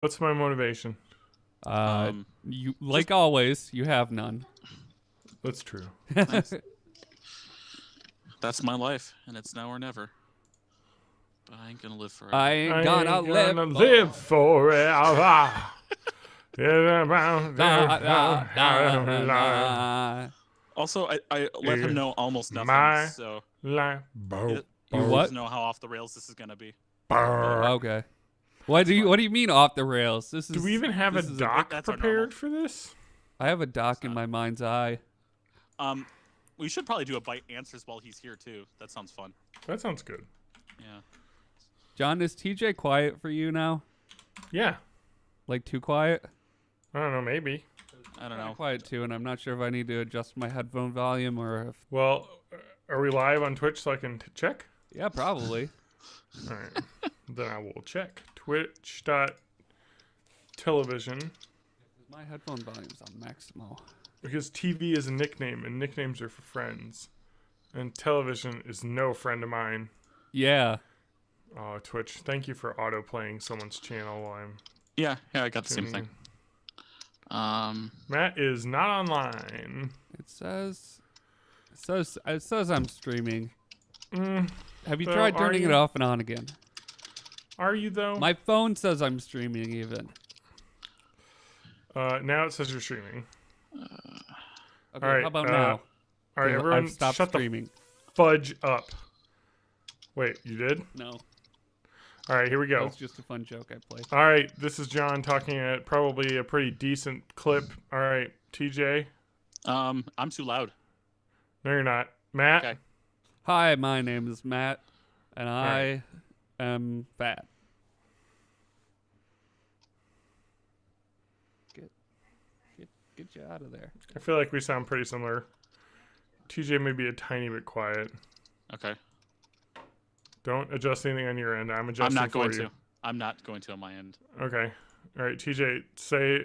What's my motivation? You like always, you have none. That's true. That's my life, and it's now or never. But I ain't gonna live forever. I ain't gonna live forever. Also, I let him know almost nothing, my so life. You what? doesn't know how off the rails this is gonna be. Okay. What do you mean off the rails? Do we even have a doc prepared for this? I have a doc in my mind's eye. We should probably do a bite answers while he's here too. That sounds fun. That sounds good. Yeah. John, is TJ quiet for you now? Yeah. Like too quiet? I don't know, maybe. I don't know. Quiet too, and I'm not sure if I need to adjust my headphone volume or if... Well, are we live on Twitch so I can check? Yeah, probably. All right. Then I will check. Twitch.television. My headphone volume's on maximo. Because TV is a nickname, and nicknames are for friends. And television is no friend of mine. Yeah. Oh, Twitch. Thank you for auto-playing someone's channel while I'm... Yeah, I got the same thing. Matt is not online. It says I'm streaming. Have you So tried turning it off and on again? Are you, though? My phone says I'm streaming even. Now it says you're streaming. Okay, all right, how about now? All right, everyone, Stop shut streaming. the fudge up. Wait, you did? No. All right, here we go. That's just a fun joke I played. All right, this is John talking at probably a pretty decent clip. All right, TJ. I'm too loud. No, you're not. Matt. Okay. Hi, my name is Matt, and I am fat. Get you out of there. I feel like we sound pretty similar. TJ may be a tiny bit quiet. Okay. Don't adjust anything on your end. I'm adjusting I'm not going for you. to. I'm not going to on my end. Okay. All right, TJ, say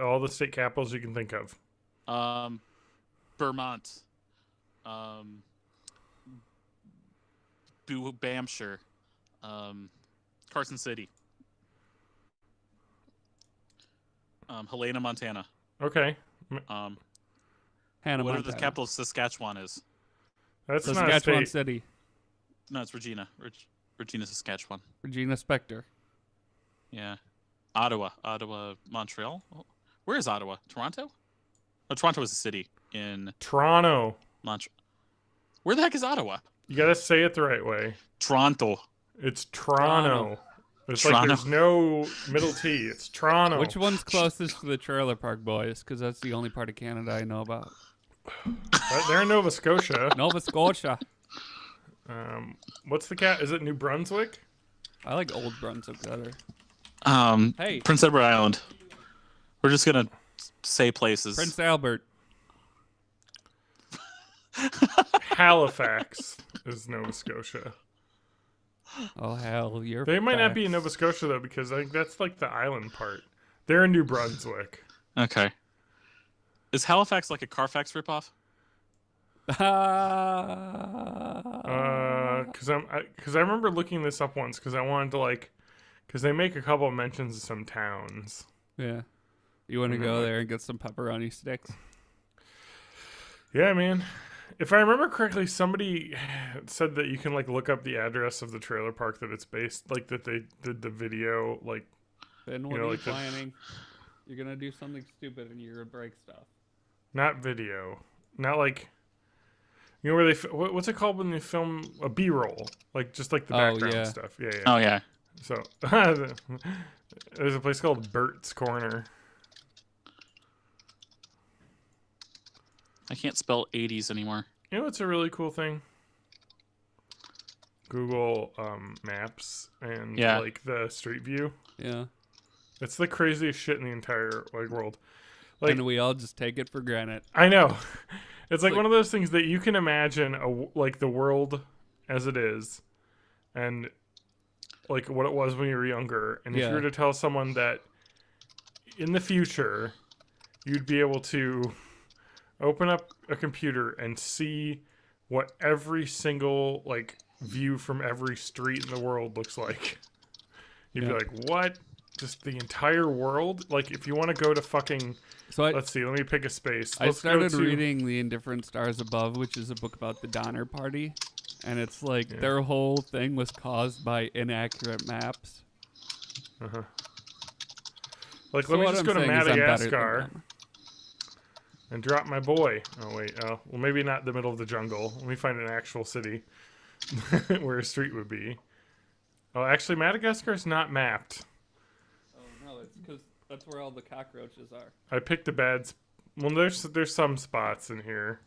all the state capitals you can think of. Vermont. New Hampshire. Carson City. Helena, Montana. Okay. Hannah, Whatever Montana. the capital of Saskatchewan is. That's not a Saskatchewan state. City. No, it's Regina. Regina, Saskatchewan. Regina Spektor. Yeah. Ottawa, Montreal. Where is Ottawa? Toronto? Oh, Toronto is a city in Toronto. Montreal. Where the heck is Ottawa? You gotta say it the right way. Toronto. It's Toronto. It's like Toronto. there's no middle T. It's Toronto. Which one's closest to the Trailer Park Boys? Because that's the only part of Canada I know about. They're in Nova Scotia. Nova Scotia. What's the cat? Is it New Brunswick? I like Old Brunswick better. Hey. Prince Edward Island. We're just gonna say places. Prince Albert. Halifax is Nova Scotia. Oh hell, you're. They might not be in facts. Nova Scotia though, because I think that's like the island part. They're in New Brunswick. Okay. Is Halifax like a Carfax ripoff? Because I remember looking this up once because I wanted to because they make a couple of mentions of some towns. Yeah. You want to go there and get some pepperoni sticks? Yeah, man. If I remember correctly, somebody said that you can look up the address of the trailer park that it's based, that they did the video, Then what are you planning? You're gonna do something stupid and you're gonna break stuff. Not video, not where they what's it called when they film a B-roll, just the background stuff. Yeah. Oh yeah. So there's a place called Bert's Corner. I can't spell 80s anymore. You know what's a really cool thing? Google Maps and the Street View. Yeah. It's the craziest shit in the entire world. And we all just take it for granted. I know. It's one of those things that you can imagine the world as it is, and what it was when you were younger. And if you were to tell someone that in the future you'd be able to open up a computer and see what every single view from every street in the world looks like, you'd be like, what? just the entire world. Like, if you want to go to fucking... So let's see. Let me pick a space. I started reading The Indifferent Stars Above, which is a book about the Donner Party. And it's like their whole thing was caused by inaccurate maps. Uh-huh. Like, let me just go to Madagascar and drop my boy. Oh, wait. Oh, well, maybe not the middle of the jungle. Let me find an actual city where a street would be. Oh, actually, Madagascar's not mapped. Oh, no, it's because that's where all the cockroaches are. I picked a bad... Well, there's some spots in here.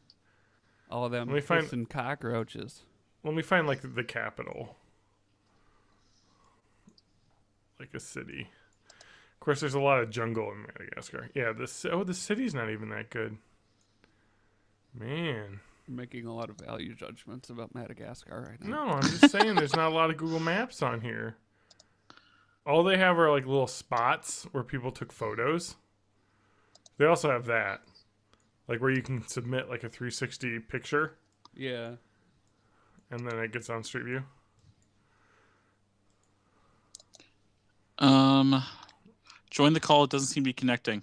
All of them and cockroaches. Let me find, like, the capital. Like a city. Of course, there's a lot of jungle in Madagascar. Yeah, the city's not even that good. Man. I'm making a lot of value judgments about Madagascar right now. No, I'm just saying there's not a lot of Google Maps on here. All they have are, like, little spots where people took photos. They also have that. Like, where you can submit, like, a 360 picture. Yeah. And then it gets on Street View. Join the call. It doesn't seem to be connecting.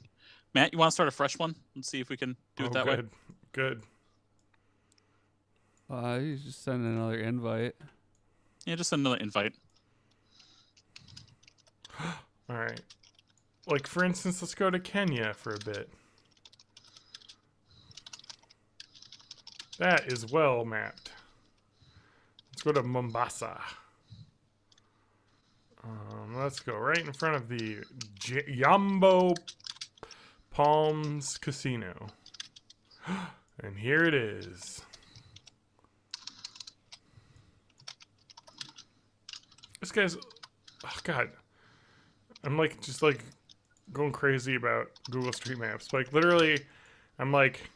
Matt, you want to start a fresh one? Let's see if we can do it that way. Good. You just send another invite. Yeah, just send another invite. All right. Like, for instance, let's go to Kenya for a bit. That is well mapped. Let's go to Mombasa. Let's go right in front of the Yambo Palms Casino. And here it is. This guy's... Oh, God. I'm, like, just, like, going crazy about Google Street Maps. Like, literally, I'm, like...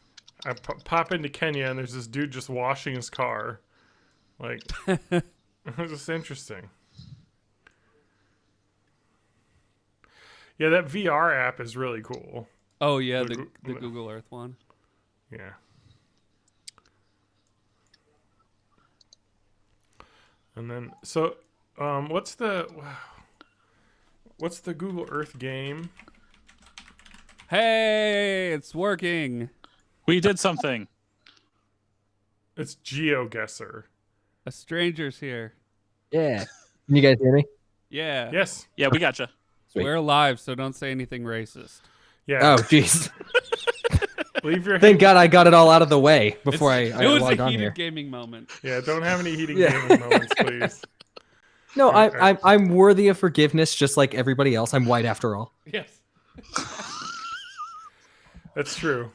I pop into Kenya, and there's this dude just washing his car. Like, it's just interesting. Yeah, that VR app is really cool. Oh, yeah, the Google Earth one. Yeah. And then, so, what's the Google Earth game? Hey, it's working. We did something. It's GeoGuessr. A stranger's here. Yeah. Can you guys hear me? Yeah. Yes. Yeah, we gotcha. Sweet. We're live, so don't say anything racist. Yeah. Oh, jeez. Leave your Thank God I got it all out of the way before I It was logged a on heated here. gaming moment. Yeah, don't have any heating Yeah. gaming moments, please. No, I'm worthy of forgiveness, just like everybody else. I'm white after all. Yes. That's true.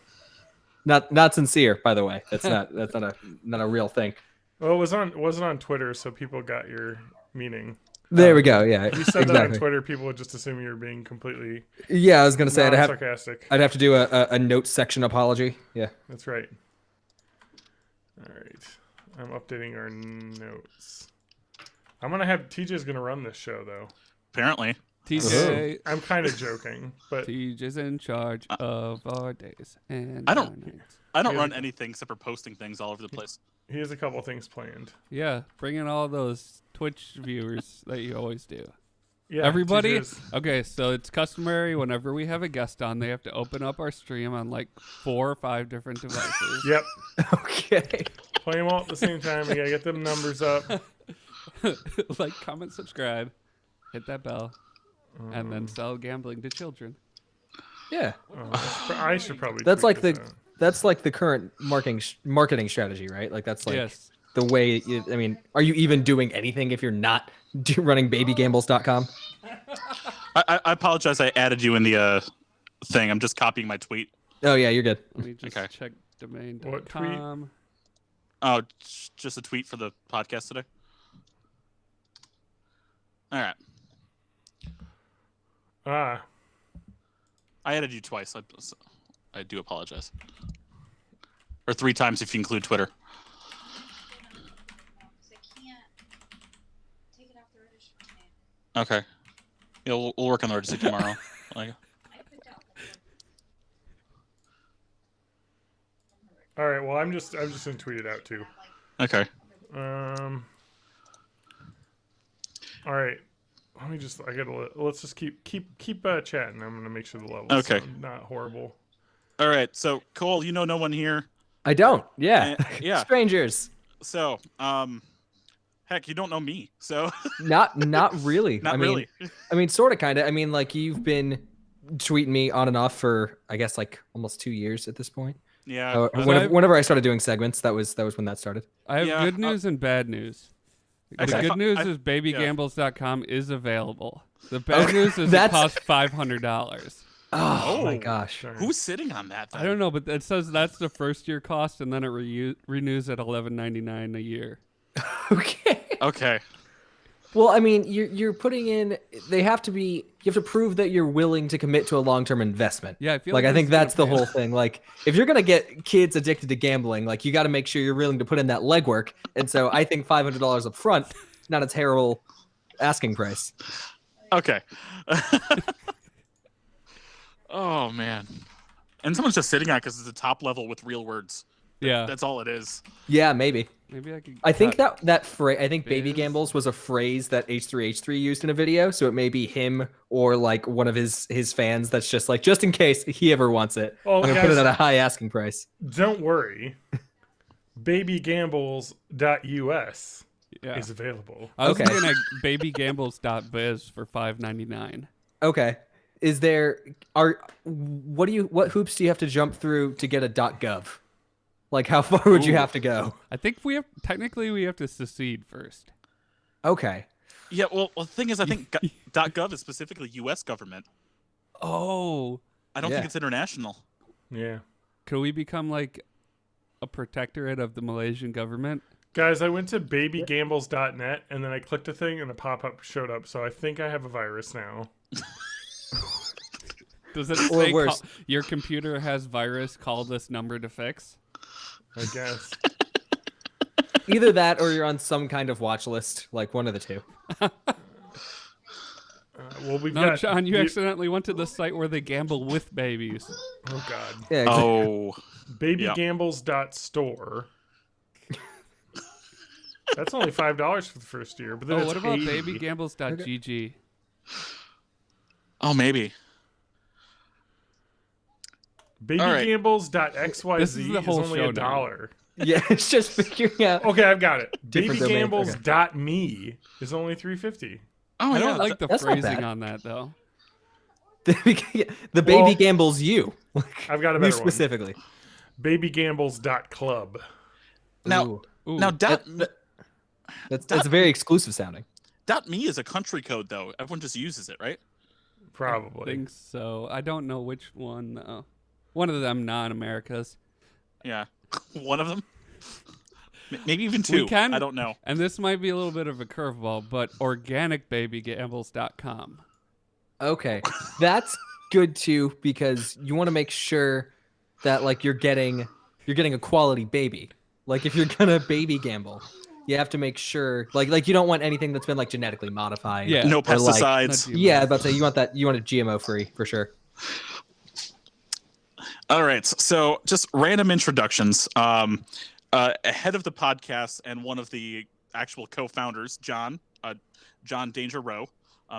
Not sincere, by the way. That's not a real thing. Well, it wasn't on Twitter, so people got your meaning. There we go. Yeah, If you said that on exactly. Twitter, people would just assume you were being completely Yeah, I was gonna say sarcastic. I'd have to do a notes section apology. Yeah. That's right. All right, I'm updating our notes. I'm gonna have TJ's gonna run this show though. Apparently. TJ. I'm kind of joking, but TJ's in charge of our days and I don't- our nights. I don't Yeah. run anything except for posting things all over the place. he has a couple things planned. Yeah, bring in all those Twitch viewers that you always do. Yeah, Everybody? TJ's Okay, so it's customary whenever we have a guest on, they have to open up our stream on like 4 or 5 different devices. Yep, Okay. play them all at the same time. We gotta get them numbers up. Like, comment, subscribe, hit that bell, and then sell gambling to children. Yeah. I should probably. That's tweet like this the out. that's like the current marketing strategy, right? Like that's like Yes. the way. I mean, are you even doing anything if you're not running babygambles.com? I apologize. I added you in the thing. I'm just copying my tweet. Oh yeah, you're good. Let me just Okay. check What tweet? domain.com. Oh, just a tweet for the podcast today. All right. Ah, I added you twice. I do apologize. Or 3 times if you include Twitter. Okay. Yeah, we'll work on the registry tomorrow. Like, all right. Well, I'm just gonna tweet it out too. okay. All right. let's just keep chatting. I'm gonna make sure the levels sound not horrible. All right, so Cole, you know no one here. I don't. Yeah. Yeah. Strangers. So, heck, you don't know me. So Not really. Not really. I mean, sort of, kind of. I mean, like you've been tweeting me on and off for I guess like almost 2 years at this point. Yeah. Whenever I started doing segments, that was when that started. I have good news and bad news. The good news is babygambles.com is available. The bad news is it costs $500. Oh my gosh. Who's sitting on that? Then? I don't know, but it says that's the first year cost, and then it renews at $11.99 a year. Okay. Well, I mean, you're putting in. You have to prove that you're willing to commit to a long-term investment. Yeah, I think that's the whole thing. Like, if you're gonna get kids addicted to gambling, like you got to make sure you're willing to put in that legwork. And so I think $500 up front, not a terrible asking price. Okay. Oh man, and someone's just sitting on it because it's a top level with real words. Yeah, that's all it is. Yeah, maybe. Maybe I could. I think that phrase. I think baby gambles was a phrase that H3H3 used in a video, so it may be him or like one of his fans that's just like, just in case he ever wants it, I'm gonna put it at a high asking price. Don't worry, babygambles.us is available. I was looking at babygambles.biz for $5.99. Okay. What hoops do you have to jump through to get a .gov? Like, how far would you have to go? I think we have to secede first. Okay. Yeah, well, the thing is, I think .gov is specifically U.S. government. Oh. I don't think it's international. Yeah. Could we become like a protectorate of the Malaysian government? Guys, I went to babygambles.net and then I clicked a thing and a pop-up showed up, so I think I have a virus now. Does it say your computer has virus, call this number to fix? I guess. Either that or you're on some kind of watch list, like one of the two. John, you accidentally went to the site where they gamble with babies. Oh, God. Yeah, exactly. Babygambles.store. That's only $5 for the first year. But then what about $80. babygambles.gg? Oh, maybe. Babygambles.xyz This is the whole only show $1. Yeah, it's just figuring out. Okay, I've got it. Different Babygambles.me is only $3.50. Oh, I don't like the that's not phrasing bad. on that though. The baby gambles you. I've got a You better specifically. one. Babygambles.club. Now, Ooh. That's very exclusive sounding. .me is a country code, though. Everyone just uses it, right? Probably. I think so. I don't know which one though. One of them non-Americas. Yeah. One of them? Maybe even two. I don't know. And this might be a little bit of a curveball, but organicbabygambles.com. Okay, that's good too because you want to make sure that like you're getting a quality baby. Like if you're gonna baby gamble, you have to make sure like you don't want anything that's been like genetically modified. Yeah, no pesticides. Yeah, about to say you want it GMO free for sure. All right, so just random introductions. Ahead of the podcast and one of the actual co-founders, John Danger Rowe.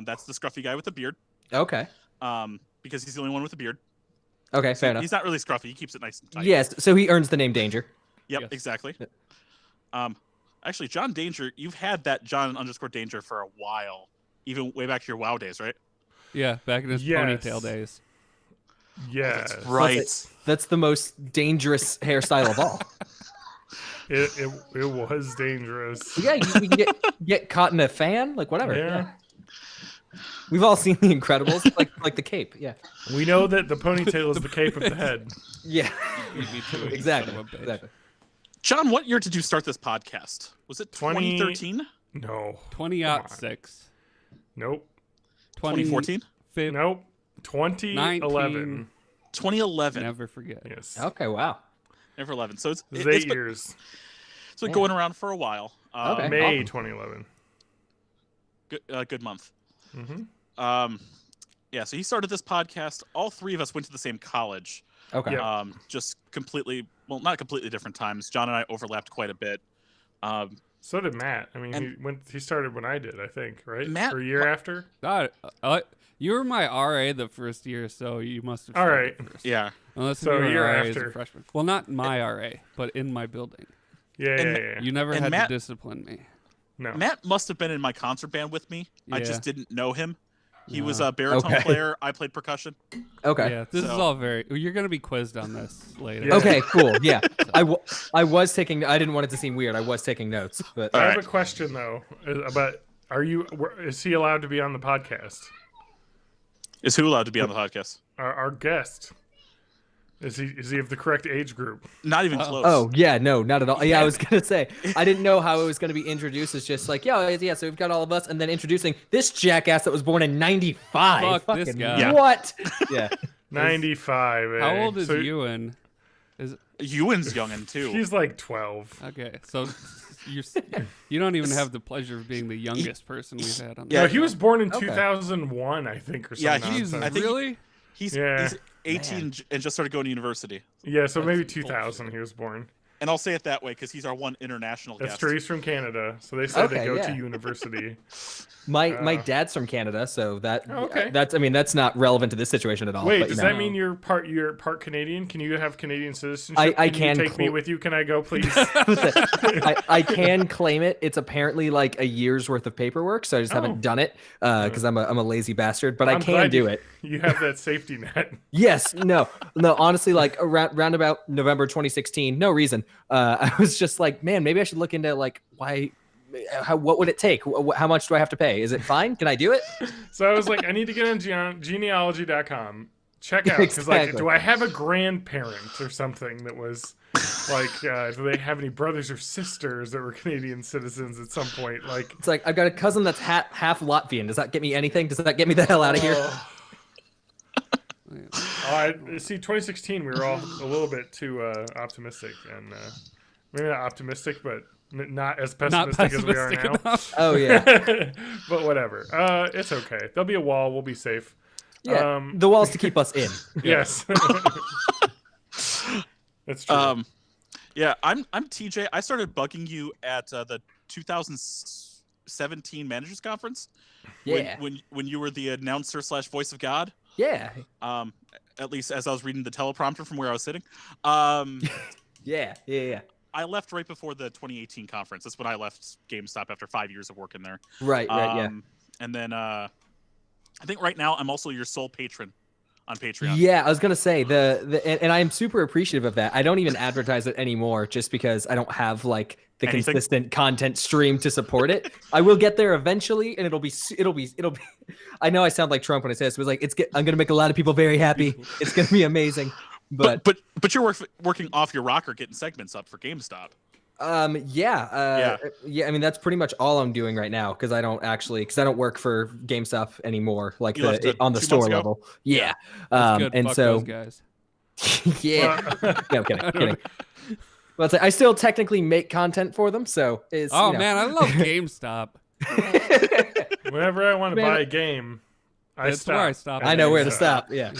That's the scruffy guy with the beard. Okay. Because he's the only one with a beard. Okay, fair enough. He's not really scruffy. He keeps it nice and tight. Yes, so he earns the name Danger. Yep, Yes. exactly. Actually, John Danger, you've had that John_Danger for a while, even way back to your WoW days, right? Yeah, back in his ponytail days. Yeah, that's right. That's the most dangerous hairstyle of all. It was dangerous. Yeah, you can get caught in a fan, like whatever. Yeah. We've all seen The Incredibles, like the cape. Yeah. We know that the ponytail is the cape of the head. Yeah. Me too. Exactly. Son of a bitch. Exactly. John, what year did you start this podcast? Was it 2013? No. 2006. Nope. 2014? Nope. 2011. 2011. Never forget. Yes. Okay. Wow. Never 11. So it's 8 years. It's been going around for a while. Okay. May awesome. 2011. Good month. Mm-hmm. Yeah, so he started this podcast. All three of us went to the same college. Okay. Yeah. Just not completely different times. John and I overlapped quite a bit. So did Matt. I mean, he started when I did, I think, right? Matt- or a year after. God, you were my RA the first year, so you must have All started right. first. Yeah. Unless So you were a an year RA as after. a freshman. Well, not my RA, but in my building. Yeah. You never And had Matt- to discipline me. No. Matt must have been in my concert band with me. I Yeah. just didn't know him. He was No. a baritone Okay. player. I played percussion. Okay. Yeah, this is So- all very. You're gonna be quizzed on this later. Yeah. Okay, cool. Yeah. I was taking, I didn't want it to seem weird. I was taking notes, but I All have right. a question though about is he allowed to be on the podcast? Is who allowed to be on the podcast? Our guest. Is he of the correct age group? Not even Uh-oh. close. oh yeah, no, not at all. Yeah, I was gonna say I didn't know how it was gonna be introduced. It's just like, yeah. So we've got all of us, and then introducing this jackass that was born in '95. Fuck this Fucking guy. Yeah. What? Yeah. 95. How eh? old is So Ewan? Ewan's youngin' too. He's like 12. Okay, so you don't even have the pleasure of being the youngest person we've had on. Yeah, No, he was born in Okay. 2001, I think, or Yeah, something. he's- Jesus, I think- really? He's Yeah. 18 and just started going to university. Yeah, so maybe That's 2000 he was born. And I'll say it that way because he's our one international That's guest. true. He's from Canada, so they said they Okay, go yeah. to university. My dad's from Canada, so Oh, okay. that's not relevant to this situation at all. Wait, but, does you know. that mean you're part Canadian? Can you have Canadian citizenship? I can can you take me cl- with you? Can I go, please? I can claim it. It's apparently like a year's worth of paperwork, so I just Oh. haven't done it because I'm a lazy bastard. But I I'm can glad do you- it. You have that safety net. Yes, no. Honestly, like around about November 2016, no reason. I was just like, man, maybe I should look into like what would it take? How much do I have to pay? Is it fine? Can I do it? So I was like, I need to get on genealogy.com. Check out because like, Exactly. do I have a grandparent or something that was like, do they have any brothers or sisters that were Canadian citizens at some point? Like, It's like I've got a cousin that's half Latvian. Does that get me anything? Does that get me the hell out of here? I see. 2016, we were all a little bit too optimistic, and maybe not optimistic, but not as Not pessimistic as we are pessimistic now. enough. Oh yeah, But whatever. It's okay. There'll be a wall. We'll be safe. yeah. The walls to keep us in. Yes. That's true. Yeah, I'm TJ. I started bugging you at the 2017 Managers Conference. Yeah, When you were the announcer / voice of God. yeah, At least as I was reading the teleprompter from where I was sitting. yeah. I left right before the 2018 conference. That's when I left GameStop after 5 years of working there. Right, yeah. And then I think right now I'm also your sole patron on Patreon. Yeah, I was gonna say and I am super appreciative of that. I don't even advertise it anymore, just because I don't have like the Anything? consistent content stream to support it. I will get there eventually, and it'll be. I know I sound like Trump when I say this, but it's like I'm gonna make a lot of people very happy. It's gonna be amazing. But But you're working off your rocker, getting segments up for GameStop. yeah. I mean, that's pretty much all I'm doing right now because I don't work for GameStop anymore, like You left on the 2 store months ago? level. Yeah. That's good. And Fuck so those guys. yeah. No, kidding. Well, it's like, I still technically make content for them, so it's. Oh you know. man, I love GameStop. Whenever I want to Man, buy a game, I That's stop. where I stop. I know where to So- stop. Yeah.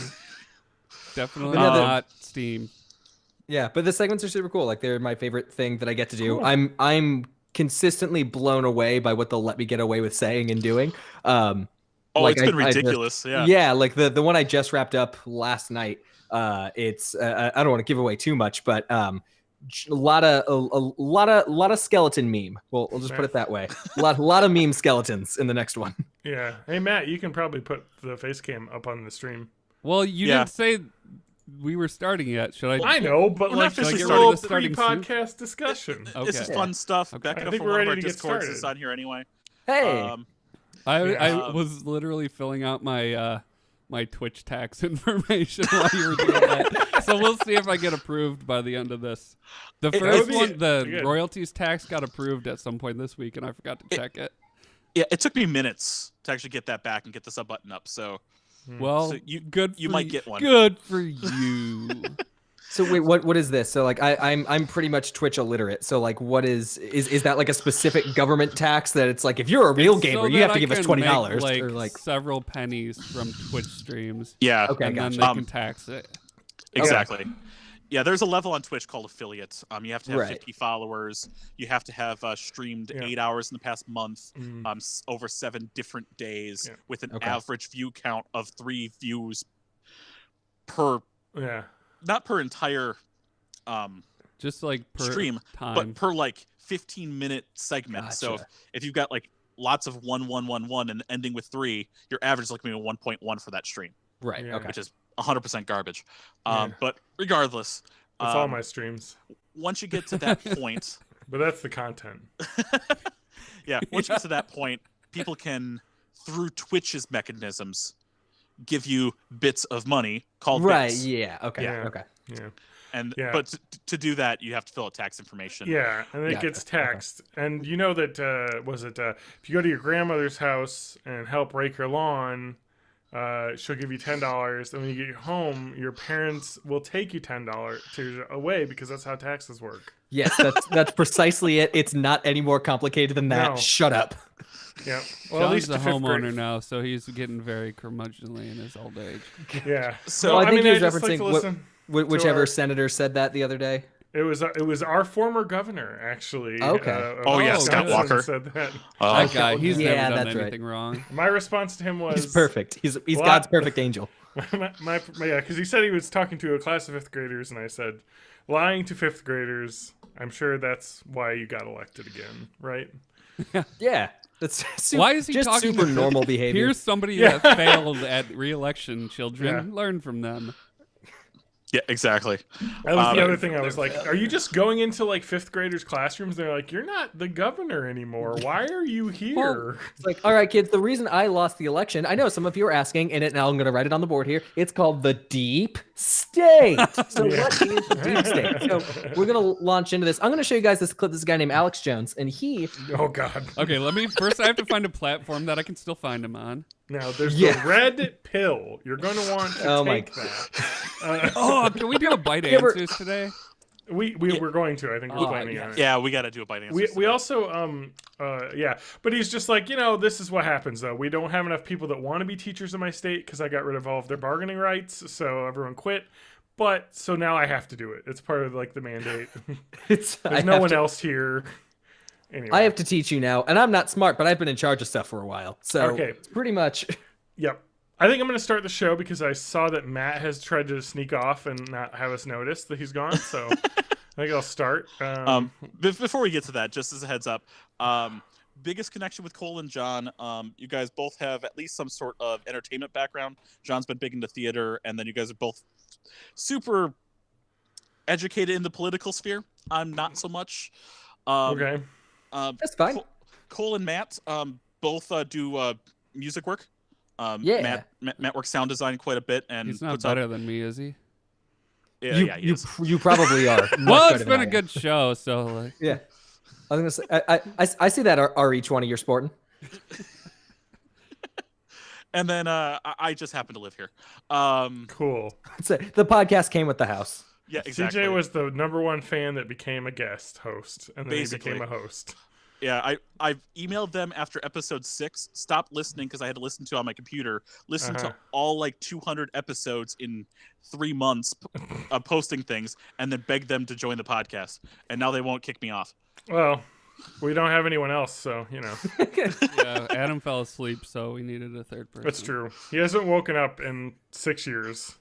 Definitely But no, not Steam. Yeah, but the segments are super cool. Like they're my favorite thing that I get to do. Cool. I'm consistently blown away by what they'll let me get away with saying and doing. Oh, Like, it's been I just- ridiculous. Yeah. Yeah, like the one I just wrapped up last night. It's I don't want to give away too much, but a lot of skeleton meme. We'll just put it that way. A lot of meme skeletons in the next one. Yeah. Hey Matt, you can probably put the face cam up on the stream. Well, you Yeah. didn't say we were starting yet. Should I? I know, but We're like not just officially a starting. little This starting pre-podcast discussion. Okay. This is fun stuff. Okay. Becca I think from we're one of ready our to get Discords started. is on here anyway. Hey, I Um, was literally filling out my my Twitch tax information while you were doing that. So we'll see if I get approved by the end of this. The It- first would be one, the good. royalties tax got approved at some point this week, and I forgot to check it. Yeah, it took me minutes to actually get that back and get the sub button up. So Well, So you- good. you for might y- get one. Good for you. so wait, what is this? So like I'm pretty much Twitch illiterate. So like, what is that like a specific government tax that it's like if you're a real It's gamer, so you have that to I give us can make, $20 like, or like. several pennies from Twitch streams. yeah, Okay, and then gotcha. they can tax it. exactly. Yeah, there's a level on Twitch called affiliate. You have to have Right. 50 followers. You have to have streamed 8 hours in the past month, over 7 different days, with an average view count of 3 views per. Yeah. Not per entire. Just like per stream, time. but per like 15-minute segment. Gotcha. So if you've got like lots of 1, 1, 1, 1 and ending with 3, your average is like maybe 1.1 for that stream. Right. Yeah. Okay. Which is 100% garbage. But regardless, that's all my streams. Once you get to that point, but that's the content. Once you get to that point, people can, through Twitch's mechanisms, give you bits of money called bits. Yeah. Okay. Yeah. Okay. Yeah. And but to do that, you have to fill out tax information. Yeah, and it gets taxed. Okay. And you know that if you go to your grandmother's house and help rake her lawn, she'll give you $10. And when you get home, your parents will take you $10 away because that's how taxes work. Yes, that's precisely it. It's not any more complicated than that. No. Shut up. Yeah. Well, at least a homeowner now, so he's getting very curmudgeonly in his old age. Yeah. So I think he was referencing whichever senator said that the other day. It was our former governor, actually. Okay. Scott Walker said that. That guy, he's never done anything wrong. My response to him was, he's perfect. He's God's perfect angel. Because he said he was talking to a class of 5th graders, and I said, lying to 5th graders, I'm sure that's why you got elected again, right? Yeah. That's why is he just talking super normal behavior? Here's somebody that failed at re-election, children. Learn from them. Yeah, exactly. That was the other thing. I was like, are you just going into like 5th graders' classrooms? They're like, you're not the governor anymore. Why are you here? Well, it's like, all right, kids, the reason I lost the election, I know some of you are asking, and now I'm going to write it on the board here. It's called the deep state. So what is the deep state? So we're going to launch into this. I'm going to show you guys this clip. This is a guy named Alex Jones, and he... Oh, God. Okay, first I have to find a platform that I can still find him on. Now, there's the red pill. You're going to want to take that. Can we do a bite answers today? We're going to. I think we're planning on it. Yeah, we got to do a bite answers. We also, but he's just like, this is what happens, though. We don't have enough people that want to be teachers in my state because I got rid of all of their bargaining rights, so everyone quit. But, so now I have to do it. It's part of, like, the mandate. There's no one else here. Anyway. I have to teach you now, and I'm not smart, but I've been in charge of stuff for a while. So it's pretty much. Yep. I think I'm going to start the show because I saw that Matt has tried to sneak off and not have us notice that he's gone. So I think I'll start. Before we get to that, just as a heads up, biggest connection with Cole and John. You guys both have at least some sort of entertainment background. John's been big into theater, and then you guys are both super educated in the political sphere. I'm not so much. Okay. That's fine. Cole and Matt both do music work. Matt works sound design quite a bit, and he's not better than me, is he? Yeah, he is. You probably are. Well, it's been a good show, so like. Yeah, I was gonna say I see that RE20 you're sporting. And then I just happen to live here. Cool. The podcast came with the house. Yeah, exactly. CJ was the #1 fan that became a guest host, and then he became a host. Yeah, I emailed them after episode 6. Stopped listening because I had to listen to it on my computer. Listened to all like 200 episodes in 3 months, posting things, and then begged them to join the podcast. And now they won't kick me off. Well, we don't have anyone else, so Yeah, Adam fell asleep, so we needed a third person. That's true. He hasn't woken up in 6 years.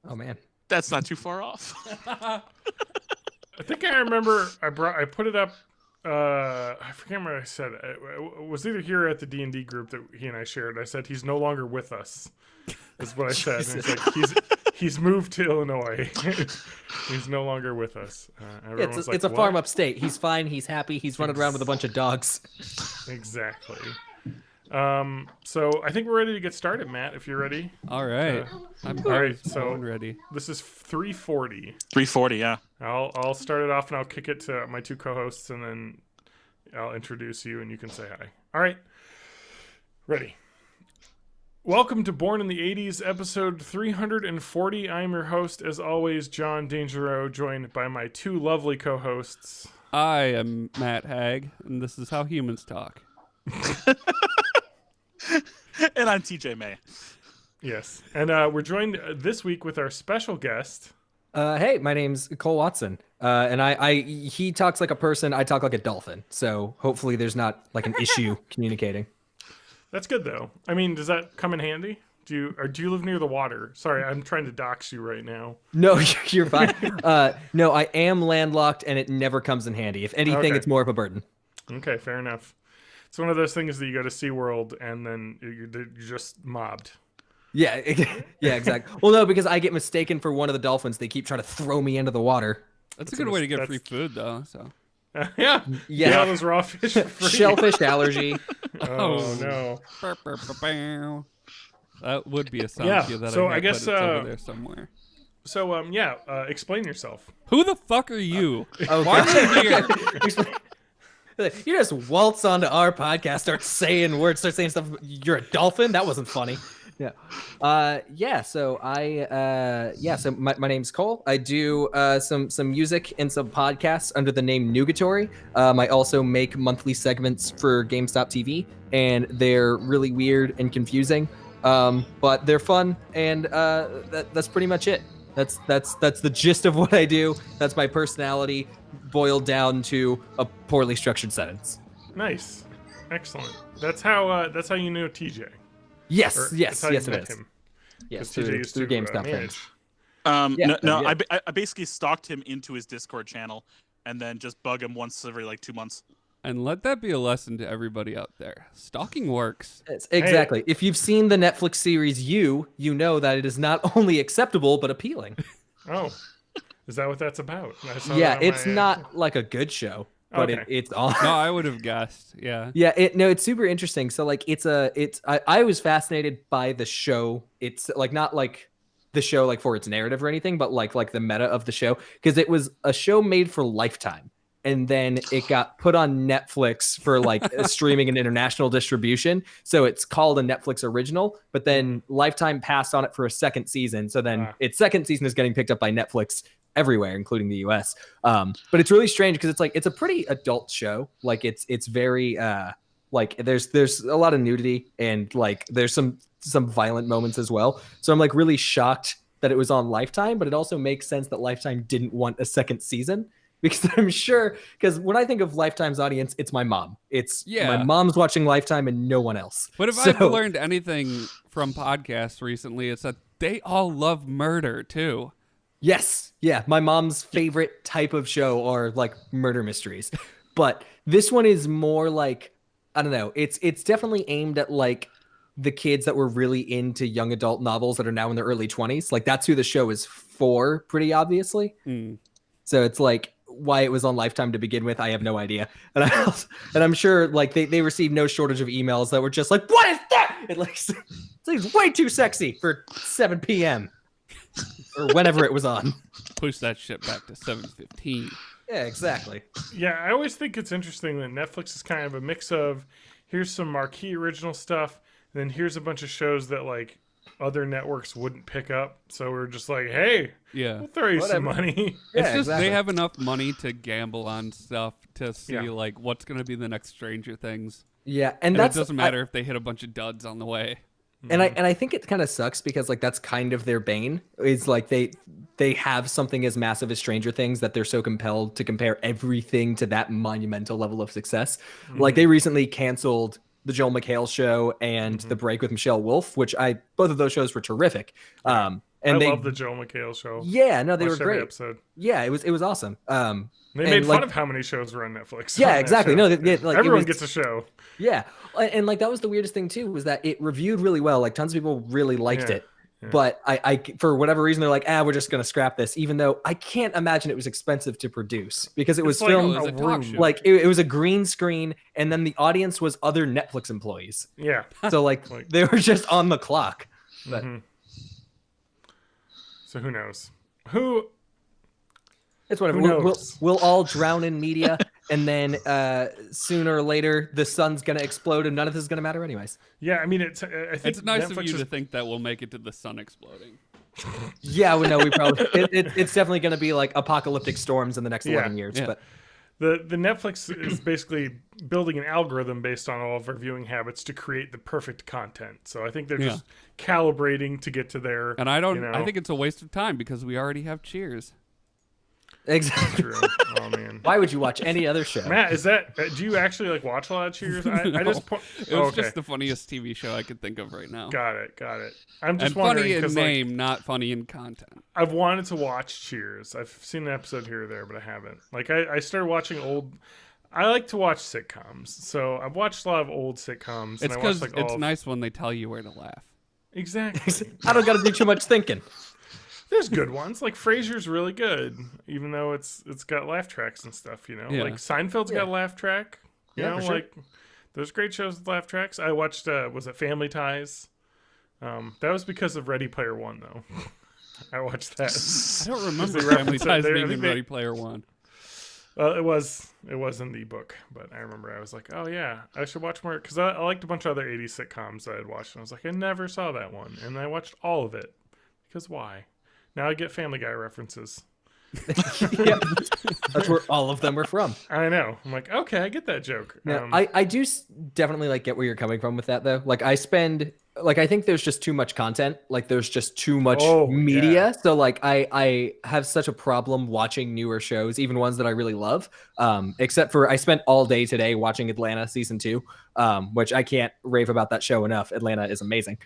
Oh man. That's not too far off. I think I remember I put it up. I forget what I said. It was either here or at the D&D group that he and I shared. I said he's no longer with us. Is what I said. And it's like he's moved to Illinois. He's no longer with us. It's a farm upstate. He's fine. He's happy. He's running around with a bunch of dogs. Exactly. So I think we're ready to get started, Matt. If you're ready. All right. I'm ready. This is 340. 340, yeah. I'll start it off and I'll kick it to my 2 co-hosts and then I'll introduce you and you can say hi. All right. Ready. Welcome to Born in the 80s, episode 340. I'm your host, as always, John Dangereau, joined by my 2 lovely co-hosts. I am Matt Hag, and this is how humans talk. And I'm TJ May. Yes. And we're joined this week with our special guest. Hey, my name's Cole Watson. And he talks like a person, I talk like a dolphin. So hopefully there's not like an issue communicating. That's good though. I mean, does that come in handy? Do you live near the water? Sorry, I'm trying to dox you right now. No, you're fine. No, I am landlocked and it never comes in handy. If anything, Okay. it's more of a burden. Okay, fair enough. It's one of those things that you go to SeaWorld and then you're just mobbed. Yeah, yeah, exactly. Well, no, because I get mistaken for one of the dolphins. They keep trying to throw me into the water. That's a good way to get free food, though. So. Yeah. Yeah. All those raw fish for free. Shellfish allergy. Oh, no. That would be a song Yeah, cue that so I I guess, it's over there somewhere. So, explain yourself. Who the fuck are you? Oh, Why are you here? You just waltz onto our podcast, start saying words, start saying stuff. You're a dolphin? That wasn't funny. Yeah. So my name's Cole. I do some music and some podcasts under the name Nugatory. I also make monthly segments for GameStop TV, and they're really weird and confusing. But they're fun, and that's pretty much it. That's the gist of what I do. That's my personality boiled down to a poorly structured sentence. Nice. Excellent. That's how you know TJ. Yes, Or yes, that's how you yes, it met is. him. Yes, 'Cause TJ through used to, GameStop manage. things. Yeah, No, yeah. I basically stalked him into his Discord channel and then just bug him once every like 2 months. And let that be a lesson to everybody out there. Stalking works. Exactly. If you've seen the Netflix series You know that it is not only acceptable but appealing. Oh, is that what that's about? I saw Yeah, that on it's my, not like a good show, but Okay. it's on. No, I would have guessed. Yeah. Yeah, it's super interesting. So like I was fascinated by the show. It's like not like the show like for its narrative or anything, but like the meta of the show, because it was a show made for Lifetime. And then it got put on Netflix for like streaming and international distribution. So it's called a Netflix original, but then Lifetime passed on it for a second season. So then its second season is getting picked up by Netflix everywhere, including the US. But it's really strange because it's a pretty adult show. Like it's very like there's a lot of nudity and like there's some violent moments as well. So I'm like really shocked that it was on Lifetime, but it also makes sense that Lifetime didn't want a second season. Because I'm sure, because when I think of Lifetime's audience, it's my mom. My mom's watching Lifetime and no one else. But if I've learned anything from podcasts recently, it's that they all love murder too. Yes. Yeah. My mom's favorite type of show are like murder mysteries. But this one is more like, I don't know. It's definitely aimed at like the kids that were really into young adult novels that are now in their early 20s. Like that's who the show is for, pretty obviously. So it's like, why it was on Lifetime to begin with, I have no idea. And I'm sure like they received no shortage of emails that were just like, what is that? It like it's way too sexy for 7 p.m. or whenever it was on. Push that shit back to 7:15. Yeah, exactly. Yeah, I always think it's interesting that Netflix is kind of a mix of here's some marquee original stuff, and then here's a bunch of shows that like other networks wouldn't pick up. So we're just like, hey, we'll throw you some money. It's just exactly. they have enough money to gamble on stuff to see like what's going to be the next Stranger Things. Yeah, And it doesn't matter if they hit a bunch of duds on the way. And I think it kind of sucks because like that's kind of their bane is like they have something as massive as Stranger Things that they're so compelled to compare everything to that monumental level of success. Like they recently canceled the Joel McHale show and The Break with Michelle Wolf, which both of those shows were terrific. And I love the Joel McHale show. Yeah, no, they were Watched every great. episode. Yeah, it was awesome. They made fun of how many shows were on Netflix. Yeah, on that exactly. show. No, like everyone gets a show. Yeah, and like that was the weirdest thing too, was that it reviewed really well. Like tons of people really liked it. Yeah. But I for whatever reason they're like, we're just gonna scrap this, even though I can't imagine it was expensive to produce because it was filmed it was a talk show. like it was a green screen, and then the audience was other Netflix employees. Yeah. So like they were just on the clock. But so who knows? It's whatever. Who knows? We'll all drown in media, and then sooner or later the sun's gonna explode, and none of this is gonna matter anyways. Yeah, I mean I think It's nice Netflix of you is to think that we'll make it to the sun exploding. Yeah, we probably it's definitely gonna be like apocalyptic storms in the next 11 years. Yeah. But the Netflix is basically building an algorithm based on all of our viewing habits to create the perfect content. So I think they're just calibrating to get to their. And I think it's a waste of time because we already have Cheers. Exactly. True. Oh man. Why would you watch any other show? Matt, is that? Do you actually like watch a lot of Cheers? I just. It was just the funniest TV show I could think of right now. Got it. I'm just and wondering funny in because name, not funny in content. I've wanted to watch Cheers. I've seen an episode here or there, but I haven't. Like I started watching old. I like to watch sitcoms, so I've watched a lot of old sitcoms. It's because it's nice when they tell you where to laugh. Exactly. I don't got to do too much thinking. There's good ones. Like Frasier's really good, even though it's got laugh tracks and stuff. You know, like Seinfeld's got a laugh track. You know, sure. like there's great shows with laugh tracks. I watched was it Family Ties? That was because of Ready Player One, though. I watched that. I don't remember Family Ties being in Ready Player One. Well, it was in the book, but I remember I was like, oh yeah, I should watch more because I liked a bunch of other 80s sitcoms that I had watched, and I was like, I never saw that one, and I watched all of it because why? Now I get Family Guy references. Yep. That's where all of them are from. I know. I'm like, okay, I get that joke. Yeah, I do definitely like get where you're coming from with that though. Like I think there's just too much content. Like there's just too much media. Yeah. So like I have such a problem watching newer shows, even ones that I really love. Except for I spent all day today watching Atlanta season 2, which I can't rave about that show enough. Atlanta is amazing.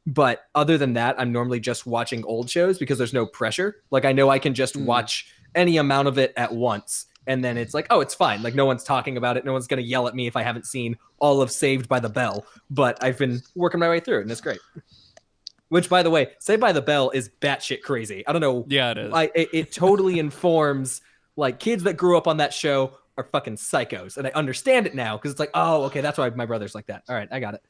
But other than that, I'm normally just watching old shows because there's no pressure. Like I know I can just watch any amount of it at once. And then it's like, oh, it's fine. Like no one's talking about it. No one's going to yell at me if I haven't seen all of Saved by the Bell. But I've been working my way through it and it's great. Which, by the way, Saved by the Bell is batshit crazy. I don't know. Yeah, it is. It totally informs like kids that grew up on that show are fucking psychos. And I understand it now because it's like, oh, okay, that's why my brother's like that. All right, I got it.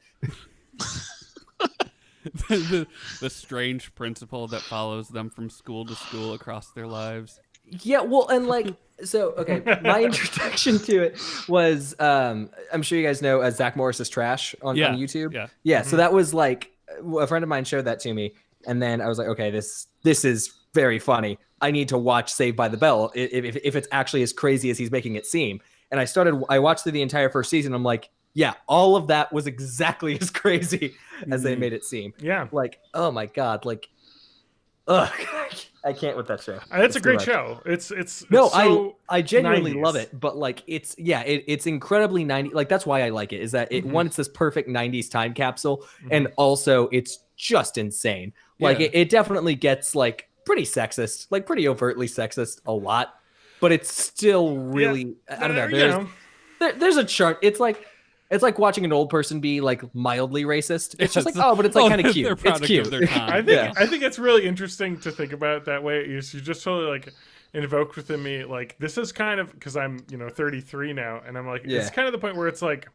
the strange principle that follows them from school to school across their lives. Yeah, well, and like, so, okay, my introduction to it was, I'm sure you guys know Zach Morris's Trash on YouTube. Yeah. Mm-hmm. So that was like, a friend of mine showed that to me, and then I was like, okay, this is very funny. I need to watch Saved by the Bell if it's actually as crazy as he's making it seem. And I watched through the entire first season. I'm like, yeah, all of that was exactly as crazy as they made it seem. Yeah. Like, oh my God, like, ugh. I can't with that show. It's a great show. It's no, so I genuinely 90s. love it, but like it's incredibly 90s. Like that's why I like it. Is that it? One, it's this perfect 90s time capsule, and also it's just insane. Like it definitely gets like pretty sexist, like pretty overtly sexist a lot, but it's still really I don't know. There's a chart. It's like watching an old person be like mildly racist. It's just like, oh, but it's like kind of cute. It's cute. I think it's really interesting to think about it that way. You just totally like invoked within me like this is kind of because I'm 33 now, and I'm like it's kind of the point where it's like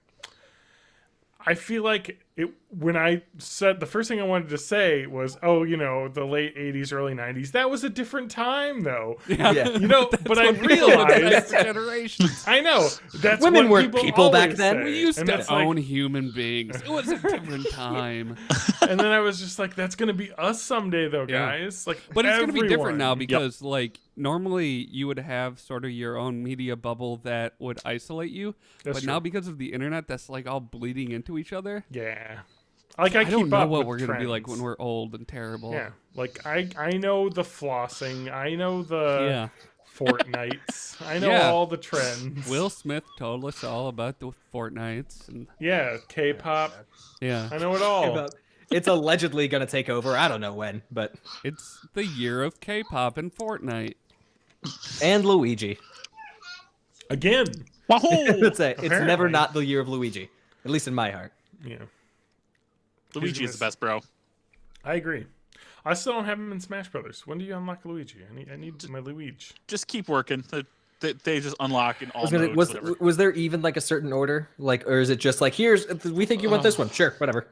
I feel like it when I said the first thing I wanted to say was the late 80s early 90s, that was a different time though. But I realized generations. I know that's women weren't people back then. Say. We used to own human beings. It was a different time. And then I was just like, that's gonna be us someday though, guys. Like, but it's gonna be different now because like normally you would have sort of your own media bubble that would isolate you, but now because of the internet, that's like all bleeding into each other. Yeah. Like I don't keep know up what with we're trends. gonna be like when we're old and terrible. Yeah, like I know the flossing, I know the Fortnites, I know all the trends. Will Smith told us all about the Fortnites and K-pop. Yeah, I know it all. It's allegedly gonna take over. I don't know when, but it's the year of K-pop and Fortnite and Luigi. Again, it's never not the year of Luigi, at least in my heart. Yeah. Luigi is the best, bro. I agree. I still don't have him in Smash Brothers. When do you unlock Luigi? I need my Luigi. Just keep working. They just unlock in all modes. Was there even like a certain order, like, or is it just like we think you want this one? Sure, whatever.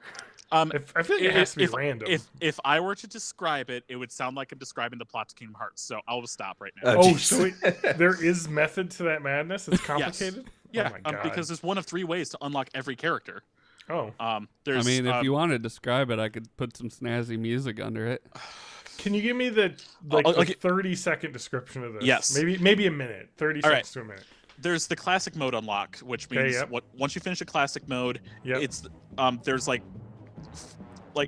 I feel like it has to be random. If I were to describe it, it would sound like I'm describing the plot to Kingdom Hearts. So I'll just stop right now. So there is method to that madness. It's complicated. Yes. Yeah, oh my God. Because there's one of 3 ways to unlock every character. Oh. There's, if you want to describe it, I could put some snazzy music under it. Can you give me the 30-second description of this? Yes. Maybe a minute. 30 seconds to a minute. there's the classic mode unlock, which means once you finish a classic mode, it's there's like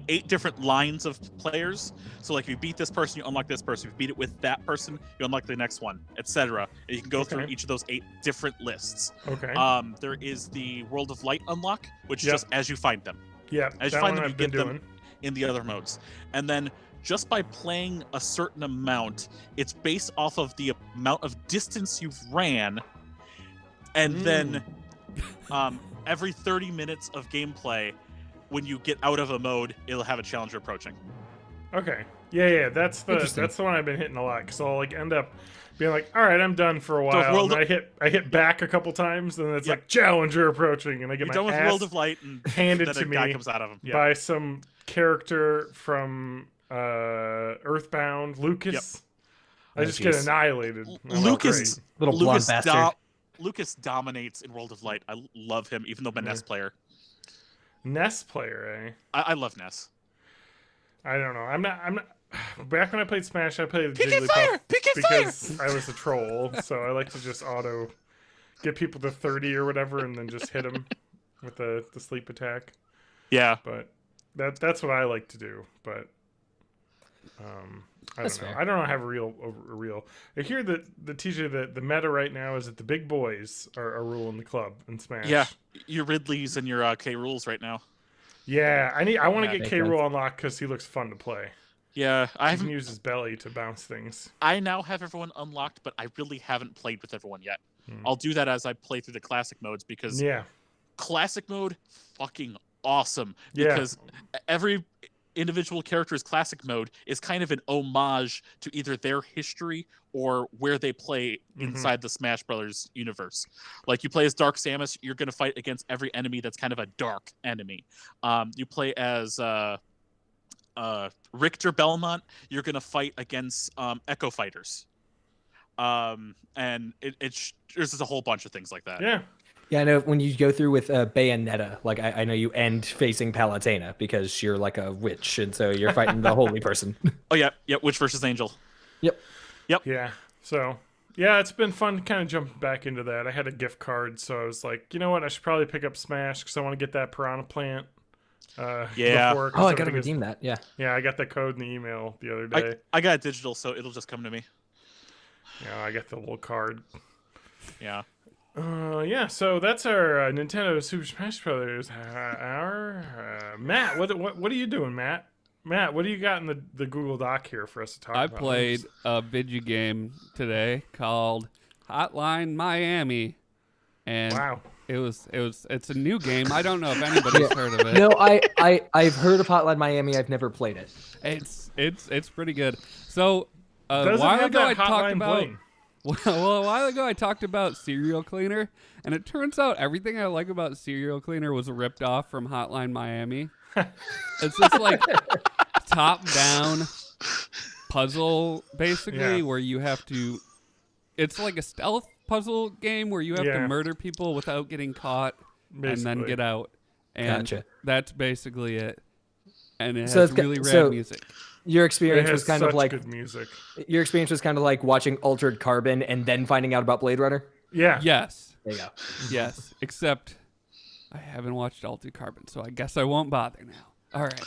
8 different lines of players. So like if you beat this person, you unlock this person. If you beat it with that person, you unlock the next one, etc. And you can go through each of those 8 different lists. Okay. There is the World of Light unlock, which is just as you find them. Yeah. As you find them, you get them in the other modes. And then just by playing a certain amount, it's based off of the amount of distance you've ran. And then every 30 minutes of gameplay, when you get out of a mode, it'll have a challenger approaching. Okay. Yeah. That's the one I've been hitting a lot, because I'll like end up being like, all right, I'm done for a while. And I hit back a couple times, and then it's like challenger approaching, and I get my done with ass World of Light, and handed then to a me guy comes out of him. by some character from Earthbound, Lucas. I just get annihilated. Lucas, little blonde bastard. Lucas dominates in World of Light. I love him, even though I'm a Ness player. Ness player, eh? I love Ness. I don't know. I'm not. Back when I played Smash, I played Jigglypuff because I was a troll. So I like to just auto get people to 30 or whatever, and then just hit them with the sleep attack. Yeah, but that's what I like to do. But I don't know. I don't know how real. I hear that the teacher that the meta right now is that the big boys are ruling the club in Smash. Yeah, your Ridleys and your K Rules right now. Yeah, I want to get K Rule unlocked because he looks fun to play. Yeah, I can use his belly to bounce things. I now have everyone unlocked, but I really haven't played with everyone yet. I'll do that as I play through the classic modes, because classic mode fucking awesome. Because every individual character's classic mode is kind of an homage to either their history or where they play inside the Smash Brothers universe. Like you play as Dark Samus, you're going to fight against every enemy that's kind of a dark enemy. You play as Richter Belmont, you're going to fight against Echo Fighters. And there's just a whole bunch of things like that. Yeah, I know when you go through with Bayonetta, like I know you end facing Palutena because you're like a witch, and so you're fighting the holy person. Oh yeah, Witch versus Angel. Yep. Yeah. So yeah, it's been fun kind of jumping back into that. I had a gift card, so I was like, you know what, I should probably pick up Smash because I want to get that Piranha Plant. Before, I gotta redeem that. Yeah. Yeah, I got that code in the email the other day. I got it digital, so it'll just come to me. Yeah, I got the little card. Yeah. So that's our Nintendo Super Smash Brothers hour. Matt, what are you doing, Matt? Matt, what do you got in the Google Doc here for us to talk about? I played a video game today called Hotline Miami, and it's a new game. I don't know if anybody's heard of it. No, I've heard of Hotline Miami. I've never played it. It's pretty good. So a while ago I talked about. Well, a while ago I talked about Serial Cleaner, and it turns out everything I like about Serial Cleaner was ripped off from Hotline Miami. It's just like top-down puzzle, basically, where you have to... It's like a stealth puzzle game where you have to murder people without getting caught and then get out. And that's basically it. And it has really rad music. Your experience was kind of like good music. Your experience was kind of like watching Altered Carbon and then finding out about Blade Runner. Yeah. Yes. There you go. Yes. Except I haven't watched Altered Carbon, so I guess I won't bother now. All right.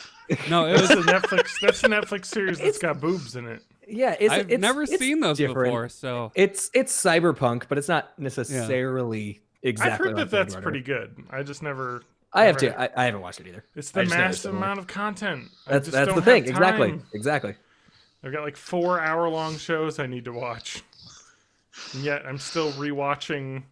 No, it was a Netflix. That's a Netflix series that's got boobs in it. Yeah, I've never seen those before, so it's cyberpunk, but it's not necessarily exactly. I've heard like that's pretty good. I just never. I have to. I haven't watched it either. It's the massive amount of content. That's the thing. Exactly. I've got like 4-hour-long shows I need to watch, and yet I'm still rewatching.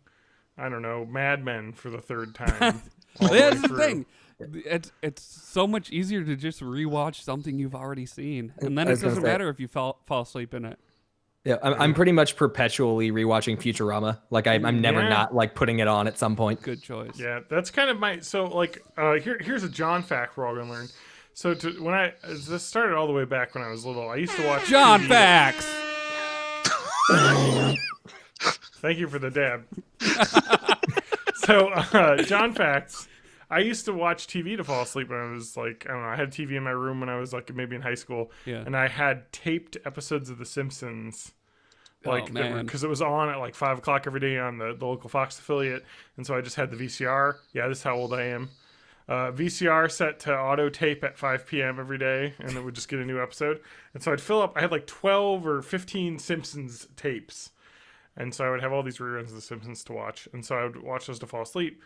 I don't know, Mad Men for the third time. That's the thing. It's so much easier to just rewatch something you've already seen, and then it doesn't matter if you fall asleep in it. Yeah, I'm pretty much perpetually rewatching Futurama. Like I'm never not like putting it on at some point. Good choice. Yeah, that's kind of my here's a John fact we're all gonna learn. So this started all the way back when I was little. I used to watch John TV. Facts. Thank you for the dab. So John Facts. I used to watch TV to fall asleep when I was like, I don't know, I had a TV in my room when I was like maybe in high school. Yeah. And I had taped episodes of The Simpsons like because it was on at like 5 o'clock every day on the local Fox affiliate, and so I just had the VCR. Yeah, this is how old I am. VCR set to auto tape at 5 p.m. every day, and it would just get a new episode. And so I'd fill up. I had like 12 or 15 Simpsons tapes, and so I would have all these reruns of The Simpsons to watch. And so I would watch those to fall asleep.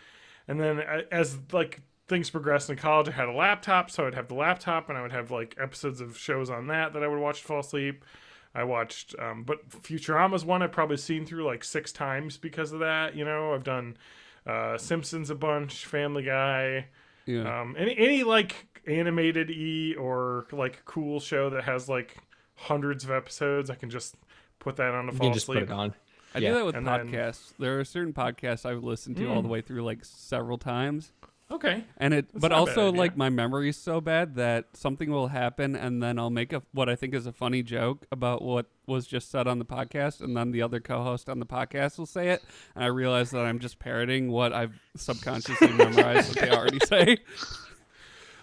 And then as like things progressed in college, I had a laptop, so I'd have the laptop, and I would have like episodes of shows on that I would watch to fall asleep. I watched, but Futurama's one I've probably seen through like 6 times because of that. You know, I've done Simpsons a bunch, Family Guy. Yeah. Any like animated or like cool show that has like hundreds of episodes, I can just put that on to fall asleep. Put it on. I do that with podcasts. There are certain podcasts I've listened to all the way through like several times. Okay. And but also like my memory is so bad that something will happen and then I'll make what I think is a funny joke about what was just said on the podcast, and then the other co-host on the podcast will say it, and I realize that I'm just parroting what I've subconsciously memorized what they already say.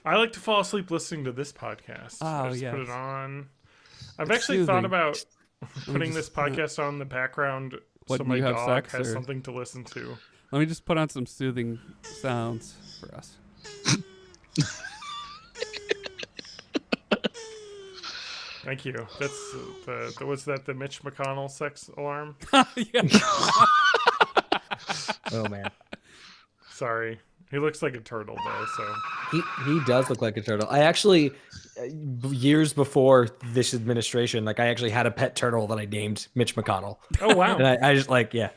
I like to fall asleep listening to this podcast. I just put it on. I've actually thought about putting this podcast on the background so my dog has something to listen to. Let me just put on some soothing sounds for us. Thank you. That's was that the Mitch McConnell sex alarm? Oh man. Sorry. He looks like a turtle though, so he does look like a turtle. I actually years before this administration, like I actually had a pet turtle that I named Mitch McConnell. Oh wow. And I just like Did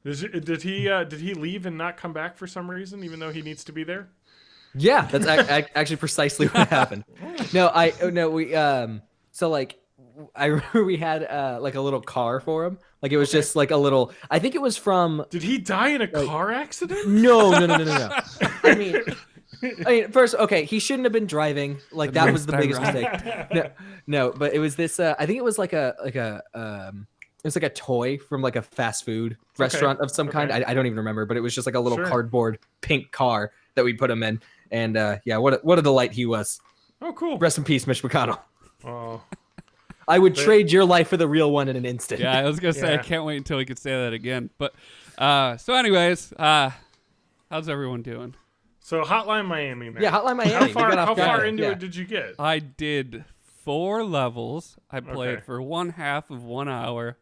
he leave and not come back for some reason, even though he needs to be there? Yeah, that's actually precisely what happened. We so like I remember we had like a little car for him. Like it was just like a little. I think it was from. Did he die in a car accident? No. I mean, first, okay, he shouldn't have been driving. Like that was the biggest mistake. No, but it was this. I think it was like a it was like a toy from like a fast food restaurant of some kind. I don't even remember, but it was just like a little cardboard pink car that we put him in. And what a delight he was. Oh, cool. Rest in peace, Mitch McConnell. Oh. I would trade your life for the real one in an instant. Yeah, I was going to say, I can't wait until we could say that again. But so anyways, how's everyone doing? So Hotline Miami, man. Yeah, Hotline Miami. How far into it did you get? I did 4 levels. I played for 1/2 of 1 hour.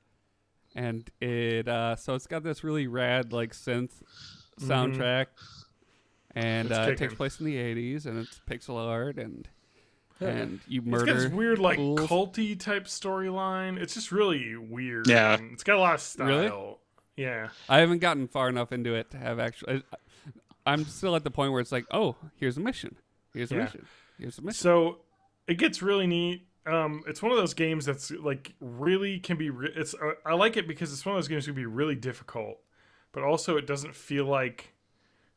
And so it's got this really rad like synth soundtrack. And it takes place in the 80s, and it's pixel art, and you murder. It's got this weird like culty type storyline. It's just really weird. Yeah, it's got a lot of style. Really? Yeah. I haven't gotten far enough into it to have actually. I'm still at the point where it's like, oh, here's a mission. Here's a mission. So it gets really neat. It's one of those games that's like really can be. I like it because it's one of those games that can be really difficult, but also it doesn't feel like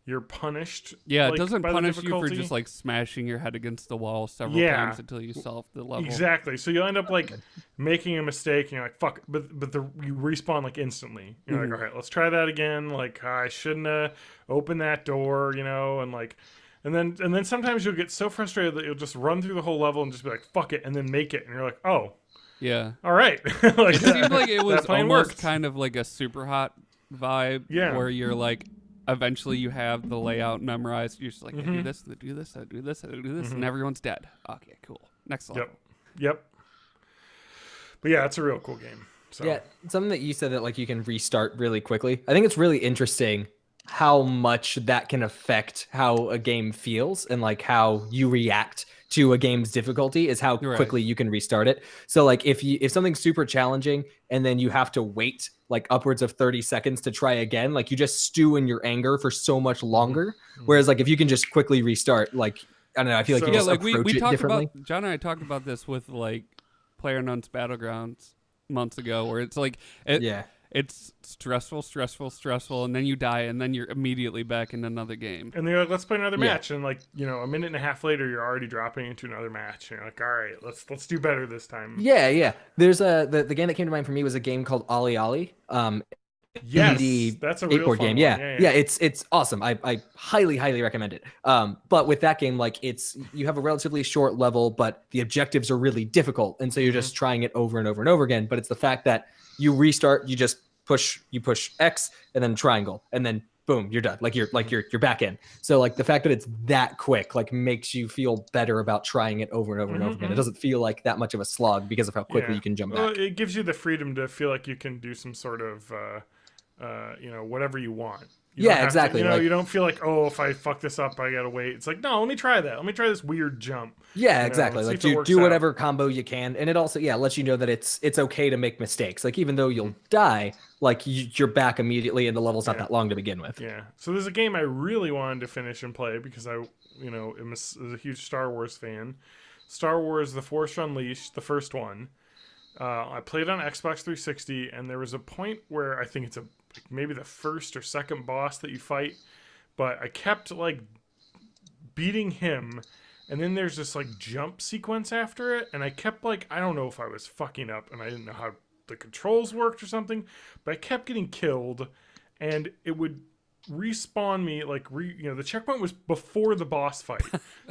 you're punished. Yeah, it doesn't punish you for just like smashing your head against the wall several times until you solve the level. Exactly. So you'll end up like making a mistake and you're like, fuck, but you respawn like instantly. You're like, all right, let's try that again. Like I shouldn't have opened that door, and like and then sometimes you'll get so frustrated that you'll just run through the whole level and just be like, fuck it, and then make it, and you're like, oh. Yeah. All right. Like, it seemed like it was almost kind of like a super hot vibe where you're like eventually you have the layout memorized. You're just like, I do this, I do this, I do this, I do this, and everyone's dead. Okay, cool. Next level. Yep. But yeah, it's a real cool game. So. Yeah, something that you said that like you can restart really quickly. I think it's really interesting how much that can affect how a game feels and like how you react to a game's difficulty is how quickly you can restart it. So like if something's super challenging and then you have to wait like upwards of 30 seconds to try again, like you just stew in your anger for so much longer. Whereas like if you can just quickly restart, like I don't know, I feel like you just approach it differently. John and I talked about this with like PlayerUnknown's Battlegrounds months ago, where it's like it's stressful, and then you die, and then you're immediately back in another game. And they're like, let's play another match, and like a minute and a half later, you're already dropping into another match, and you're like, all right, let's do better this time. Yeah. There's the game that came to mind for me was a game called Ollie Ollie. Yes, indie that's a real skateboard fun game. one. Yeah, it's awesome. I highly recommend it. But with that game, like you have a relatively short level, but the objectives are really difficult, and so you're just trying it over and over and over again. But it's the fact that you restart, you just push X and then triangle, and then boom, you're done. You're back in. So like the fact that it's that quick like makes you feel better about trying it over and over and over again. It doesn't feel like that much of a slog because of how quickly you can jump back. Well, it gives you the freedom to feel like you can do some sort of whatever you want. Exactly. You don't feel like, oh, if I fuck this up, I gotta wait. It's like, no, let me try that. Let me try this weird jump. Yeah, exactly. Like you do whatever combo you can, and it also lets you know that it's okay to make mistakes. Like even though you'll die, like you're back immediately, and the level's not that long to begin with. Yeah. So there's a game I really wanted to finish and play because I, am a huge Star Wars fan. Star Wars: The Force Unleashed, the first one. I played on Xbox 360, and there was a point where I think it's maybe the first or second boss that you fight, but I kept like beating him, and then there's this like jump sequence after it, and I kept like, I don't know if I was fucking up and I didn't know how the controls worked or something, but I kept getting killed, and it would respawn me like the checkpoint was before the boss fight,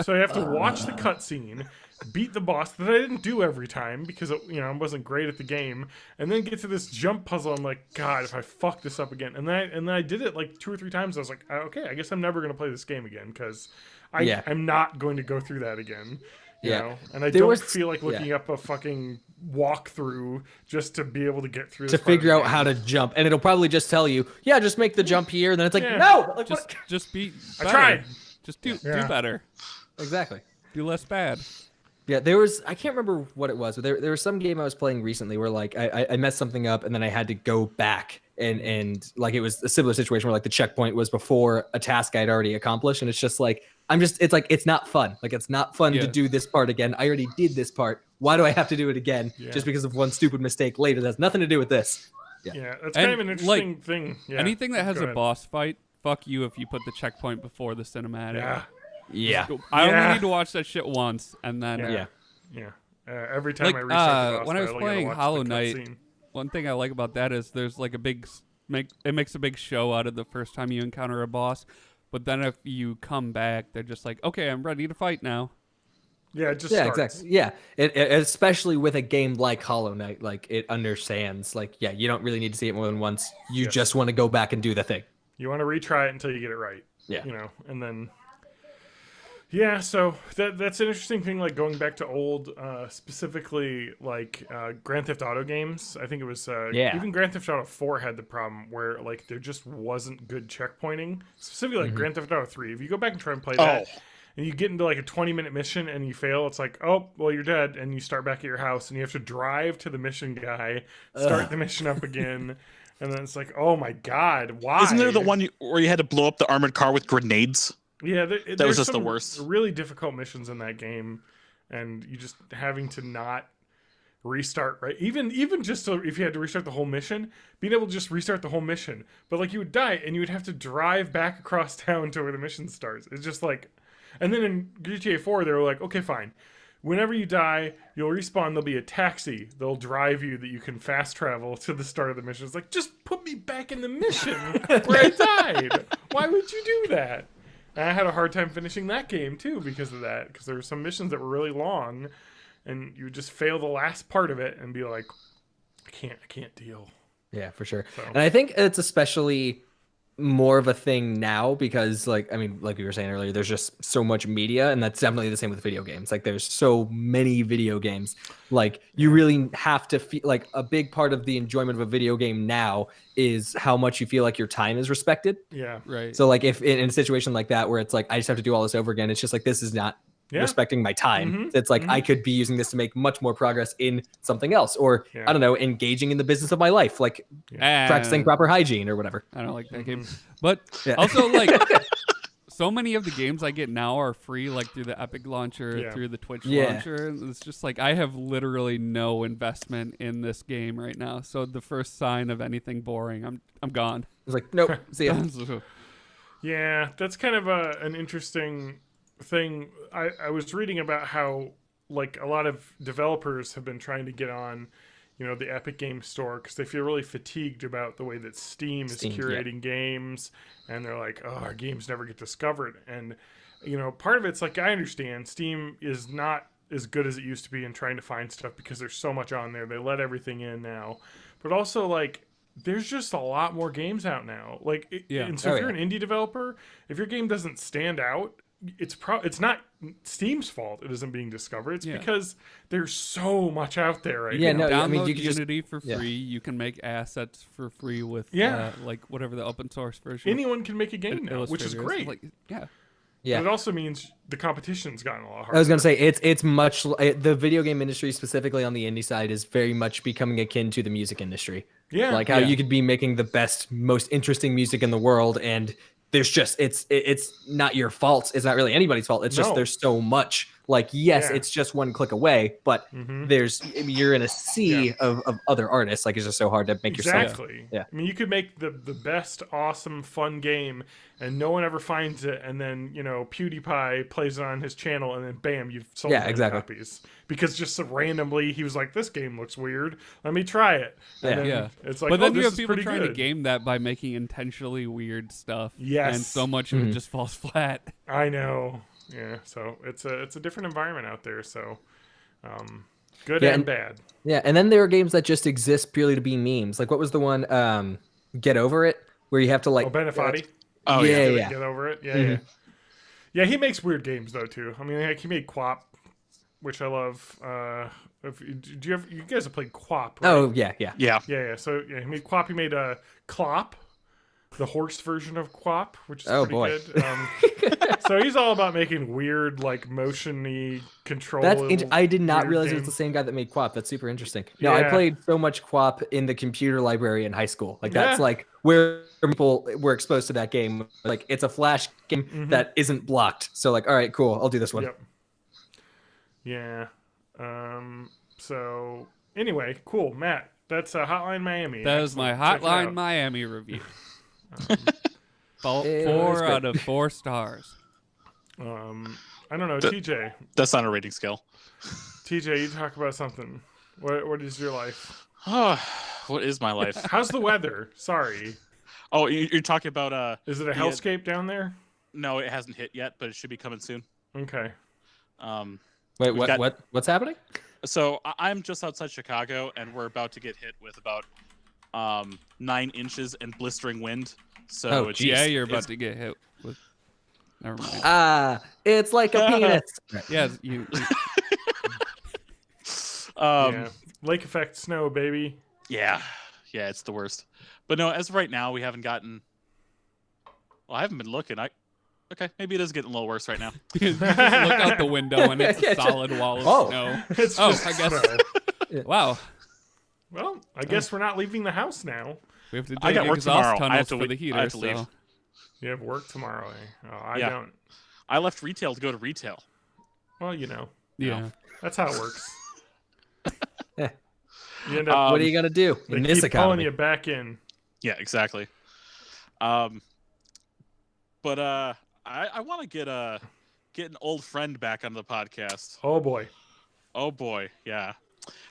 so I have to watch the cutscene, beat the boss that I didn't do every time because I wasn't great at the game, and then get to this jump puzzle. I'm like, God, if I fuck this up again, and then I did it like 2 or 3 times. I was like, okay, I guess I'm never gonna play this game again because I'm not going to go through that again. You know? And I don't feel like looking up a fucking walkthrough just to be able to get through to figure out how to jump, and it'll probably just tell you, just make the jump here, and then it's like, no, like, just be better. I tried. Just do better. Exactly. Do less bad. Yeah, I can't remember what it was, but there was some game I was playing recently where like I messed something up, and then I had to go back and like it was a similar situation where like the checkpoint was before a task I'd already accomplished, and it's just like it's not fun. Like it's not fun to do this part again. I already did this part. Why do I have to do it again just because of one stupid mistake later? That has nothing to do with this. Yeah, that's kind of an interesting thing. Yeah. Anything that has a boss fight, fuck you if you put the checkpoint before the cinematic. Yeah. I only need to watch that shit once, and then every time I restart the boss when I was fight, playing Hollow Knight, cutscene. one thing I like about that is there's like it makes a big show out of the first time you encounter a boss, but then if you come back, they're just like, okay, I'm ready to fight now. Yeah, it just starts. Exactly. Yeah, it especially with a game like Hollow Knight, like it understands, like you don't really need to see it more than once. You just want to go back and do the thing. You want to retry it until you get it right. Yeah. And then. Yeah, so that's an interesting thing, like going back to old, specifically like Grand Theft Auto games. I think it was even Grand Theft Auto 4 had the problem where like there just wasn't good checkpointing. Specifically like Grand Theft Auto 3. If you go back and try and play that and you get into like a 20-minute mission and you fail, it's like, oh, well, you're dead, and you start back at your house and you have to drive to the mission guy, start the mission up again, and then it's like, oh my God, why? Isn't there the one where you had to blow up the armored car with grenades? Yeah, that was just the worst. Really difficult missions in that game, and you just having to not restart, right? Even just if you had to restart the whole mission, being able to just restart the whole mission, but like you would die and you would have to drive back across town to where the mission starts. It's just like, and then in GTA 4 they were like, okay, fine. Whenever you die, you'll respawn. There'll be a taxi. They'll drive you that you can fast travel to the start of the mission. It's like, just put me back in the mission where I died. Why would you do that? And I had a hard time finishing that game too because of that. Because there were some missions that were really long, and you would just fail the last part of it and be like, I can't deal. Yeah, for sure. So. And I think it's especially more of a thing now because like we were saying earlier, there's just so much media, and that's definitely the same with video games. Like there's so many video games, like you really have to feel like a big part of the enjoyment of a video game now is how much you feel like your time is respected. Yeah, right. So like if in a situation like that where it's like I just have to do all this over again, it's just like this is not respecting my time. It's like I could be using this to make much more progress in something else, or I don't know, engaging in the business of my life, like practicing proper hygiene or whatever. I don't like that game, but also like so many of the games I get now are free, like through the Epic launcher, through the Twitch launcher. It's just like I have literally no investment in this game right now. So the first sign of anything boring, I'm gone. It's like nope, see ya. Yeah, that's kind of an interesting thing. I was reading about how like a lot of developers have been trying to get on the Epic Game Store, because they feel really fatigued about the way that Steam is curating games, and they're like, oh, our games never get discovered. And part of it's like, I understand Steam is not as good as it used to be in trying to find stuff because there's so much on there. They let everything in now, but also like there's just a lot more games out now. Like, and so if you're an indie developer, if your game doesn't stand out, it's not Steam's fault it isn't being discovered. It's because there's so much out there right now. No, Download I mean, you can Unity for free. You can make assets for free with like whatever the open source version. Anyone can make a game now, which is great. Like, but it also means the competition's gotten a lot harder. I was gonna say it's much the video game industry, specifically on the indie side, is very much becoming akin to the music industry. Yeah, like how you could be making the best, most interesting music in the world, and there's just it's not your fault. It's not really anybody's fault. It's just there's so much. Like, yes, it's just one click away, but you're in a sea of other artists. Like, it's just so hard to make yourself. Yeah. I mean, you could make the best, awesome, fun game, and no one ever finds it, and then PewDiePie plays it on his channel, and then bam, you've sold copies. Because just randomly he was like, "This game looks weird. Let me try it." And then it's like, but then you this have people trying good. to game that by making intentionally weird stuff. Yes, and so much of it just falls flat. I know. Yeah, so it's a different environment out there. So, good and bad. Yeah, and then there are games that just exist purely to be memes. Like, what was the one? Get Over It, where you have to like. Benefati. Yeah. Get Over It. Yeah. Yeah, he makes weird games though too. I mean, like, he made Quap, which I love. You guys have played Quap? Right? Oh yeah. So he made Quap. He made Clop, the horse version of Quap, which is pretty good. So he's all about making weird, like, motion-y control. I did not realize it was the same guy that made Quap. That's super interesting. No, I played so much Quap in the computer library in high school. Like, that's like where people were exposed to that game. Like, it's a Flash game that isn't blocked. So, like, all right, cool, I'll do this one. Yep. Yeah. So anyway, cool, Matt. That's Hotline Miami. That was my Hotline Miami review. 4 out of 4 stars. I don't know, TJ. That's not a rating scale. TJ, you talk about something. What is your life? What is my life? How's the weather? Sorry. Oh, you're talking about Is it a hellscape down there? No, it hasn't hit yet, but it should be coming soon. Okay. Wait, what's happening? So I'm just outside Chicago, and we're about to get hit with about 9 inches and blistering wind. So you're about to get hit with. Never mind. It's like a penis. Yeah, you. Lake effect snow, baby. Yeah, it's the worst. But no, as of right now, we haven't gotten. Well, I haven't been looking. Okay, maybe it is getting a little worse right now. Just look out the window and it's a solid wall of snow. It's just I guess. Wow. Well, I guess we're not leaving the house now. We have to do I got work tomorrow. I have to for the heater. I have to leave. So. You have work tomorrow, eh? Oh, I don't. I left retail to go to retail. Well, Yeah. That's how it works. You end up, what are you gonna do in this economy? Pulling you back in. Yeah, exactly. But I want to get an old friend back on the podcast. Oh boy, yeah.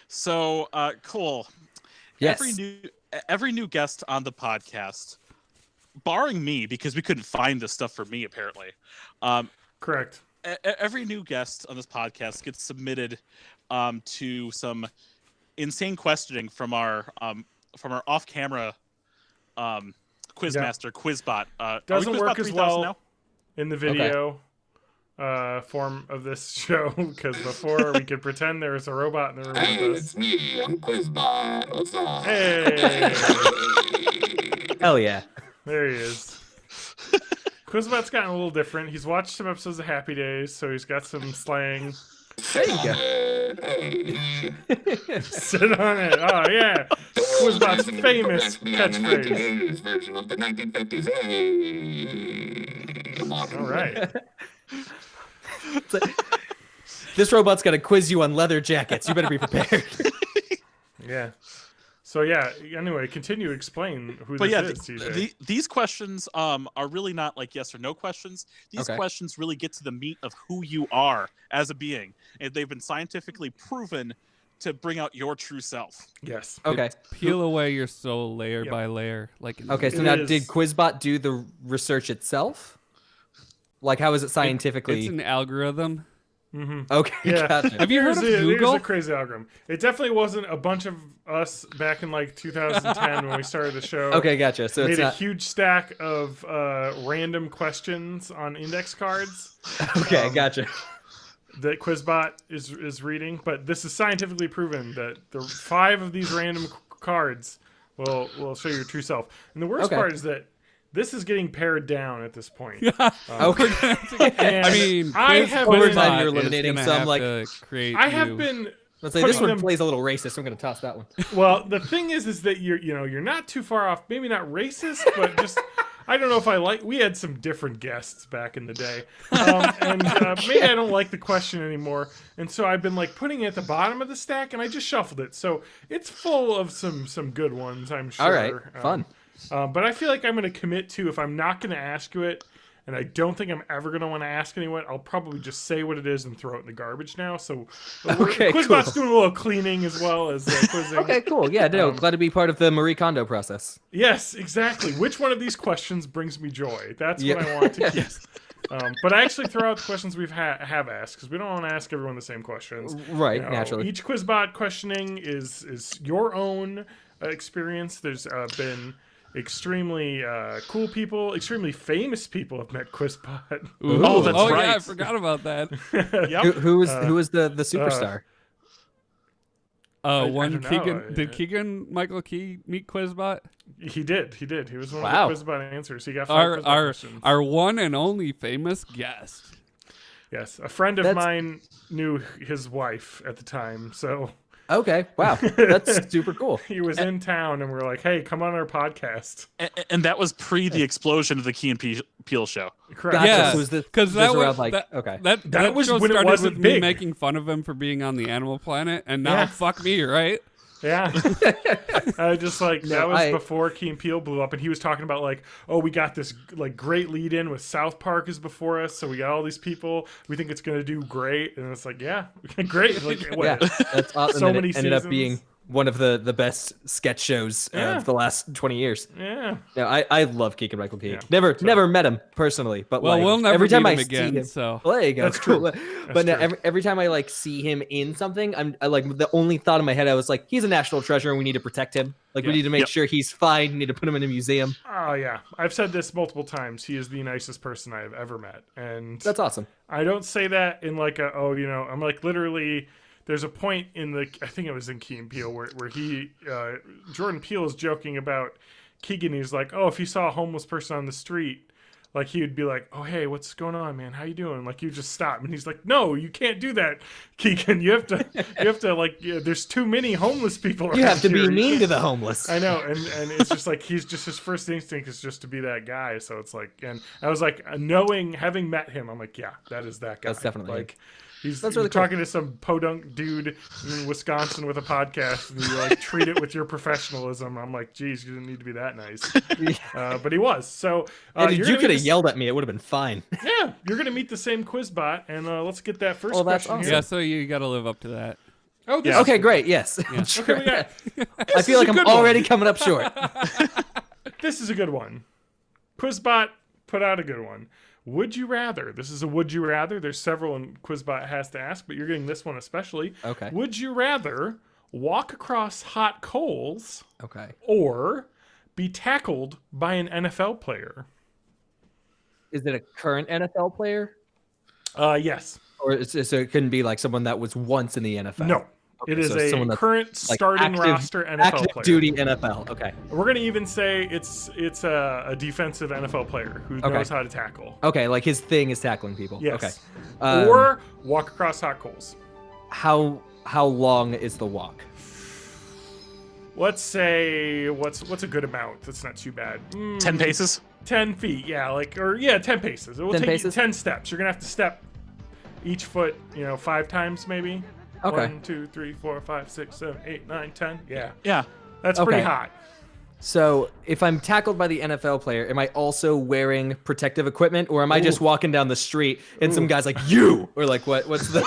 So cool. Yes. Every new guest on the podcast, barring me because we couldn't find this stuff for me apparently. Correct. Every new guest on this podcast gets submitted to some insane questioning from our off-camera quizmaster Quizbot. Doesn't work as well now? In the video form of this show because before we could pretend there was a robot in the room with us. It's me, I'm Quizbot. What's up? Hey! Hell yeah! There he is. Quizbot's gotten a little different. He's watched some episodes of Happy Days, so he's got some slang. There you go. Sit on it. Oh yeah. Quizbot's famous catchphrase. Version of the 1950s. Hey. Come on. All right. This robot's gonna quiz you on leather jackets. You better be prepared. Yeah. So yeah. Anyway, continue to explain who this is, TJ. These questions are really not like yes or no questions. These questions really get to the meat of who you are as a being, and they've been scientifically proven to bring out your true self. Yes. Okay. Peel away your soul layer Yep. by layer. Like Okay, so It now is- did Quizbot do the research itself? Like, how is it scientifically? It's an algorithm. Okay, Yeah. gotcha. Have you heard of There's Google? a crazy algorithm. It definitely wasn't a bunch of us back in like 2010 when we started the show. Okay, gotcha. So it's Made a not. huge stack of random questions on index cards Okay, gotcha. that Quizbot is reading, but this is scientifically proven that the 5 of these random cards will show your true self. And the worst Okay. part is that this is getting pared down at this point. Okay. And I mean, I Quiz- have Over been- time, you're Quizbot is eliminating gonna some, have like- to create I have new- been Let's say this putting one them- plays a little racist. I'm gonna toss that one. Well, the thing is that you're not too far off. Maybe not racist, but just I don't know if I like. We had some different guests back in the day, and maybe I don't like the question anymore. And so I've been like putting it at the bottom of the stack, and I just shuffled it. So it's full of some good ones, I'm sure. All right, fun. But I feel like I'm going to commit to if I'm not going to ask you it, and I don't think I'm ever going to want to ask anyone, I'll probably just say what it is and throw it in the garbage now. So Okay, Quizbot's cool. doing a little cleaning as well as quizzing. Okay, cool. Yeah, no, glad to be part of the Marie Kondo process. Yes, exactly. Which one of these questions brings me joy? That's Yeah. what I want to keep. But I actually throw out the questions we've have asked because we don't want to ask everyone the same questions. Right, You know, naturally. Each Quizbot questioning is your own experience. There's been extremely cool people, extremely famous people have met Quizbot. Ooh. Oh, that's Yeah, I right. forgot about that. Yep. Who was the superstar? One don't know. Keegan did Keegan Michael Key meet Quizbot? He did. He was one Wow. of the Quizbot answers. He got 5 Quizbot questions. Our one and only famous guest. Yes, a friend of That's- mine knew his wife at the time, so Okay, wow, that's super cool. he was in town, and we're like, "Hey, come on our podcast." And that was pre the explosion of the Key and Peele show. Correct. Gotcha. Yeah, so is this- because this that around, was like, that, okay. that was show when it started wasn't with me big. making fun of him for being on the Animal Planet, and now Yeah. fuck me, right? Yeah. I just like that was I- before Key and Peele blew up, and he was talking about like, "Oh, we got this like great lead in with South Park is before us, so we got all these people. We think it's gonna do great." And it's like, yeah, great. Like, what, Yeah, that's awesome. So and many it ended up seasons. being one of the best sketch shows Yeah. of the last 20 years. Yeah. Yeah, I love Keegan Michael Key. Yeah. Never met him personally, but Well, like, we'll never every time meet I him again. see him, So well, there you go. That's true. But That's no, true. every time I like see him in something, I like the only thought in my head I was like, he's a national treasure and we need to protect him. Like Yeah. we need to make Yep. sure he's fine. We need to put him in a museum. Oh yeah. I've said this multiple times. He is the nicest person I've ever met, and That's awesome. I don't say that in like a I'm like literally. There's a point in I think it was in Key and Peele where he Jordan Peele is joking about Keegan. He's like, oh, if he saw a homeless person on the street, like he would be like, oh hey, what's going on, man? How you doing? Like you just stop, and he's like, no, you can't do that, Keegan. You have to like, there's too many homeless people. You around have to here. be mean to the homeless. I know, and it's just like his first instinct is just to be that guy. So it's like, and I was like, having met him, I'm like, yeah, that is that guy. That's definitely him. like. He's That's really cool. talking to some podunk dude in Wisconsin with a podcast, and you like treat it with your professionalism. I'm like, geez, you didn't need to be that nice, but he was. So And you're you gonna could have meet yelled at me. It would have been fine. yeah, you're gonna meet the same Quizbot, and let's get that first Oh, that's question awesome. yeah, here. so you got to live up to that. Oh, this Yeah. Okay, great. Yes. Okay, we got, I feel like I'm good one. already coming up short. This is a good one. Quizbot put out a good one. Would you rather? This is a would you rather. There's several and Quizbot has to ask, but you're getting this one especially. Okay. Would you rather walk across hot coals Okay. or be tackled by an NFL player? Is it a current NFL player? Yes. Or so it couldn't be like someone that was once in the NFL? No. Okay, It is so a someone that's, current like, starting active- roster NFL active player. duty NFL. Okay. We're gonna even say it's a defensive NFL player who Okay. knows how to tackle. Okay, like his thing is tackling people. Yes. Okay. Or walk across hot coals. how long is the walk? Let's say what's a good amount? That's not too bad. 10 paces. 10 feet, yeah, 10 paces. It will 10 take you paces? 10 steps. You're gonna have to step each foot, 5 times maybe. Okay. 1, 2, 3, 4, 5, 6, 7, 8, 9, 10. Yeah, Yeah. that's pretty Okay. hot. So if I'm tackled by the NFL player, am I also wearing protective equipment, or am I just walking down the street and some guy's like you, or like what's the?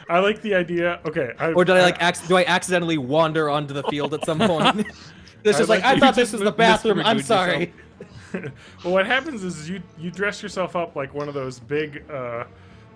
I like the idea. Okay. Or do I accidentally wander onto the field at some point? It's just like I you thought just this was the bathroom. I'm misreviewed sorry. Well, what happens is you dress yourself up like one of those big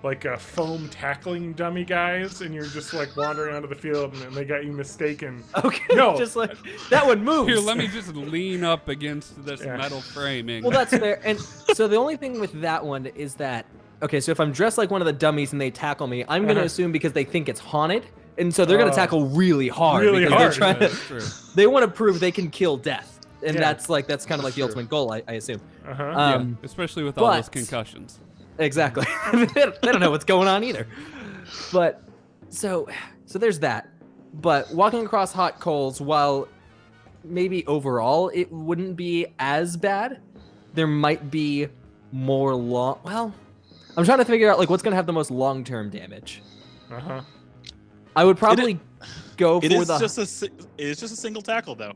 like foam tackling dummy guys, and you're just like wandering onto the field, and they got you mistaken. Okay, No. just like that one moves. Here, let me just lean up against this metal framing. Well, that's fair. And so the only thing with that one is that okay, so if I'm dressed like one of the dummies and they tackle me, I'm gonna assume because they think it's haunted, and so they're gonna tackle really hard. Really because hard. They're trying to, they want to prove they can kill death, and Yeah. that's kind of like the ultimate goal, I assume. Yeah, especially with all those but- concussions. Exactly. They don't know what's going on either. But so there's that. But walking across hot coals, while maybe overall it wouldn't be as bad, there might be more long. Well, I'm trying to figure out like what's gonna have the most long-term damage. I would probably go for It is the. just a single tackle though.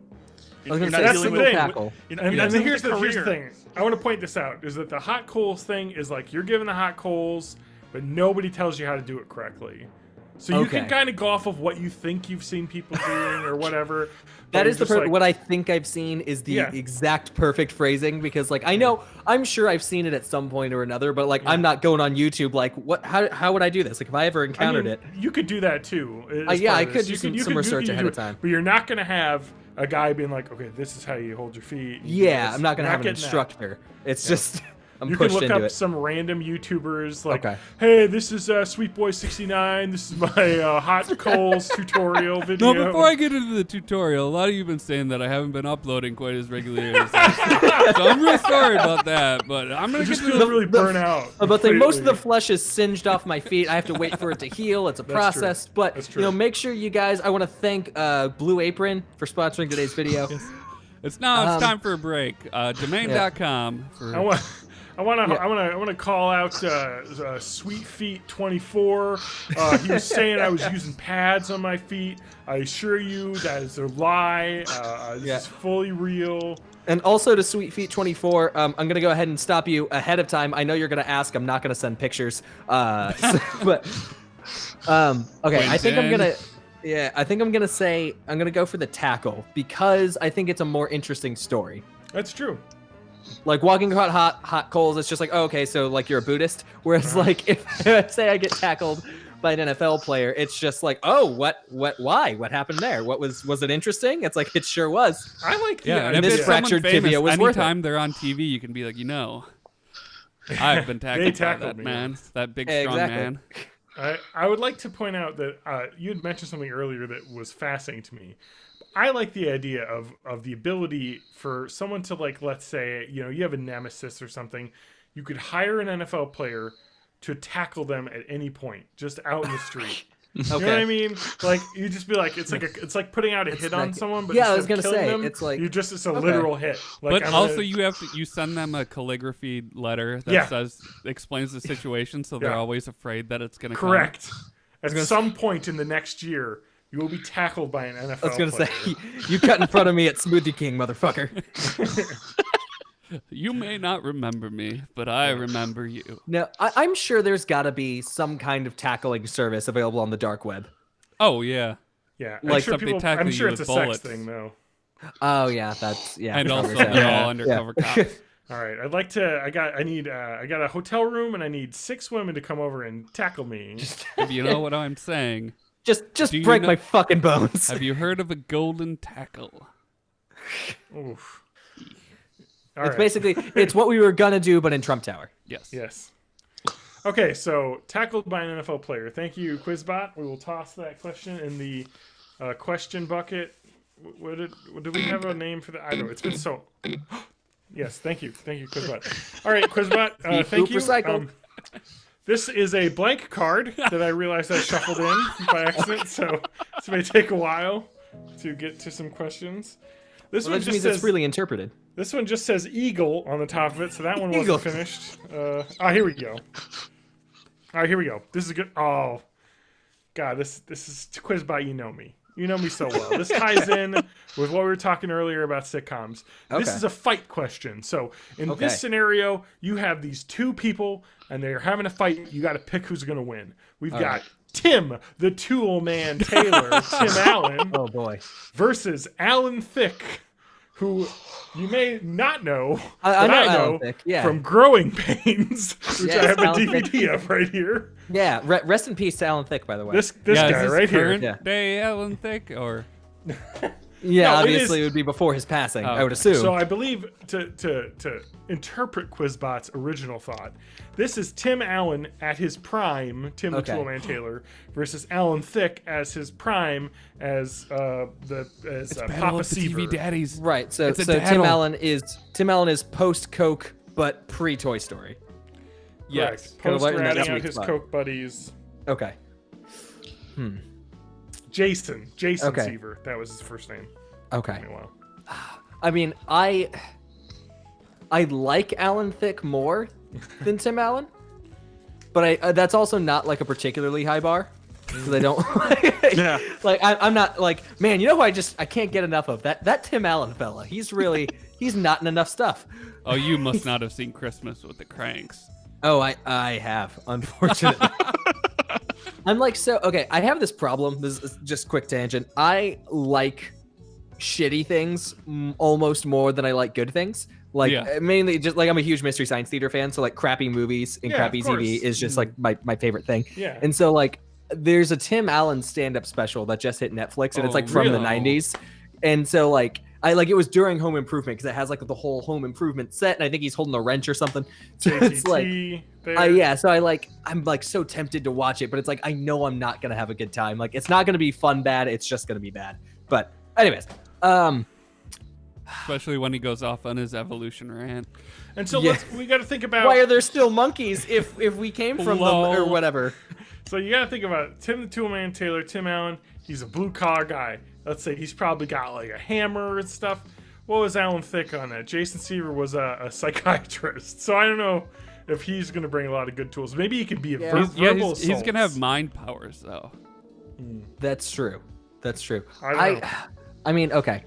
I was gonna You're not say that's the dealing single thing. tackle. And you're not here's dealing with the a thing. I want to point this out is that the hot coals thing is like you're given the hot coals, but nobody tells you how to do it correctly. So you can Okay. kind of go off of what you think you've seen people doing or whatever. That but is the you're just like, what I think I've seen is the Yeah. exact perfect phrasing because like I'm sure I've seen it at some point or another, but like I'm not going on YouTube like how would I do this? Like if I ever I encountered mean, it. You could do that too. as Yeah, part I of could this. do some research ahead of time. But you're not going to have a guy being like, okay, this is how you hold your feet. and do Yeah, this. I'm not gonna You're have an getting that. instructor. It's just I'm You can pushed look into up it. some random YouTubers like, Okay. hey, this is Sweet Boy 69. This is my hot coals tutorial video. No, before I get into the tutorial, a lot of you have been saying that I haven't been uploading quite as regularly as I should. So I'm real sorry about that, but I'm going It to just get to feels the... really burnt out. But like most of the completely. flesh is singed off my feet. I have to wait for it to heal. It's a process. But That's you know, true. make sure you guys. I want to thank Blue Apron for sponsoring today's video. It's time for a break. Domain.com for... I want to call out Sweet Feet 24. He was saying I was using pads on my feet. I assure you that is a lie. This is fully real. And also to Sweet Feet 24, I'm gonna go ahead and stop you ahead of time. I know you're gonna ask. I'm not gonna send pictures. But okay, I think I'm Quentin. gonna. Yeah, I think I'm gonna say I'm gonna go for the tackle because I think it's a more interesting story. That's true. Like walking across hot coals, it's just like, oh, okay, so like you're a Buddhist. Whereas like if say I get tackled by an NFL player, it's just like, oh, why? What happened there? Was it interesting? It's like it sure was. I like the Yeah, and idea. if this it's someone fractured famous, tibia was worth it. anytime they're on TV, you can be like, I've been tackled by tackled that me. man, that big strong Exactly. man. I would like to point out that you had mentioned something earlier that was fascinating to me. I like the idea of the ability for someone to, like, let's say, you know, you have a nemesis or something. You could hire an NFL player to tackle them at any point, just out in the street. You know what I mean? Like, you just be like, it's like putting out a hit on like- someone, but yeah, I instead was of gonna killing say, them, it's like- it's a okay. literal hit. Like, But I'm also, gonna- you send them a calligraphy letter that Yeah. explains the situation, so they're Yeah. always afraid that it's gonna correct. At some point in the next year, you will be tackled by an NFL I was gonna player. say, you cut in front of me at Smoothie King, motherfucker. come. You may not remember me, but I remember you. No, I'm sure there's got to be some kind of tackling service available on the dark web. Oh yeah, Yeah, Like I'm sure, something tackle I'm sure you it's a with bullets. sex thing, though. Oh yeah, that's yeah. and also probably so. they're all undercover cops. All right, I'd like to. I got a hotel room, and I need 6 women to come over and tackle me. If you know what I'm saying, just Do you break know- my fucking bones. have you heard of a golden tackle? Oof. All It's right. basically it's what we were gonna do, but in Trump Tower. Yes. Yes. Okay, so tackled by an NFL player. Thank you, Quizbot. We will toss that question in the question bucket. Did we have a name for that? I don't know. It's been so. Yes, thank you, Quizbot. All right, Quizbot. Thank you. recycled. This is a blank card that I realized I shuffled in by accident, so this may take a while to get to some questions. This Well, one that just just means says it's freely interpreted. this one just says eagle on the top of it, so that one Eagle. wasn't finished. Here we go. All right, here we go. This is good. Oh, God, this is Quizbot. You know me. You know me so well. This ties in with what we were talking earlier about sitcoms. This Okay. is a fight question. So in this scenario, you have these two people and they're having a fight. You got to pick who's going to win. We've got right. Tim, the Tool Man Taylor, Tim Allen, Oh boy. versus Alan Thicke, who you may not know, I but know I Alan know Thicke, yeah. from Growing Pains, which Yes, I have a Alan DVD Thicke. of right here. Yeah. Rest in peace to Alan Thicke, by the way. This yeah, guy is this right here. current Yeah. day Alan Thicke or yeah, No, it obviously is- it would be before his passing. I Oh, would assume. So I believe to interpret Quizbot's original thought, this is Tim Allen at his prime, Tim Okay. the Toolman Taylor, versus Alan Thicke as his prime as Battle Papa of the Seaver. TV daddies. right. So It's a Tim battle. Allen is post Coke but pre Toy Story. Yes. Kinda Post like in that ratting sweet out his spot. Coke buddies. Okay. Jason Okay. Seaver. That was his first name. Okay. Well, I mean, I like Alan Thicke more than Tim Allen, but that's also not like a particularly high bar because I don't. Yeah. Like I'm not like, man. You know who I can't get enough of that Tim Allen fella. He's not in enough stuff. Oh, you must not have seen Christmas with the Cranks. Oh, I have, unfortunately. I'm like, so okay, I have this problem. This is just quick tangent. I like shitty things almost more than I like good things. Like Yeah. mainly just like I'm a huge Mystery Science Theater fan, so like crappy movies and Yeah, crappy of TV course. is just like my favorite thing. Yeah. And so like there's a Tim Allen stand-up special that just hit Netflix and it's Oh, like from the really? 90s. And so like I like it was during Home Improvement because it has like the whole Home Improvement set and I think he's holding a wrench or something. So it's like JTT there. yeah, so I'm like so tempted to watch it, but it's like I know I'm not gonna have a good time. Like it's not gonna be fun bad, it's just gonna be bad. But anyways, Especially when he goes off on his evolution rant. And so Yeah. we got to think about. why are there still monkeys if we came from them or Lol. whatever? So you got to think about Tim the Toolman Taylor, Tim Allen. He's a blue collar guy. Let's say he's probably got like a hammer and stuff. What was Alan Thicke on that? Jason Seaver was a psychiatrist. So I don't know if he's going to bring a lot of good tools. Maybe he could be a verbal He's gonna assaults. have mind powers though. That's true. That's true. I don't know. I mean, okay.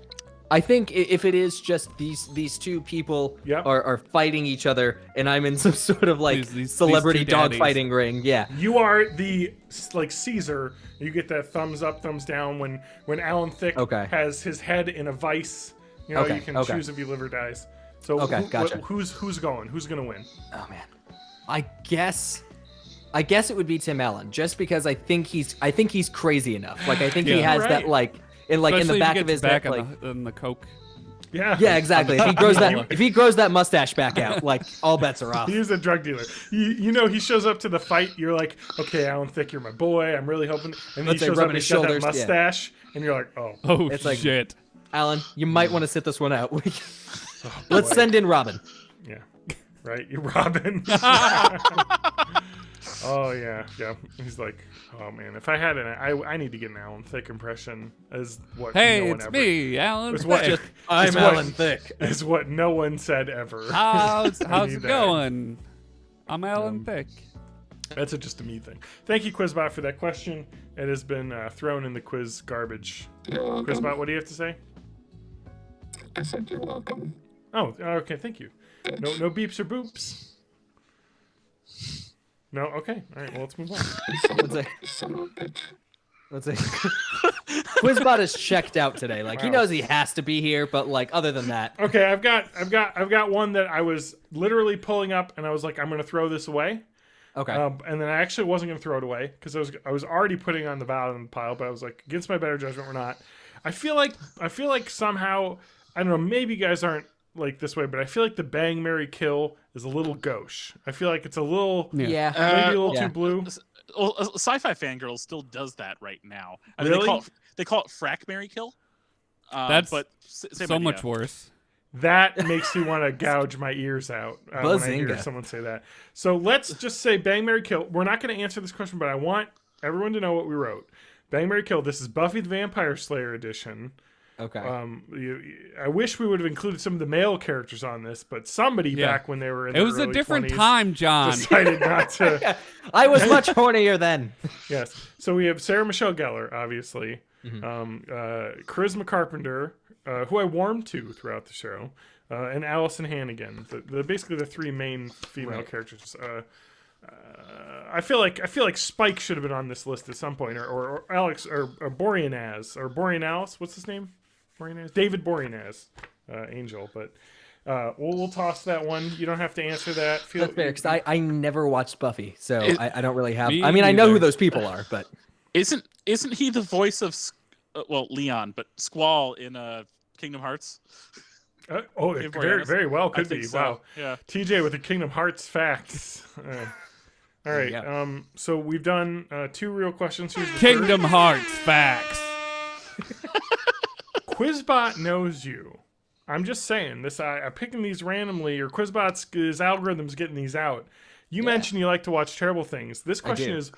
I think if it is just these two people Yep. are fighting each other, and I'm in some sort of like These celebrity two daddies. dogfighting ring, yeah. You are the like Caesar. You get that thumbs up, thumbs down when Alan Thicke Okay. has his head in a vice. You know, Okay, you can okay. choose if you live or dies. So Okay, gotcha. who's going? Who's gonna win? Oh man, I guess it would be Tim Allen, just because I think he's crazy enough. Like I think he Yeah. has Right. that like in the Especially if back he of gets his back neck, on like on the coke. Yeah. yeah, exactly. If he grows that mustache back out, like all bets are off. He's a drug dealer. You know, he shows up to the fight. You're like, okay, Alan Thicke, you're my boy. I'm really hoping. And then Let's he say shows up rubbing and his he's got that shoulders, yeah. mustache, and you're like, oh, Oh It's like- shit! Alan, you might want to sit this one out. boy. Let's send in Robin. Yeah, right. You're Robin. Oh yeah. He's like, oh man, if I had I need to get an Alan Thicke impression as what. Hey, no one it's ever, me, Alan. It's what, Thicke. I'm what- Alan Thicke. Is what no one said ever. How's need it that. going? I'm Alan Thicke. That's just a me thing. Thank you, Quizbot, for that question. It has been thrown in the quiz garbage. You're welcome. Quizbot, what do you have to say? I said you're welcome. Oh, okay. Thank you. No beeps or boops. No. Okay. All right. Well, let's move on. Let's say, Son of a bitch. let's say, Quizbot is checked out today. Like he Wow. knows he has to be here, but like other than that, Okay. I've got one that I was literally pulling up, and I was like, I'm gonna throw this away. okay. And then I actually wasn't gonna throw it away because I was already putting it on the bottom pile, but I was like, against my better judgment, we're not. I feel like somehow, I don't know. Maybe you guys aren't like this way, but I feel like the Bang Marry Kill is a little gauche. I feel like it's a little yeah. maybe a little yeah. too blue. Well, Sci-Fi Fangirl still does that right now. I mean, Really? they call it Frack Marry Kill. That's but same So idea. much worse. That makes me want to gouge my ears out when I hear Bazinga. someone say that. So let's just say Bang Marry Kill. We're not going to answer this question, but I want everyone to know what we wrote. Bang Marry Kill. This is Buffy the Vampire Slayer edition. Okay. I wish we would have included some of the male characters on this, but somebody Yeah. back when they were in It their was a early different 20s time, John. decided not to. I was much hornier then. Yes. So we have Sarah Michelle Gellar, obviously. Charisma Carpenter, who I warmed to throughout the show, and Allison Hannigan. Basically the three main female characters. I feel like Spike should have been on this list at some point, or Alex or Boreanaz. What's his name? David Boreanaz, Angel. But we'll toss that one. You don't have to answer that. That's fair, because I never watched Buffy, so I don't really have. Me I mean, I know who neither. those people are, but Isn't he the voice of Leon, but Squall in Kingdom Hearts? It very well could be. So. Wow. Yeah. TJ with the Kingdom Hearts facts. All right. Yeah. So we've done 2 real questions. Here's the Kingdom Hearts facts. Quizbot knows you. I'm just saying this. I'm picking these randomly, or Quizbot's algorithm's getting these out. You mentioned you like to watch terrible things. This question is,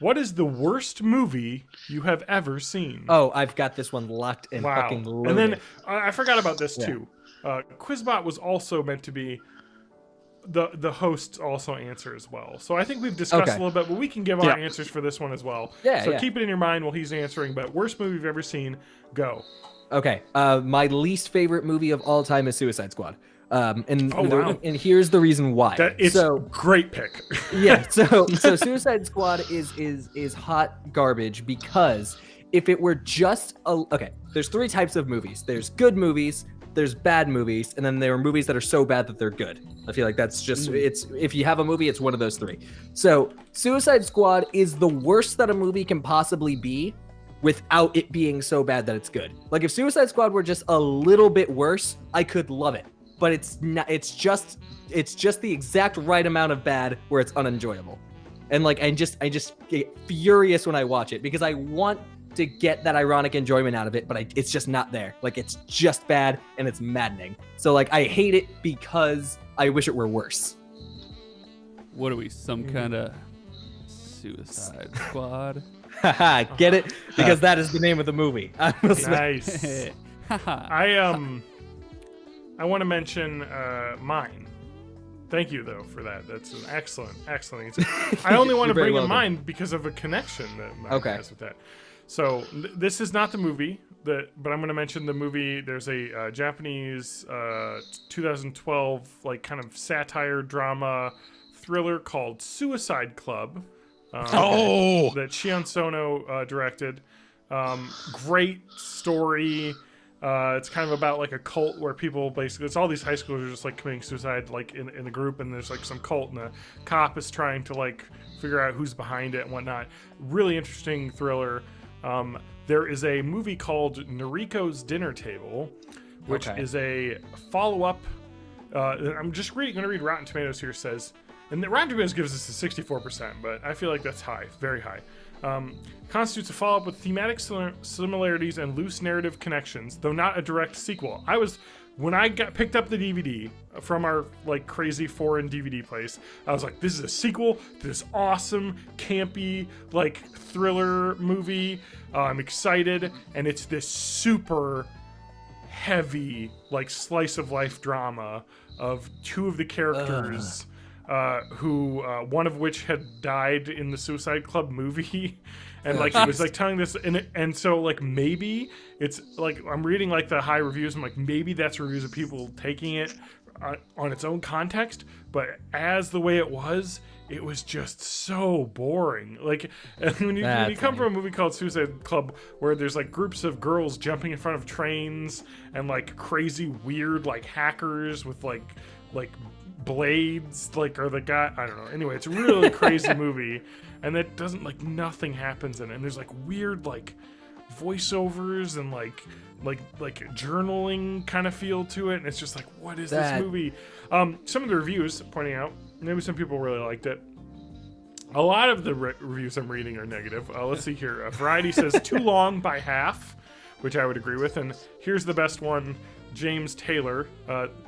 what is the worst movie you have ever seen? oh, I've got this one locked and fucking loaded. And then I forgot about this too. Quizbot was also meant to be the hosts also answer as well. So I think we've discussed a little bit, but we can give our answers for this one as well. So keep it in your mind while he's answering. But worst movie you've ever seen, go. Okay. My least favorite movie of all time is Suicide Squad. And here's the reason why. It's a great pick. Yeah. So Suicide Squad is hot garbage because if it were just there's 3 types of movies. There's good movies, there's bad movies, and then there are movies that are so bad that they're good. I feel like that's just it's if you have a movie, it's one of those 3. So Suicide Squad is the worst that a movie can possibly be without it being so bad that it's good. Like if Suicide Squad were just a little bit worse, I could love it. But it's not. It's just the exact right amount of bad where it's unenjoyable, and like I just get furious when I watch it because I want to get that ironic enjoyment out of it, but it's just not there. Like it's just bad and it's maddening. So like I hate it because I wish it were worse. What are we? Some kind of Suicide Squad? Haha, get it? Because that is the name of the movie. Nice. I want to mention mine. Thank you, though, for that. That's an excellent answer. I only want to bring in mine because of a connection that mine has with that. So this is not the movie, but I'm going to mention the movie. There's a Japanese 2012 like kind of satire drama thriller called Suicide Club. That Shion Sono directed. Great story. It's kind of about like a cult where people basically, it's all these high schoolers are just like committing suicide like in a group, and there's like some cult and the cop is trying to like figure out who's behind it and whatnot. Really interesting thriller. There is a movie called Noriko's Dinner Table, which is a follow-up. I'm just going to read Rotten Tomatoes here. Says, and the Rotten Tomatoes gives us a 64%, but I feel like that's high, very high. Constitutes a follow-up with thematic similarities and loose narrative connections, though not a direct sequel. When I picked up the DVD from our like crazy foreign DVD place, I was like, this is a sequel to this awesome, campy, like thriller movie. I'm excited, and it's this super heavy, like slice of life drama of 2 of the characters. Who one of which had died in the Suicide Club movie, and like he was like telling this, and so like maybe it's like I'm reading like the high reviews. I'm like maybe that's reviews of people taking it on its own context, but as the way it was just so boring. Like when you come from a movie called Suicide Club where there's like groups of girls jumping in front of trains and like crazy weird like hackers with like blades, like, or the guy, I don't know. Anyway, it's a really crazy movie, and it doesn't like nothing happens in it. And there's like weird like voiceovers and like journaling kind of feel to it, and it's just like, what is this movie? Some of the reviews pointing out maybe some people really liked it. A lot of the reviews I'm reading are negative. Let's see here. Variety says too long by half, which I would agree with. And here's the best one. James Taylor,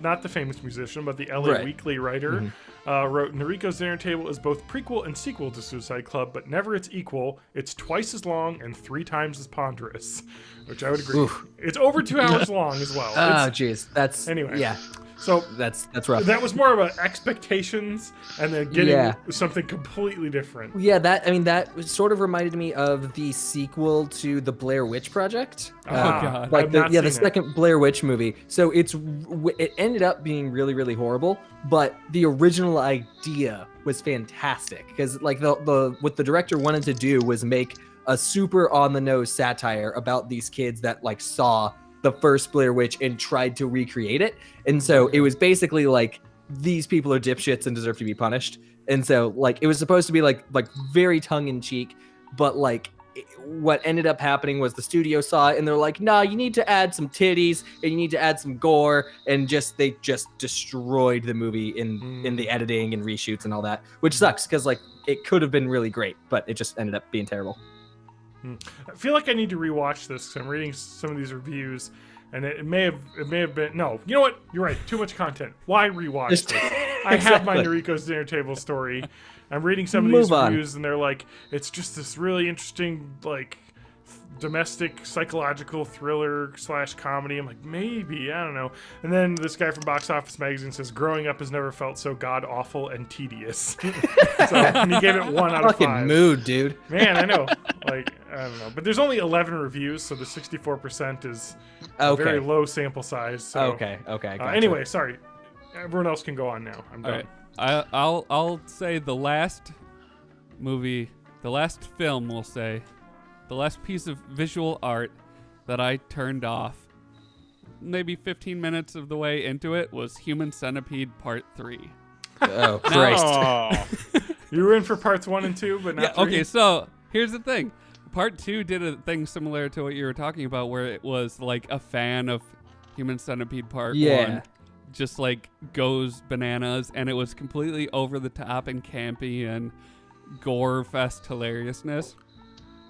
not the famous musician, but the LA Weekly writer, wrote, Noriko's Dinner Table is both prequel and sequel to Suicide Club, but never its equal. It's twice as long and 3 times as ponderous, which I would agree. It's over 2 hours long as well. Oh, jeez. That's... Anyway. Yeah. So That's rough. that was more of a expectations and then getting something completely different. Yeah, that sort of reminded me of the sequel to the Blair Witch Project. God. Like the seen it. second Blair Witch movie. So it ended up being really, really horrible, but the original idea was fantastic because like the what the director wanted to do was make a super on the nose satire about these kids that like saw the first Blair Witch and tried to recreate it. And so it was basically like these people are dipshits and deserve to be punished. And so like it was supposed to be like very tongue in cheek, but like what ended up happening was the studio saw it and they're like, nah, you need to add some titties and you need to add some gore, and they just destroyed the movie in the editing and reshoots and all that, which sucks because like it could have been really great, but it just ended up being terrible. I feel like I need to rewatch this because I'm reading some of these reviews, and it may have been no. You know what? You're right. Too much content. Why rewatch this? I have my Noriko's dinner table story. I'm reading some of these reviews, and they're like, it's just this really interesting like domestic psychological thriller / comedy. I'm like, maybe, I don't know. And then this guy from Box Office Magazine says, growing up has never felt so god awful and tedious. So, and he gave it 1 out of 5. Fucking mood, dude. Man, I know. Like, I don't know. But there's only 11 reviews, so the 64% is a very low sample size. So. Okay. Gotcha. Anyway, sorry. Everyone else can go on now. I'm done. All right. I'll say the last movie, the last film, we'll say, the last piece of visual art that I turned off maybe 15 minutes of the way into it was Human Centipede Part 3. Oh, Christ. Oh. You were in for parts 1 and 2, but not 3? Okay, so here's the thing. Part 2 did a thing similar to what you were talking about, where it was like a fan of Human Centipede Part 1 just like goes bananas, and it was completely over the top and campy and gore fest hilariousness.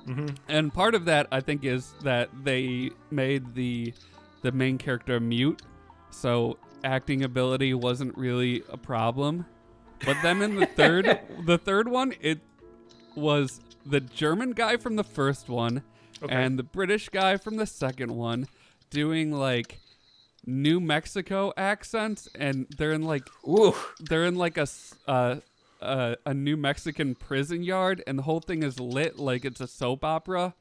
Mm-hmm. And part of that, I think, is that they made the main character mute, so acting ability wasn't really a problem. But then in the third one, it was the German guy from the first one and the British guy from the second one doing like New Mexico accents, and they're in like a New Mexican prison yard, and the whole thing is lit like it's a soap opera.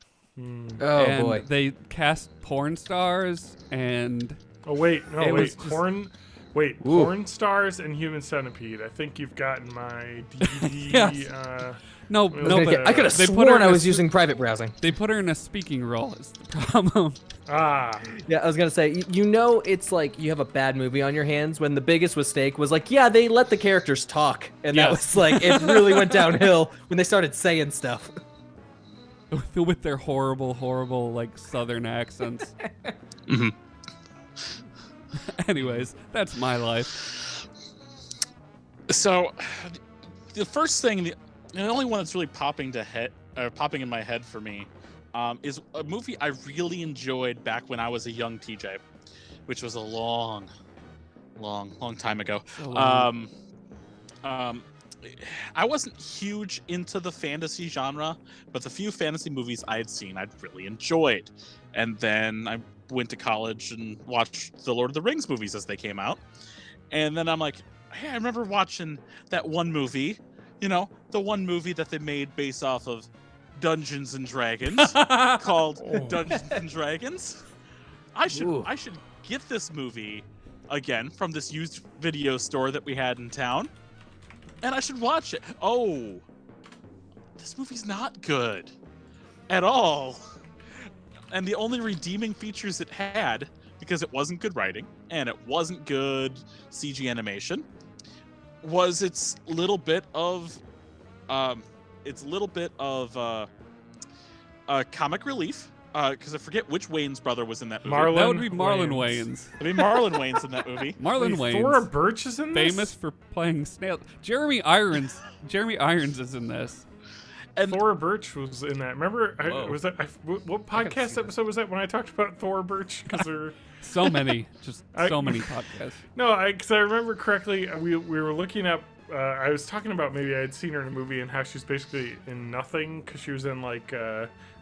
Oh boy! They cast porn stars and porn stars and Human Centipede. I think you've gotten my DVD. Yes. No, I could have sworn I was using private browsing. They put her in a speaking role. Is the problem? Yeah, I was gonna say, it's like you have a bad movie on your hands when the biggest mistake was like, yeah, they let the characters talk, and that was like, it really went downhill when they started saying stuff. With their horrible, like Southern accents. Mm-hmm. Anyways, that's my life. So, the first thing, the only one that's really popping in my head for me, is a movie I really enjoyed back when I was a young TJ, which was a long time ago. I wasn't huge into the fantasy genre, but the few fantasy movies I had seen, I'd really enjoyed. And then I went to college and watched the Lord of the Rings movies as they came out. And then I'm like, hey, I remember watching that one movie, the one movie that they made based off of Dungeons and Dragons called Dungeons and Dragons. I should get this movie again from this used video store that we had in town, and I should watch it. Oh, this movie's not good at all. And the only redeeming features it had, because it wasn't good writing and it wasn't good CG animation, was its little bit of comic relief. Because I forget which Wayne's brother was in that movie. That would be Marlon Wayans. It'd be Marlon Wayans in that movie. Marlon Wayans. Thora Birch is in this? Famous for playing snails. Jeremy Irons is in this. And Thora Birch was in that. Remember, what podcast episode was that when I talked about Thora Birch? Because there so many podcasts. No, because I remember correctly, we were looking up I was talking about maybe I had seen her in a movie and how she's basically in nothing because she was in like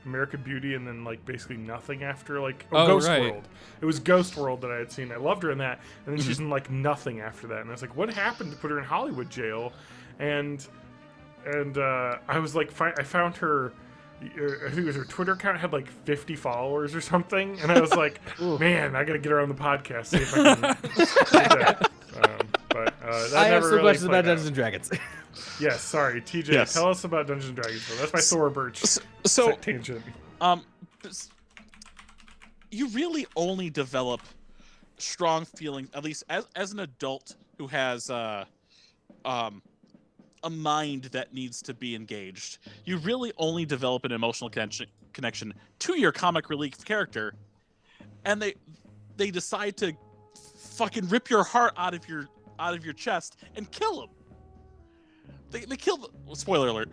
American Beauty and then like basically nothing after Ghost World. It was Ghost World that I had seen. I loved her in that, and then she's in like nothing after that. And I was like, what happened to put her in Hollywood jail? And I was like, I found her. I think it was her Twitter account had like 50 followers or something, and I was like, man, I gotta get her on the podcast. See if I can do that. But that I have never some really questions about played Dungeons out. and Dragons. Yes, sorry, TJ. Yes. Tell us about Dungeons and Dragons. Though. That's my Thor Birch So, tangent. you really only develop strong feelings, at least as an adult who has a mind that needs to be engaged. You really only develop an emotional connection to your comic relief character, and they decide to fucking rip your heart out of your chest and kill him. They kill the spoiler alert.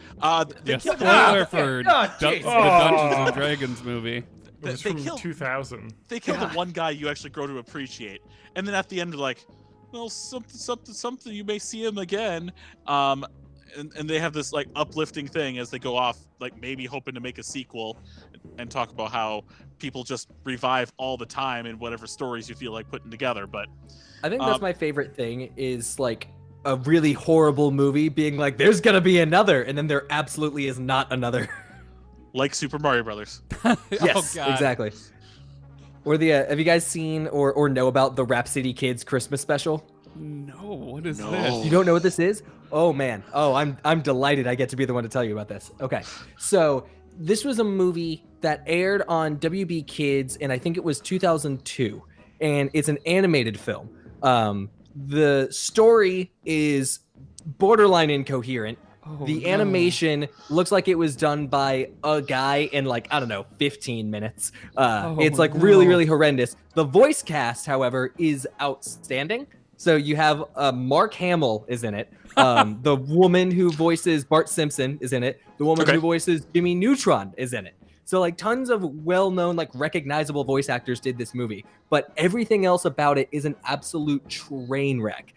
They kill Spoiler for Oh, the jeez. Dungeons and Dragons movie. It was they from killed- 2000. They kill the one guy you actually grow to appreciate, and then at the end, they're like, "Well, something. You may see him again." And they have this like uplifting thing as they go off, like maybe hoping to make a sequel, and talk about how people just revive all the time in whatever stories you feel like putting together. But I think that's my favorite thing is like a really horrible movie being like, there's gonna be another, and then there absolutely is not another. like Super Mario Brothers. Yes, God. exactly. Or the have you guys seen or know about the Rhapsody Kids Christmas special? No, what is No. this? You don't know what this is? Oh man. Oh, I'm delighted I get to be the one to tell you about this. Okay. So, this was a movie that aired on WB Kids and I think it was 2002, and it's an animated film. The story is borderline incoherent. Oh, The no. animation looks like it was done by a guy in like, I don't know, 15 minutes. It's like really, no. really horrendous. The voice cast, however, is outstanding. So you have Mark Hamill is in it. The woman who voices Bart Simpson is in it. The woman Okay. who voices Jimmy Neutron is in it. So like tons of well-known, like recognizable voice actors did this movie, but everything else about it is an absolute train wreck.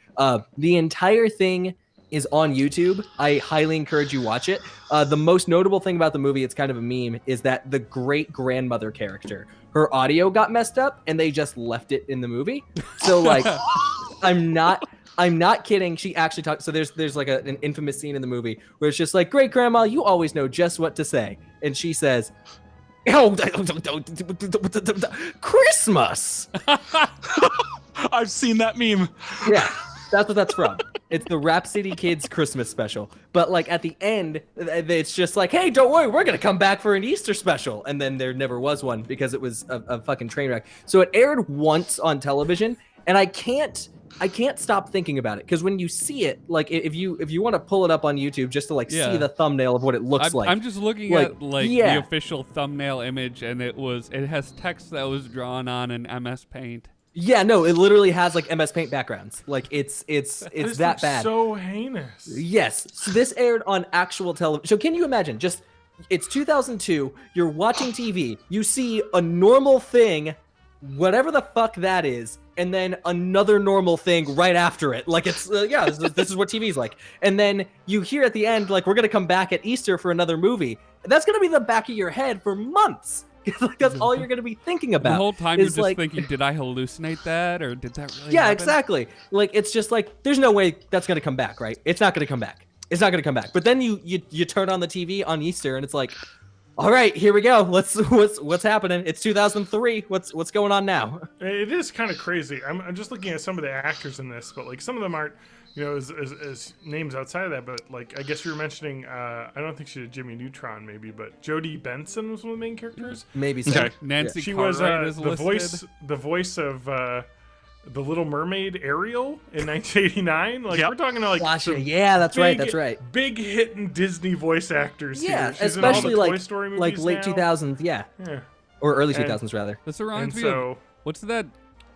The entire thing is on YouTube. I highly encourage you watch it. The most notable thing about the movie, it's kind of a meme, is that the great-grandmother character, her audio got messed up and they just left it in the movie. So like, I'm not kidding. She actually talked. So there's like an infamous scene in the movie where it's just like, great grandma, you always know just what to say. And she says, oh, Christmas. I've seen that meme. Yeah, that's what that's from. It's the Rhapsody Kids Christmas special. But like at the end, it's just like, hey, don't worry, we're gonna come back for an Easter special. And then there never was one because it was a fucking train wreck. So it aired once on television, and I can't stop thinking about it because when you see it, like if you want to pull it up on YouTube just to like Yeah. see the thumbnail of what it looks like. I'm just looking Like, at like yeah. the official thumbnail image, and it has text that was drawn on in MS Paint. Yeah, no, it literally has like MS Paint backgrounds. Like it's This that looks bad. so heinous. Yes. So this aired on actual television. So can you imagine? Just it's 2002. You're watching TV. You see a normal thing, whatever the fuck that is, and then another normal thing right after it. Like it's this is what TV's like. And then you hear at the end like we're gonna come back at Easter for another movie. That's gonna be the back of your head for months. Like, that's all you're gonna be thinking about. The whole time you're is, just like, thinking, did I hallucinate that, or did that really Yeah, happen? exactly. Like it's just like there's no way that's gonna come back, right? It's not gonna come back. It's not gonna come back. But then you turn on the TV on Easter and it's like, all right, here we go. What's happening? It's 2003. What's going on now? It is kind of crazy. I'm just looking at some of the actors in this, but like some of them aren't, as names outside of that. But like I guess you were mentioning, I don't think she did Jimmy Neutron, maybe, but Jodie Benson was one of the main characters. Maybe so. Okay. Nancy She was Cartwright is the listed. voice of the Little Mermaid Ariel in 1989. Like Yep. we're talking like Gotcha. some Yeah, that's right. big- That's right. big hitting Disney voice actors. Yeah, here. She's in all especially the Toy like Story like movies late now. 2000s. Yeah, Yeah, or early And- 2000s rather. This and reminds me of so what's that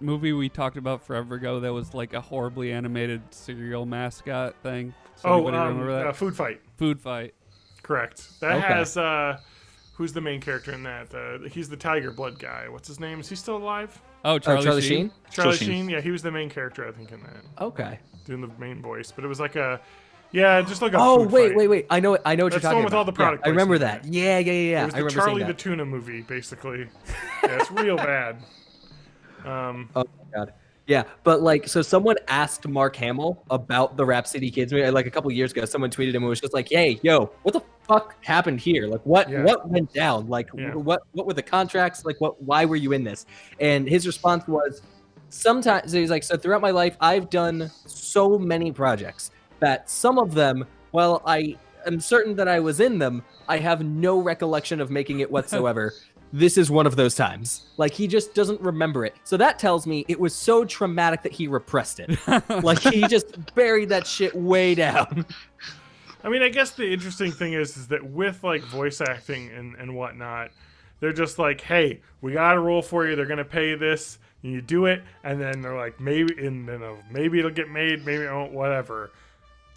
movie we talked about forever ago that was like a horribly animated cereal mascot thing? Does anybody remember that? Food Fight. Food Fight. Correct. That Okay. has who's the main character in that? He's the Tiger Blood guy. What's his name? Is he still alive? Oh, Charlie Sheen. Charlie Sheen. Sheen. Yeah, he was the main character, I think, in that, Okay. doing the main voice. But it was like a Yeah, just like a Oh, food wait, fight. wait. I know what That's you're the talking one with about. all the product I remember placement that. in Yeah. It was I the remember Charlie seeing the that. Tuna movie, basically. Yeah, it's real bad. Oh my god. Yeah, but like, so someone asked Mark Hamill about the Rhapsody Kids movie like a couple years ago. Someone tweeted him and was just like, "Hey, yo, what the fuck happened here? Like, what Yeah. went down? Like, Yeah. what were the contracts? Like, why were you in this?" And his response was, "Sometimes," so he's like, "So throughout my life, I've done so many projects that some of them, while I am certain that I was in them, I have no recollection of making it whatsoever." This is one of those times. Like, he just doesn't remember it. So that tells me it was so traumatic that he repressed it. Like, he just buried that shit way down. I mean, I guess the interesting thing is that with like voice acting and whatnot, they're just like, hey, we got a role for you. They're gonna pay you this. And you do it, and then they're like, maybe it'll get made, maybe it won't, whatever.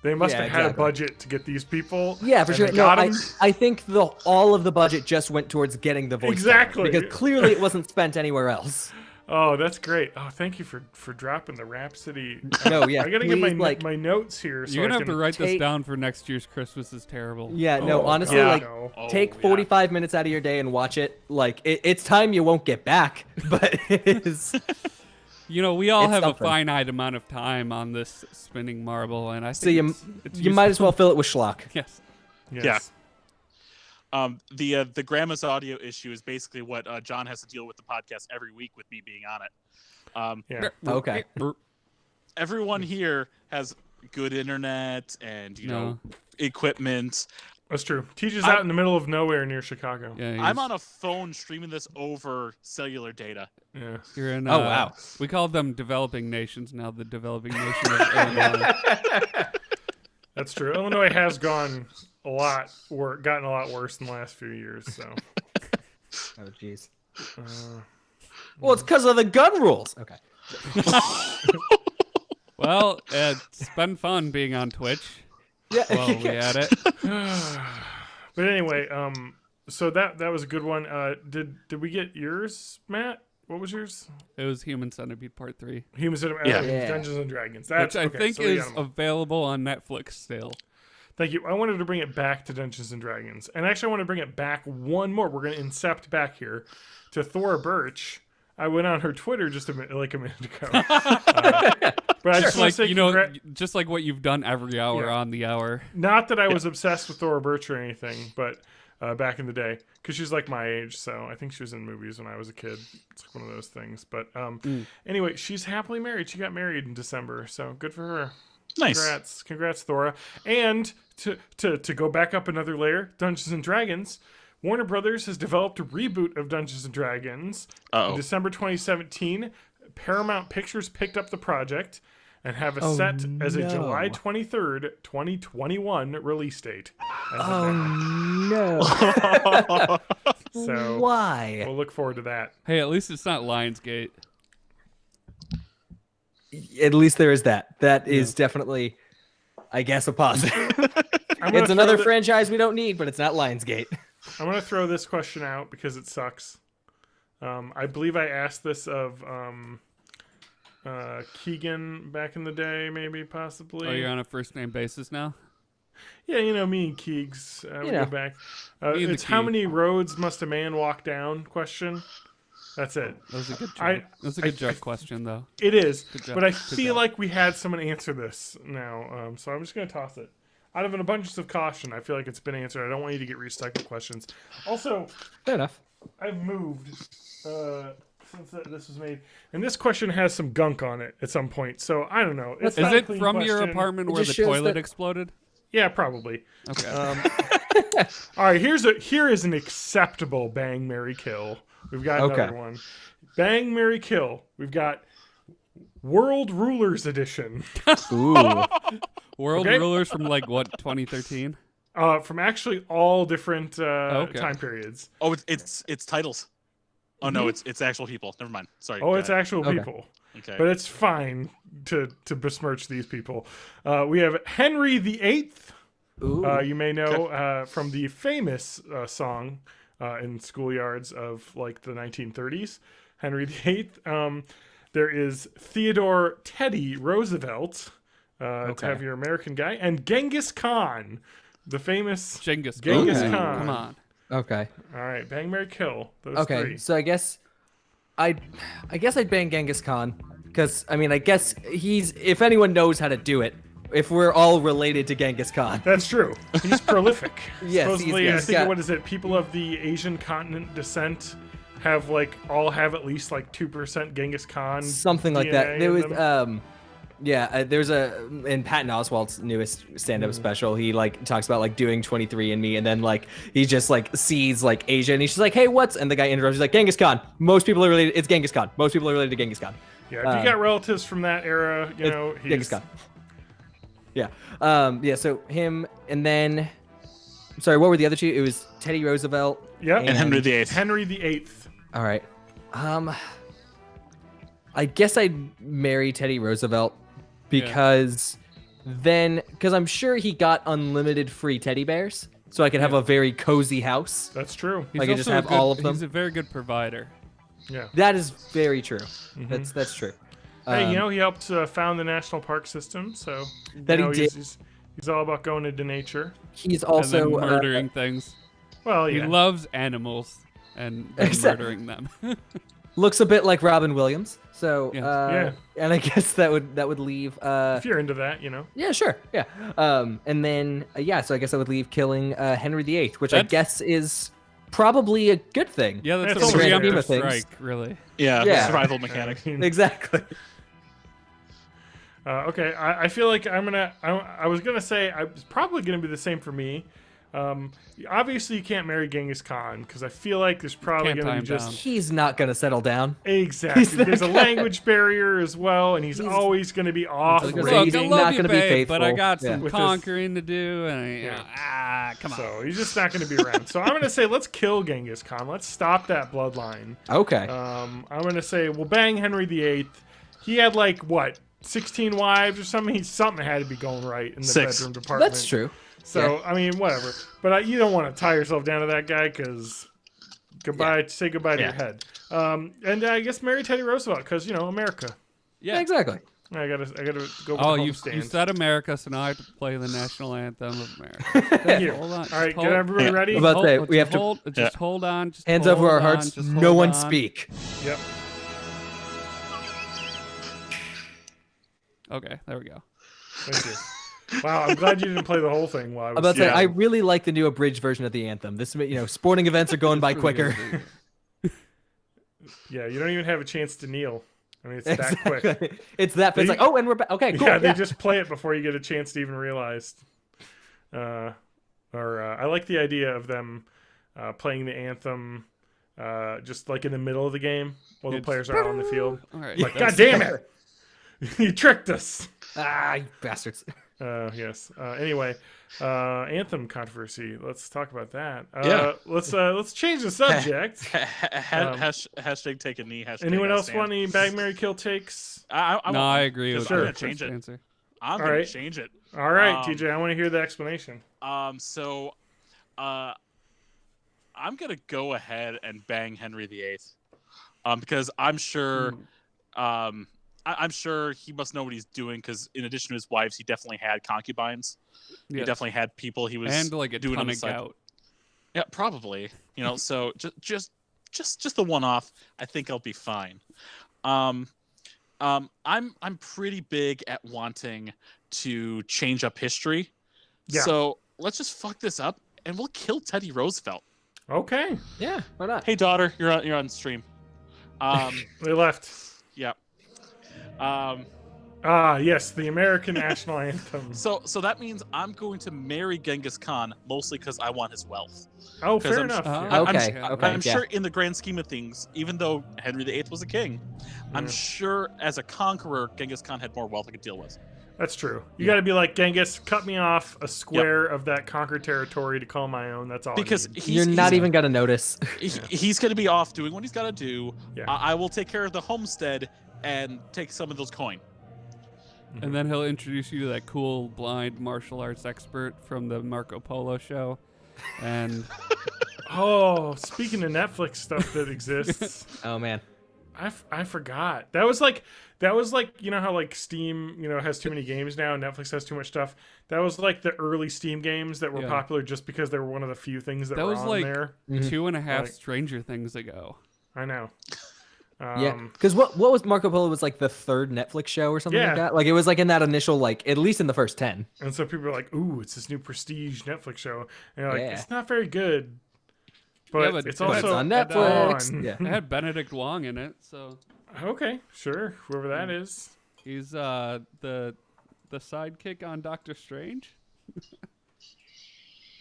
They must Yeah, have had a exactly. budget to get these people. Yeah, for and sure. they No, got 'em. I think all of the budget just went towards getting the voice Exactly. talent, because clearly it wasn't spent anywhere else. Oh, that's great. Oh, thank you for dropping the Rhapsody. No, yeah. I gotta get please, like, my notes here. So You're gonna I have to can write this take- down for next year's Christmas is terrible. Yeah, no, Oh, honestly, God, like, no. take yeah. 45 minutes out of your day and watch it. Like, it's time you won't get back, but it is. You know, we all It's have something. a finite amount of time on this spinning marble, and I think So you it's you might as useful. well fill it with schlock. Yes. Yes. The Grandma's audio issue is basically what John has to deal with the podcast every week with me being on it. Yeah. Okay. Everyone here has good internet and you know No. equipment. That's true. Teaches I'm- out in the middle of nowhere near Chicago. Yeah, I'm on a phone streaming this over cellular data. Yeah. You're in, Oh, wow. We call them developing nations now. The developing nation of Illinois. That's true. Illinois has gotten a lot worse in the last few years. So. Oh, jeez. Uh, Well, it's because of the gun rules. Okay. Well, it's been fun being on Twitch. Yeah. While we had it. but anyway, so that was a good one. Did we get yours, Matt? What was yours? It was Human Centipede Part 3, Human Cinema, Yeah. Yeah. Dungeons and Dragons. which That's I okay, think so we is got 'em all. available on Netflix still. Thank you. I wanted to bring it back to Dungeons and Dragons, and actually, I want to bring it back one more. We're going to incept back here to Thora Birch. I went on her Twitter just a minute ago, but I just want to say, Just like what you've done every hour Yeah. on the hour. not that I was obsessed with Thora Birch or anything, but back in the day, because she's like my age, so I think she was in movies when I was a kid. It's like one of those things. But anyway, she's happily married. She got married in December, so good for her. Nice. Congrats, Thora. And to go back up another layer, Dungeons and Dragons. Warner Brothers has developed a reboot of Dungeons and Dragons. Uh-oh. In December 2017, Paramount Pictures picked up the project and have it set as a no. July 23rd, 2021 release date. as of Oh now. no. So Why? we'll look forward to that. Hey, at least it's not Lionsgate. At least there is that. That is definitely, I guess, a positive. I'm gonna It's another throw franchise we don't need, but it's not Lionsgate. I'm going to throw this question out because it sucks. I believe I asked this of Keegan back in the day, maybe, possibly. Oh, you're on a first name basis now? Yeah, me and Keegs. We You know. go back. Me and It's the how Keeg. many roads must a man walk down? Question. That's it. That was a good joke. I- That was a good joke question, though. It is, job. but I Good feel job. like we had someone answer this now, so I'm just going to toss it. Out of an abundance of caution, I feel like it's been answered. I don't want you to get restuck with questions. Also, Fair enough. I've moved since this was made, and this question has some gunk on it at some point. So I don't know. It's Is not a it clean from your question. apartment It where just the shows toilet that- exploded? Yeah, probably. Okay. All right, here is an acceptable Bang Mary Kill. We've got Okay. another one. Bang Mary Kill. We've got World Rulers Edition. Ooh. World okay. rulers from like what, 2013? From actually all different Okay. time periods. Oh, it's titles. Oh no, it's actual people. Never mind. Sorry. Oh, go it's ahead. actual Okay. people. Okay. But it's fine to besmirch these people. We have Henry VIII. Ooh. You may know from the famous song in schoolyards of like the 1930s, Henry VIII. There is Theodore Teddy Roosevelt. to have your American guy, and Genghis Khan, the famous Genghis Khan. Come on. Okay. All right, bang, marry, kill. Those Okay. three. So I guess I'd bang Genghis Khan because I guess he's if anyone knows how to do it. If we're all related to Genghis Khan. That's true. He's prolific. Yes, Supposedly, I he's think got- what is it? People of the Asian continent descent have have at least 2% Genghis Khan. Something like DNA that. There in was them. there's in Patton Oswalt's newest stand-up special, he talks about doing 23andMe, and then he just sees Asia, and he's just hey, what's, and the guy interrupts, he's Genghis Khan. Most people are related. It's Genghis Khan. Most people are related to Genghis Khan. Yeah, if you got relatives from that era, he's Genghis Khan. Yeah. So him, and then, sorry, what were the other two? It was Teddy Roosevelt. Yeah, And Henry VIII. Henry VIII. All right. I guess I'd marry Teddy Roosevelt because I'm sure he got unlimited free teddy bears, so I could have a very cozy house. That's true. He's I could just also a have good- all of them. He's a very good provider. Yeah. That is very true. That's true. Hey, he helped found the national park system, so That he did. He's all about going into nature. He's And also then murdering things. Well, He yeah. loves animals and murdering them. looks a bit like Robin Williams. So Yeah. and I guess that would leave. If you're into that, Yeah, sure. Yeah. And then so I guess I would leave killing Henry VIII, which I That's- guess is probably a good thing. Yeah, that's It's a almost preemptive fair. strike, really. Yeah, Yeah. survival mechanic. Exactly. Okay, I feel like I was gonna say I was probably gonna be the same for me. Obviously you can't marry Genghis Khan because I feel like there's probably Can't gonna tie be him just down. He's not gonna settle down. exactly. He's not There's a gonna- language barrier as well, and he's always gonna be off Look, Look, he's I raiding. love not you, gonna be babe, but I faithful. got Yeah. some With his- conquering to do, and come on. So he's just not gonna be around. So I'm gonna say let's kill Genghis Khan. Let's stop that bloodline. Okay. I'm gonna say we'll bang Henry VIII. He had 16 wives or something. Something had to be going right in the 6. bedroom department. That's true. So I mean, whatever. But you don't want to tie yourself down to that guy because say goodbye to your head. And I guess marry Teddy Roosevelt because America. Yeah. Exactly. I gotta go. With Oh, the you homestand. said America, so now I have to play the national anthem of America. Thank you. Hold on. All right, just get hold- everybody ready. About hold- that, we have to- just hold on. Just Hands hold over our on, hearts. just No hold one on. speak. Yep. Okay, there we go. Thank you. Wow, I'm glad you didn't play the whole thing while I was. I'm about to say, Yeah. I really like the new abridged version of the anthem. This, sporting events are going by quicker. Yeah, you don't even have a chance to kneel. I mean, it's that quick. Exactly. It's that. It's They- and we're back. Okay, cool. Yeah, they just play it before you get a chance to even realize. I like the idea of them playing the anthem just in the middle of the game while the It's- players are out on the field. All right. Like, God damn it! You tricked us. you bastards. Yes. Anyway, anthem controversy. Let's talk about that. Yeah. Let's change the subject. Hashtag take a knee. Hashtag Anyone I else stand. want any bag, marry, kill takes? I agree with I'm Sure. gonna change it. answer. I'm All gonna right. change it. All right, Um, TJ. I want to hear the explanation. I'm gonna go ahead and bang Henry VIII, because I'm sure, I'm sure he must know what he's doing. Because in addition to his wives, he definitely had concubines. He Yes. definitely had people he was And like a doing on ton the of side. gout. Yeah, probably. So just the one off. I think I'll be fine. I'm pretty big at wanting to change up history. Yeah. So let's just fuck this up and we'll kill Teddy Roosevelt. Okay. Yeah, why not? Hey daughter, you're on stream. They left. Yeah. Yes, the American national anthem. So that means I'm going to marry Genghis Khan mostly because I want his wealth. Oh, 'Cause fair I'm- enough. Oh, Yeah. Okay, I'm- okay. I'm yeah. sure in the grand scheme of things, even though Henry VIII was a king, I'm sure as a conqueror, Genghis Khan had more wealth I could deal with. That's true. You got to be like Genghis. Cut me off a square of that conquered territory to call my own. That's all. Because I need. You're not even gonna notice. he's going to be off doing what he's got to do. Yeah. I will take care of the homestead and take some of those coin. And then he'll introduce you to that cool blind martial arts expert from the Marco Polo show. And Oh, speaking of Netflix stuff that exists, Oh man. I forgot. That was like you know how like Steam has too many games now and Netflix has too much stuff. That was like the early Steam games that were popular just because they were one of the few things that were was on like there. 2.5 Like- Stranger Things ago. I know. Yeah, because what was Marco Polo was like the third Netflix show or something Yeah. like that. Like it was like in that initial like at least in the first 10. And so people are like, "Ooh, it's this new prestige Netflix show," and you're like, Yeah. "It's not very good." But, but- it's but also it's on and, Netflix. on. Yeah. It had Benedict Wong in it, so Okay, sure, whoever that is. he's the sidekick on Doctor Strange.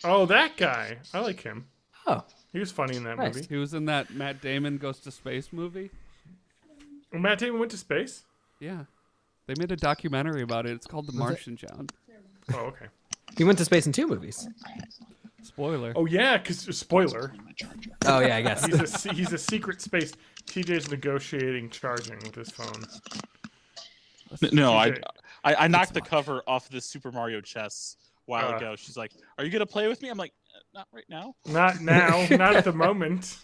Oh, that guy. I like him. Oh, He was funny in that Nice. movie. He was in that Matt Damon Goes to Space movie. Well, Matt Damon went to space. Yeah, they made a documentary about it. It's called The it? Martian, John. Oh, okay. he went to space in 2 movies. Spoiler. Oh yeah, because spoiler, Oh yeah, I guess. he's a secret space. TJ's negotiating charging with his phone. No, TJ. I knocked the cover off this Super Mario chess a while Uh. ago. She's like, "Are you gonna play with me?" I'm like, "Not right now." Not now, not at the moment.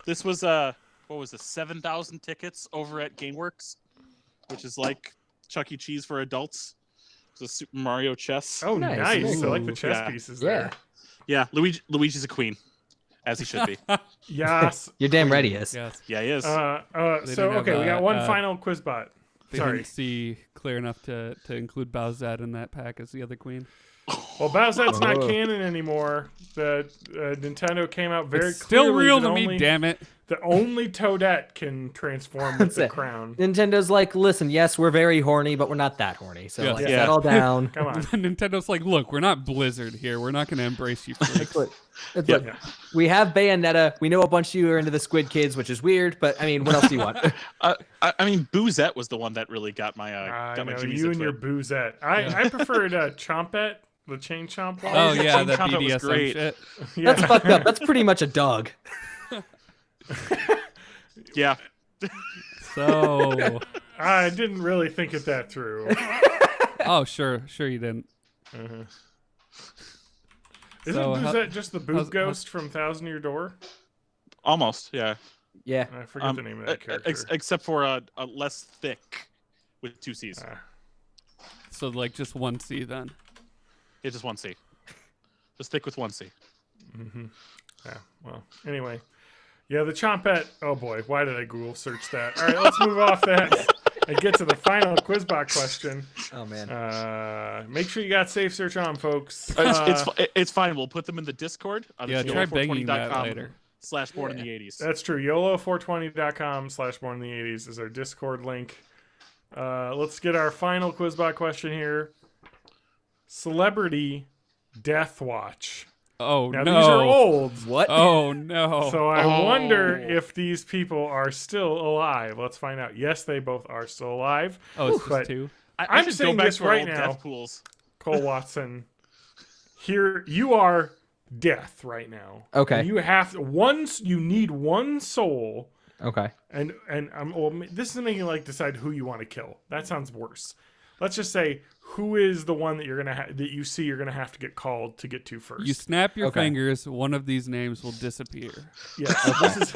This was what was it, 7,000 tickets over at GameWorks, which is like Chuck E. Cheese for adults. It's a Super Mario chess. Oh, Nice. nice. I like the Ooh. chess Yeah. pieces Yeah. there. Yeah, Luigi's a queen, as he should be. Yes. You're damn right he is. Yes. Yeah, he is. They So didn't have, okay, we got one uh, final quiz bot. They Sorry. didn't see clear enough to include Bowsette in that pack as the other queen. Well, Bowsette's not Oh. canon anymore. The Nintendo came out very It's still clearly real that to me, only, damn it. that only Toadette can transform with That's the it. crown. Nintendo's like, listen, yes, we're very horny, but we're not that horny. So Yes. like, Yeah. settle down. Come on. Nintendo's like, look, we're not Blizzard here. We're not going to embrace you freaks. Look, it's Yeah. like, we have Bayonetta. We know a bunch of you are into the Squid Kids, which is weird, but I mean, what else do you want? I mean, Boozette was the one that really got my I got my know jimmies you and into your it. boozette. I preferred Chompette, the chain chomp one. Oh, yeah, Chain that Combat was BDSM great. shit. Yeah. That's fucked up. That's pretty much a dog. Yeah, So, I didn't really think it that through. oh, sure you didn't. Isn't So, how- Boozette just the boob how's- ghost from Thousand Year Door? almost. Yeah, Yeah. I forget the name of that character. except for a less thick with 2 C's. So, like, just one C then. Yeah, just 1 C. Just thick with 1 C. Yeah, well, anyway. Yeah, the Chompette. Oh boy, why did I Google search that? All right, let's move off that and get to the final Quizbot question. Oh man. Make sure you got Safe Search on, folks. It's fine. We'll put them in the Discord. Yeah, try banging that later. /born in the 80s. That's true. YOLO420.com/born in the 80s is our Discord link. Let's get our final Quizbot question here. Celebrity Death Watch. Oh, Now, no. these are old. What? Oh, no. So I Oh. wonder if these people are still alive. Let's find out. Yes, they both are still alive. Oh, it's but- just two? I I'm should saying go back this to our right old now. death pools. Cole Watson, here you are death right now. Okay. And you need one soul, Okay. and this is making like decide who you want to kill. That sounds worse. Let's just say who is the one that you're gonna that you see you're gonna have to get called to get to first. You snap your Okay. fingers, one of these names will disappear. Yes.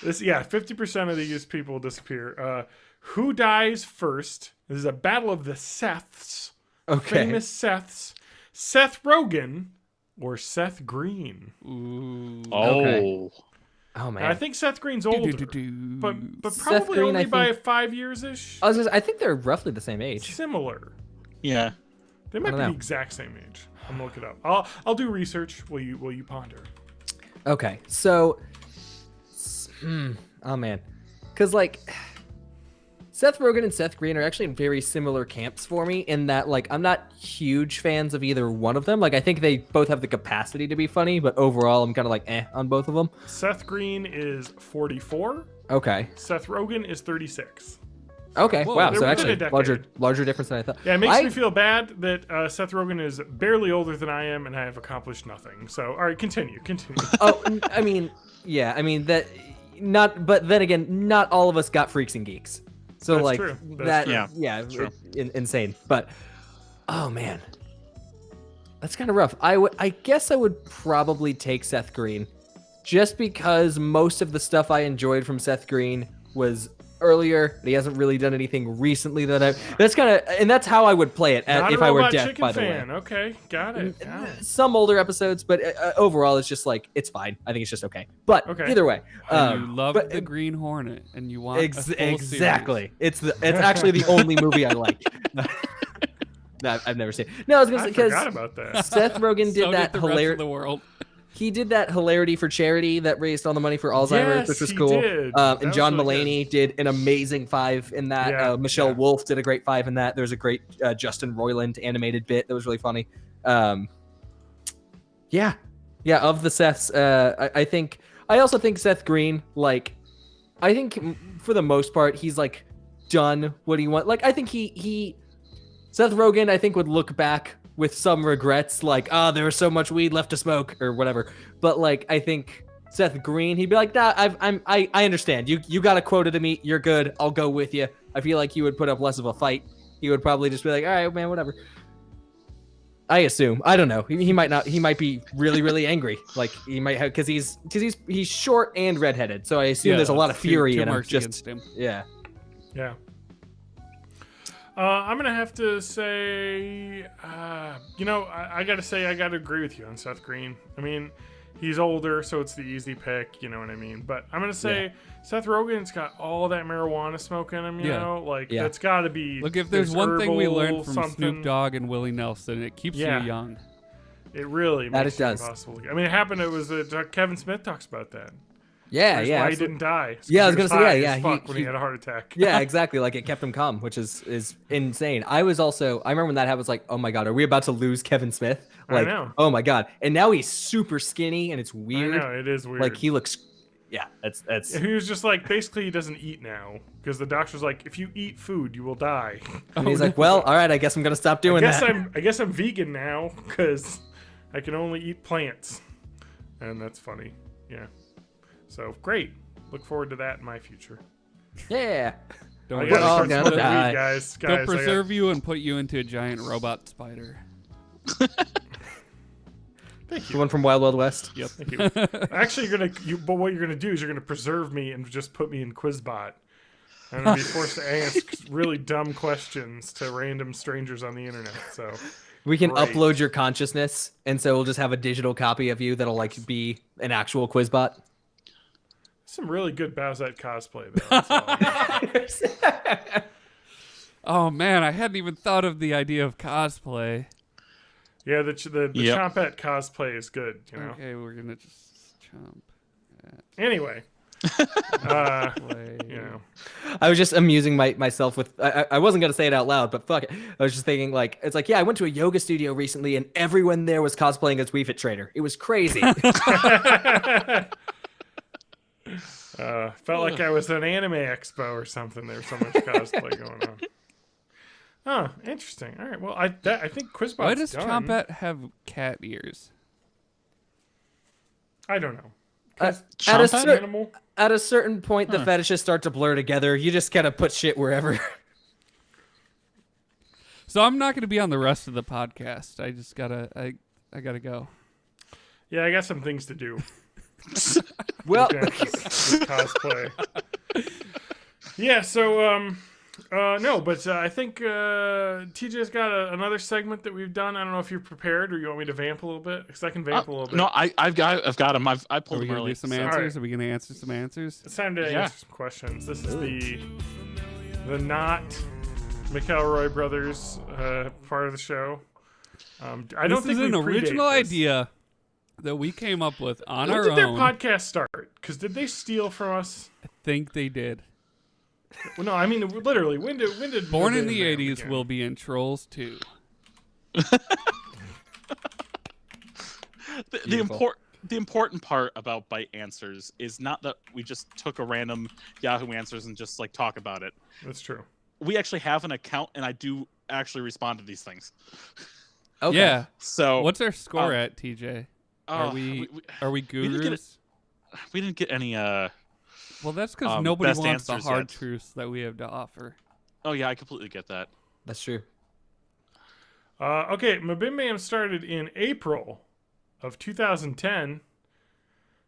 This 50% of these people will disappear. Who dies first? This is a battle of the Seths. Okay. Famous Seths. Seth Rogen or Seth Green. Ooh. Oh. Oh man. And I think Seth Green's older, but Seth probably Green, only I by think- 5 years ish. I think they're roughly the same age. Similar. Yeah. They might be don't the know. exact same age. I'm gonna look it up. I'll do research. Will you ponder? Okay. So. Oh man. Because like. Seth Rogen and Seth Green are actually in very similar camps for me in that, like, I'm not huge fans of either one of them. Like, I think they both have the capacity to be funny, but overall, I'm kind of like, on both of them. Seth Green is 44. Okay. Seth Rogen is 36. Okay. Whoa, wow. they're So within a actually, decade. larger difference than I thought. Yeah, it makes me feel bad that Seth Rogen is barely older than I am, and I have accomplished nothing. So, all right, continue. I mean, yeah. I mean that. But then again, not all of us got freaks and geeks. So That's like true. That's that. true. Yeah. True. Insane. But oh man, that's kind of rough. I guess I would probably take Seth Green, just because most of the stuff I enjoyed from Seth Green was earlier, but he hasn't really done anything recently that's how I would play it Not if a I were Robot deaf, Chicken by the fan. way. Okay, got it. Some older episodes, but overall it's just like it's fine. I think it's just okay. But Okay. either way, And you love but- the Green Hornet, and you want a full exactly. series. It's actually the only movie I like. No, I've never seen. No, I was gonna say I because forgot about that. Seth Rogen did So that the rest of hilarious. the world. He did that hilarity for charity that raised all the money for Alzheimer's, Yes, which was he cool. did. That And was John really Mulaney did an amazing 5 in that. Yeah, Michelle yeah. Wolf did a great 5 in that. There was a great Justin Roiland animated bit that was really funny. Yeah, of the Seths, I also think Seth Green, like, I think for the most part, he's like done what he wants. Like, I think Seth Rogen, I think, would look back with some regrets, like, there was so much weed left to smoke or whatever. But like, I think Seth Green, he'd be like, nah, I understand. You got a quota to meet. You're good. I'll go with you. I feel like he would put up less of a fight. He would probably just be like, all right, man, whatever. I assume. I don't know. He might not. He might be really, really angry. Like he might have because he's short and redheaded. So I assume there's a lot of fury in him. Against him. Yeah. Yeah. I'm gonna have to say, I gotta say, I gotta agree with you on Seth Green. I mean, he's older, so it's the easy pick. You know what I mean? But I'm gonna say Seth Rogen's got all that marijuana smoke in him. You know, like that's gotta be. Look, if there's one thing we learned from something. Snoop Dogg and Willie Nelson, it keeps you young. It really That makes it does. it impossible. I mean, it happened. It was Kevin Smith talks about that. Yeah, Why he absolutely. didn't die. It's 'cause Yeah, I was he gonna say, high yeah, as yeah, fuck when he had a heart attack. Yeah, exactly. Like it kept him calm, which is insane. I remember when that happened, I was like, oh my god, are we about to lose Kevin Smith? Like, I know. oh my god. And now he's super skinny and it's weird. I know, it is weird. Like he looks, that's. He was just like, basically, he doesn't eat now because the doctor's like, if you eat food, you will die. And he's like, well, all right, I guess I'm gonna stop doing that. I guess I'm vegan now because I can only eat plants, and that's funny. Yeah. So great. Look forward to that in my future. Yeah. Don't I worry. gotta all start gonna smoking die. weed, guys. They'll I got- preserve you and put you into a giant robot spider. Thank The you. one from Wild Wild West. Yep. Thank you. Actually, but what you're gonna do is you're gonna preserve me and just put me in Quizbot. I'm gonna be forced to ask really dumb questions to random strangers on the internet. So We can Great. upload your consciousness, and so we'll just have a digital copy of you that'll like be an actual Quizbot. some really good Bowsette cosplay though. That's all. Oh man, I hadn't even thought of the idea of cosplay. Yeah, the Yep. Chompette cosplay is good. You know. Okay, we're gonna just chomp Anyway, play. you know. I was just amusing myself with. I wasn't gonna say it out loud, but fuck it. I was just thinking like it's like I went to a yoga studio recently and everyone there was cosplaying as Wii Fit Trader. It was crazy. Felt like I was at an anime expo or something. There was so much cosplay going on. Oh, interesting. All right. Well, I think Quizbot's Why does done. Chompette have cat ears? I don't know. at, a Chompette? Animal. at a certain point, the fetishes start to blur together. You just gotta put shit wherever. So I'm not gonna be on the rest of the podcast. I just gotta I gotta go. Yeah, I got some things to do. Well, Yeah, this cosplay. Yeah. So no, but I think TJ's got another segment that we've done. I don't know if you're prepared or you want me to vamp a little bit because I can vamp a little bit. No, I've got him. I Are pulled we him gonna early. do some so- answers? Alright. Are we gonna answer some answers? It's time to Yeah. answer some questions. This is the not McElroy brothers part of the show. I don't This think is an we predate original this. idea that we came up with on When our did their own. podcast start? Because did they steal from us? I think they did. Well, no, I mean literally. When did Born in Mobile the Man 80s begin? will be in Trolls 2. The important part about Bite Answers is not that we just took a random Yahoo Answers and just like talk about it. That's true. We actually have an account, and I do actually respond to these things. okay. Yeah. So What's our score at, TJ? Are uh, we we, are we didn't get gurus? we didn't get any. Well, that's because um, nobody best wants the answers hard yet. truths that we have to offer. Oh yeah, I completely get that. That's true. Okay, Mabim Bam started in April of 2010.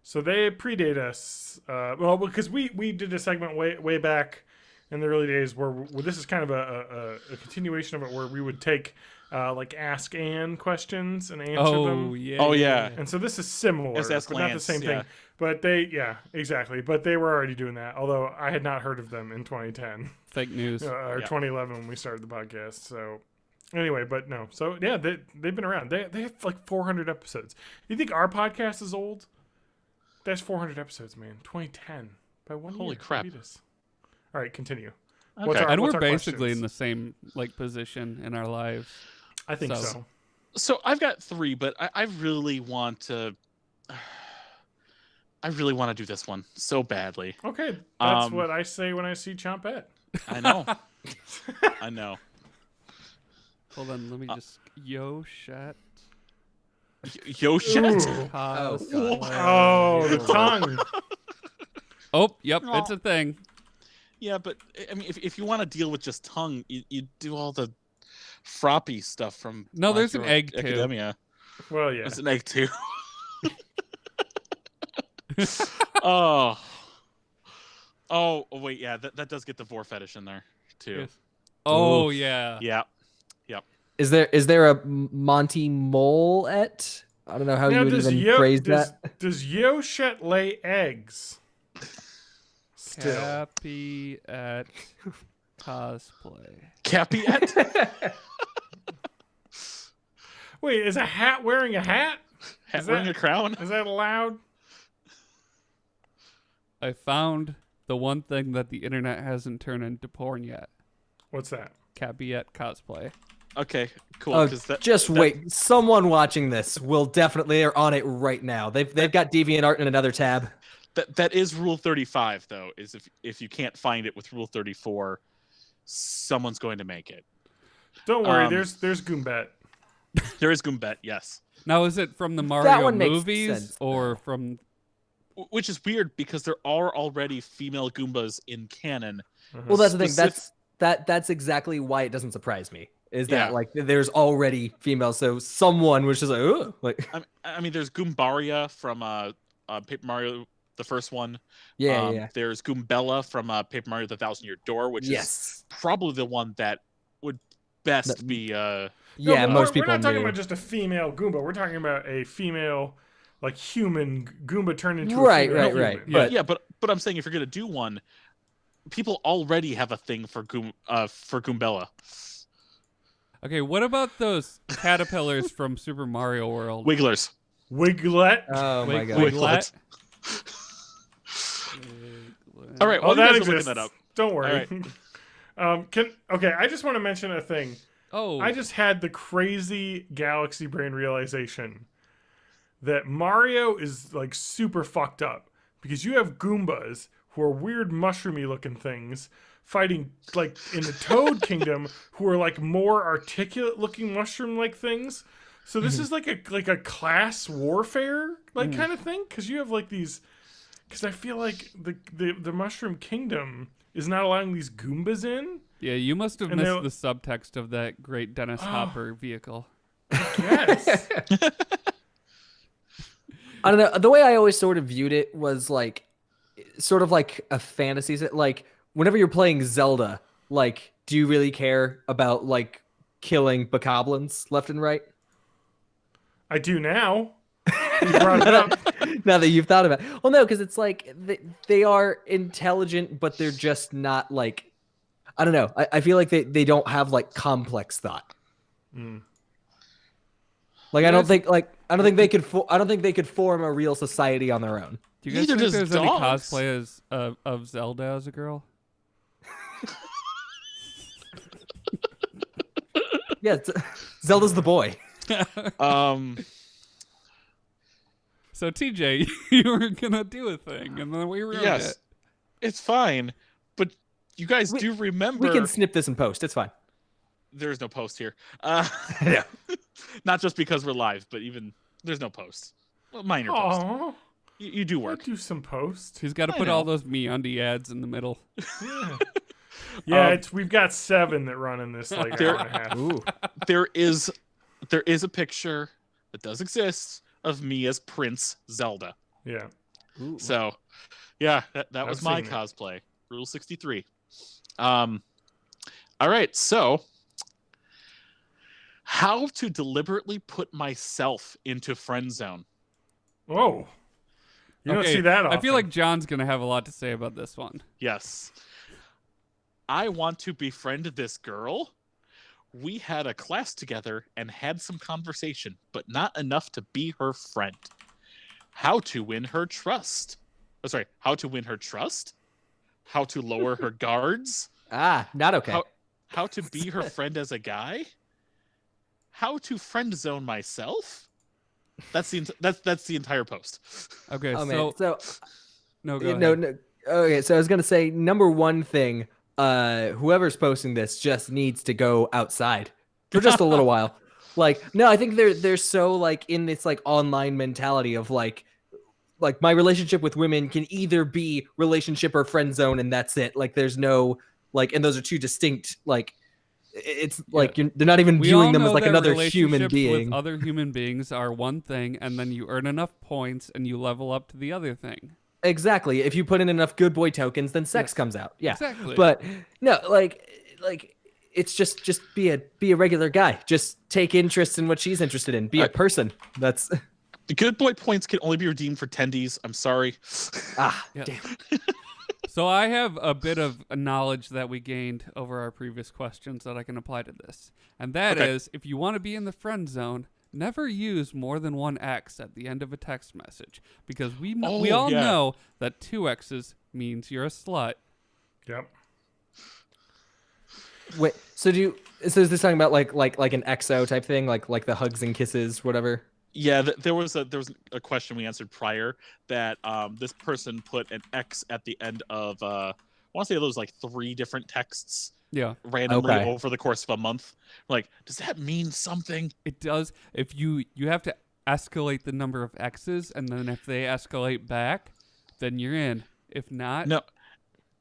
So they predate us. Well, because we did a segment way back in the early days where this is kind of a continuation of it, where we would take like Ask Ann questions and answer them. Yeah. Oh, yeah. And so this is similar, It's Ask but not the Lance, same yeah. thing. But exactly. But they were already doing that, although I had not heard of them in 2010 Fake news. or 2011 when we started the podcast. So anyway, but no. So yeah, they've been around. They have like 400 episodes. You think our podcast is old? That's 400 episodes, man. 2010 by 1 year. Holy crap. Beat us. All right, continue. Okay. And what's we're our basically questions? in the same like position in our lives. I think so. so. So I've got 3, but I really want to. I really want to do this one so badly. Okay, that's what I say when I see Chompette. I know. I know. Hold on, let me just Yo-shat. Yo, shit. Ooh. Oh, the tongue. Oh, yep, it's a thing. Yeah, but I mean, if you want to deal with just tongue, you do all the froppy stuff from. No, My there's an Hero egg, too. Academia. Well, yeah. There's an egg too. Oh. Oh wait, yeah, that does get the vor fetish in there too. Yes. Oh, yeah. Yeah. Is there a Monty Mole-et? I don't know how Now, you would even phrase that. Does Yoshet lay eggs? Still. Happy at cosplay. Capiette? Wait, is a hat wearing a hat? Wearing a crown? Is that allowed? I found the one thing that the internet hasn't turned into porn yet. What's that? Caveat cosplay. Okay, cool. Oh, 'cause that, just wait. Someone watching this will definitely are on it right now. They've got DeviantArt in another tab. that is Rule 35 though. Is if you can't find it with Rule 34, someone's going to make it. Don't worry, Um, there's Goombet. There is Goombet, yes. Now, is it from the That Mario one makes movies sense, or from? Which is weird because there are already female Goombas in canon. Well, that's the thing. Specific- That's exactly why it doesn't surprise me. Is that Yeah. like there's already females, so someone was just like, oh, like I mean, there's Goombaria from Paper Mario, the first one. yeah. There's Goombella from Paper Mario: The Thousand Year Door, which is Yes. probably the one that would best be. No, Yeah, but most we're people not talking knew. about just a female Goomba. We're talking about a female, like human Goomba turned into Right, a female right. human. Yeah. Yeah, but I'm saying if you're gonna do one, people already have a thing for Goombella. Okay, what about those caterpillars from Super Mario World? Wigglers. Wiglet. Oh my Wig- god. Wiglet? All right, Oh, well, you that guys are exists. looking that up. Don't worry. Okay, I just want to mention a thing. Oh, I just had the crazy galaxy brain realization that Mario is like super fucked up because you have Goombas who are weird mushroomy looking things fighting like in the Toad Kingdom who are like more articulate looking mushroom like things. So this is like a class warfare like kind of thing because you have like these because I feel like the Mushroom Kingdom is not allowing these Goombas in. yeah, you must have And missed they'll- the subtext of that great Dennis Hopper vehicle. Yes. I don't know. The way I always sort of viewed it was like, sort of like a fantasy. Like whenever you're playing Zelda, like, do you really care about like killing bokoblins left and right? I do now. You brought it up. Now that you've thought about it. Well, no, because it's like they are intelligent, but they're just not like, I don't know. I feel like they don't have like complex thought. Mm. Like You I don't guys- think I don't think they could form a real society on their own. Do you guys Neither think does there's any dogs. cosplay of Zelda as a girl? Yeah, Zelda's the boy. So TJ, you were gonna do a thing, and then we ruined Yes, it. it's fine, but you guys We- do remember We can snip this in post. It's fine. there's no post here. Yeah. Not just because we're live, but even there's no post. Well, minor post. Aw, You do we'll work. do some post. He's got to I put all know. those MeUndies ads in the middle. Yeah, yeah. Um, We've got 7 that run in this like There- hour and a half. Ooh. There is a picture that does exist of me as Prince Zelda. Yeah. Ooh. So, yeah, that was I've my seen it. cosplay. Rule 63. All right, so how to deliberately put myself into friend zone. Whoa. You don't Okay, see that often. I feel like John's gonna have a lot to say about this one. Yes. I want to befriend this girl. We had a class together and had some conversation, but not enough to be her friend. How to win her trust. Oh, sorry, how to win her trust? How to lower her guards? Not okay. How to be her friend as a guy? How to friend zone myself? That's the entire post. Okay, Oh man. So no, go no, ahead. no. Okay, so I was gonna say number one thing. Whoever's posting this just needs to go outside for just a little while. Like, no, I think they're so like in this like online mentality of like my relationship with women can either be relationship or friend zone, and that's it. Like, there's no like, and those are two distinct like. It's like they're not even We all viewing them know as like that another human relationships being. with other human beings are one thing, and then you earn enough points and you level up to the other thing. Exactly. If you put in enough good boy tokens, then sex comes out. Yeah. Exactly. But no, like it's just be a regular guy. Just take interest in what she's interested in. Be a person. That's The good boy points can only be redeemed for tendies. I'm sorry. damn. So I have a bit of knowledge that we gained over our previous questions that I can apply to this. And that is, if you want to be in the friend zone, never use more than one X at the end of a text message. Because we all know that 2 X's means you're a slut. Yep. Wait, so is this talking about like an XO type thing, like the hugs and kisses, whatever? Yeah, there was a question we answered prior that this person put an X at the end of I want to say those like 3 different texts randomly over the course of a month. Like, does that mean something? It does. If you have to escalate the number of X's, and then if they escalate back, then you're in. If not, no.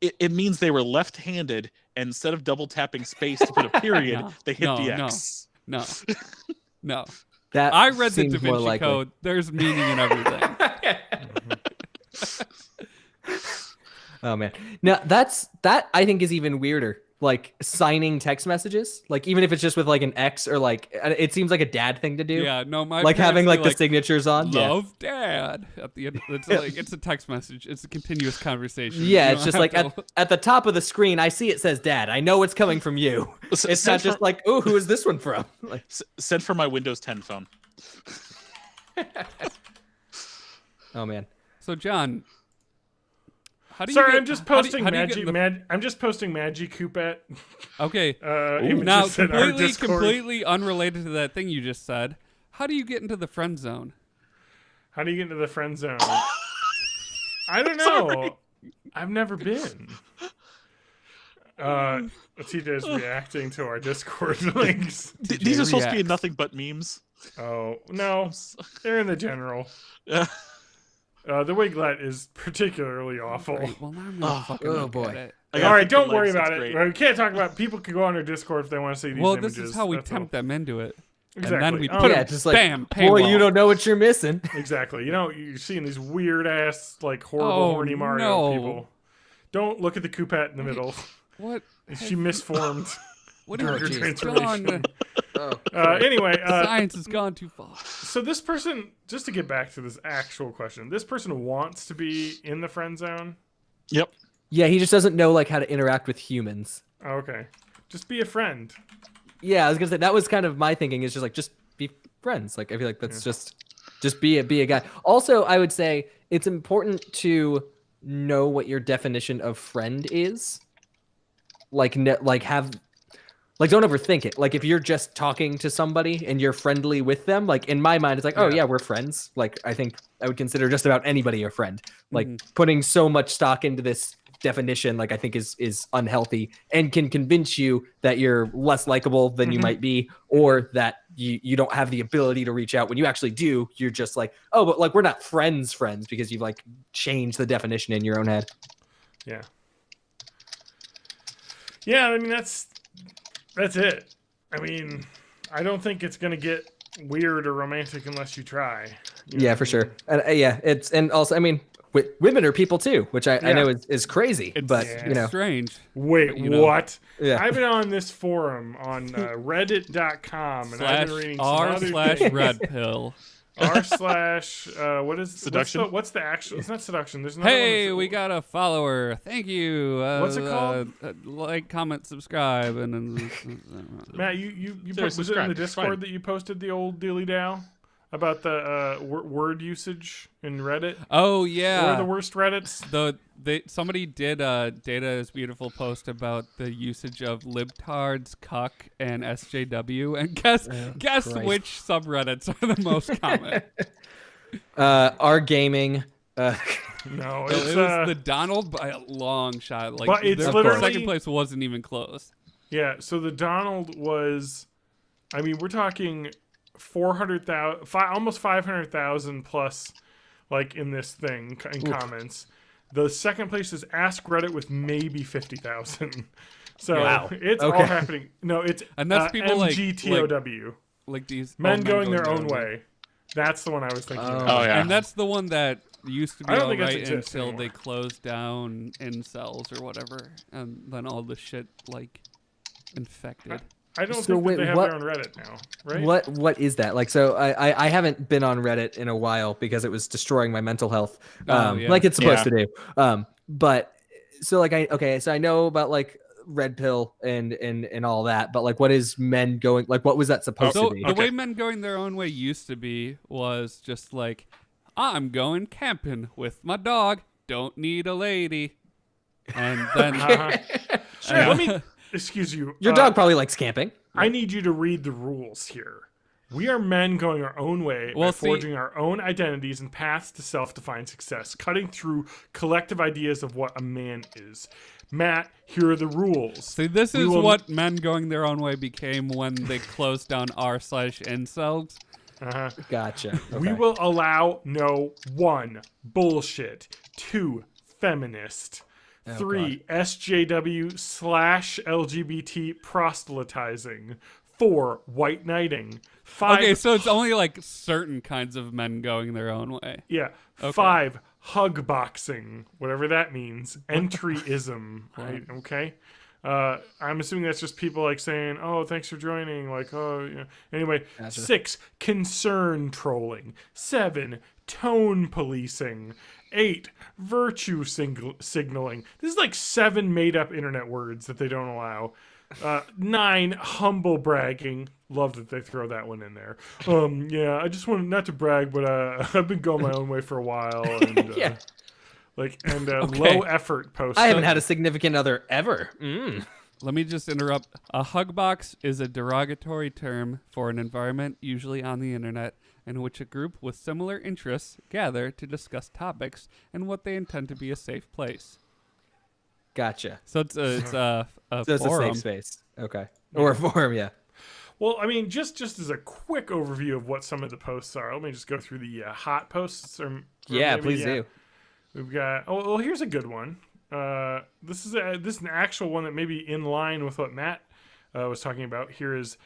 It means they were left-handed, and instead of double tapping space to put a period, they hit the X. No. That I read the seems Da more Vinci likely. Code. There's meaning in everything. Oh man. Now that I think is even weirder. Like signing text messages, like even if it's just with like an X or like it seems like a dad thing to do. Yeah, no, my like parents having do, like the signatures on. Love Dad at the end. It's like it's a text message. It's a continuous conversation. Yeah, You it's don't just have like to- at the top of the screen, I see it says Dad. I know it's coming from you. It's not just like, oh, who is this one from? Like, send for my Windows 10 phone. oh man. So John, how do you Sorry, get, I'm just posting how do you get in the- I'm just posting Magi Coupet. Okay. Images Now, in our Discord. completely unrelated to that thing you just said. How do you get into the friend zone? How do you get into the friend zone? I don't know. I've never been. TJ's reacting to our Discord links. These are supposed to be reacts. nothing but memes. Oh, no. They're in the general. Yeah. The wiglet is particularly awful. Great. Well, now I'm gonna fucking look boy. at it. I gotta All right, keep the don't worry legs, about that's it. great. We can't talk about. People can go on our Discord if they want to see these Well, images. this is how we That's tempt them into it. Exactly. And then we Oh, put yeah, them, just like, bam, boy, paywall. you don't know what you're missing. Exactly. You know, you're seeing these weird ass, like horrible, Oh, horny Mario no. people. Don't look at the Coupette in the middle. What? She misformed. What during have her you transformation. done? Anyway, Science has gone too far. so this person, just to get back to this actual question, this person wants to be in the friend zone. Yep. Yeah, he just doesn't know like how to interact with humans. Oh, okay. Just be a friend. Yeah, I was gonna say that was kind of my thinking. Is just like just be friends. Like I feel like that's just be a guy. Also, I would say it's important to know what your definition of friend is. Like don't overthink it. Like if you're just talking to somebody and you're friendly with them, like in my mind, it's like, oh yeah, we're friends. Like I think I would consider just about anybody a friend. Like putting so much stock into this definition, like I think is unhealthy and can convince you that you're less likable than you might be, or that you don't have the ability to reach out when you actually do. You're just like, oh, but like we're not friends because you've like changed the definition in your own head. Yeah. Yeah, I mean that's it. I mean, I don't think it's gonna get weird or romantic unless you try. You know Yeah, what for I sure. mean? And also, I mean, women are people too, which I know is crazy, but It's you know, strange. Wait, But, you know. what? Yeah. I've been on this forum on reddit.com and I've been reading some other things. /red pill. R slash what is Seduction? What's the actual? It's not seduction. There's another Hey, one we got a follower. Thank you. What's it called? Like, comment, subscribe, and Matt, you was it in subscribe. the It's Discord fine. that you posted the old dilly dow about the word usage in Reddit? oh What are yeah, the worst Reddits? somebody did a Data is Beautiful post about the usage of libtards, cuck, and SJW, and guess Christ. which subreddits are the most common. our gaming. No, it it's was the Donald by a long shot. Like, But it's the literally- second place wasn't even close. yeah. So the Donald was, I mean, we're talking 400,000, almost 500,000 plus, like in this thing in comments. The second place is Ask Reddit with maybe 50,000. So Wow. it's all Okay. happening. No, it's And that's people like- MGTOW. Like these Men going their own way. That's the one I was thinking. Oh. of. Oh yeah. And that's the one that used to be I don't all think that right exists until anymore. they closed down incels or whatever, and then all the shit like infected. I don't So think wait, that they have what- their own Reddit now, right? What is that like? So I haven't been on Reddit in a while because it was destroying my mental health, Yeah. like it's supposed Yeah. to do. But so like so I know about like red pill and all that, but like what is men going like? What was that supposed So to be? the way men going their own way used to be was just like, I'm going camping with my dog. Don't need a lady. And then Sure. Let me. Excuse you. Your dog probably likes camping. I need you to read the rules here. We are men going our own way by Well, see- forging our own identities and paths to self-defined success, cutting through collective ideas of what a man is. Matt, here are the rules. see, this We is will- what men going their own way became when they closed down r/incels. Uh-huh. Gotcha. We Okay. will allow no 1 bullshit, 2 feminist, 3 SJW/LGBT proselytizing, 4 white knighting, 5 Okay, so it's only like certain kinds of men going their own way. yeah, Okay. 5 hug boxing, whatever that means, entryism, right? Okay. I'm assuming that's just people like saying, "Oh, thanks for joining." Like, "Oh, yeah." Anyway, Gotcha. 6 concern trolling, 7 tone policing, 8 virtue signaling. This is like 7 made-up internet words that they don't allow. 9 humble bragging. Love that they throw that one in there. Yeah, I just wanted not to brag, but I've been going my own way for a while, and Yeah. low effort posts. I haven't had a significant other ever. Mm. Let me just interrupt. A hug box is a derogatory term for an environment, usually on the internet, in which a group with similar interests gather to discuss topics and what they intend to be a safe place. Gotcha. So it's a So it's a forum. safe space. Okay. Or a forum, yeah. Well, I mean, just as a quick overview of what some of the posts are, let me just go through the hot posts. Or Yeah, maybe, please do. We've got. Oh, well, here's a good one. This is an actual one that may be in line with what Matt was talking about. Here is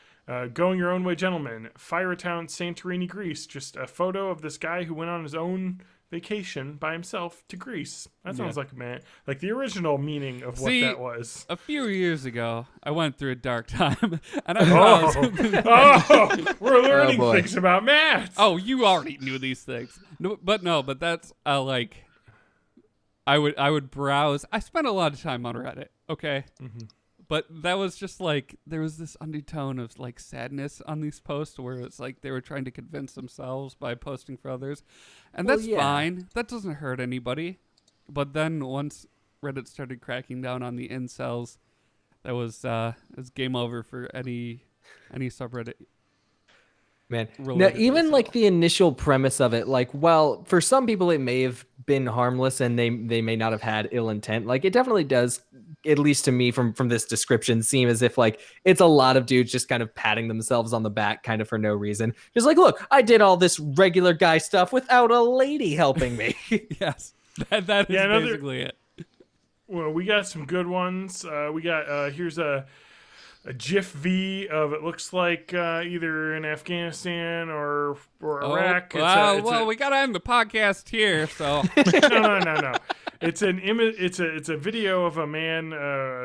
going your own way, gentlemen. Fire a town, Santorini, Greece. Just a photo of this guy who went on his own vacation by himself to Greece. That sounds like like the original meaning of what See, that was. A few years ago, I went through a dark time, and I browsed. We're learning boy. things about Matt. Oh, you already knew these things. But that's like, I would browse. I spent a lot of time on Reddit. Okay, but that was just like there was this undertone of like sadness on these posts where it's like they were trying to convince themselves by posting for others, and Well, that's yeah. fine. That doesn't hurt anybody. But then once Reddit started cracking down on the incels, that was game over for any subreddit. Man, now, related to even this like at the initial premise of it, like, well, for some people it may have been harmless and they may not have had ill intent. Like, it definitely does, at least to me from this description, seem as if like it's a lot of dudes just kind of patting themselves on the back, kind of for no reason. Just like, look, I did all this regular guy stuff without a lady helping me. Yes, that is Yeah, another- basically it. Well, we got some good ones. We got here's a a GIF V of it looks like either in Afghanistan or Iraq. Well, we gotta end the podcast here. So no. It's an image. It's a video of a man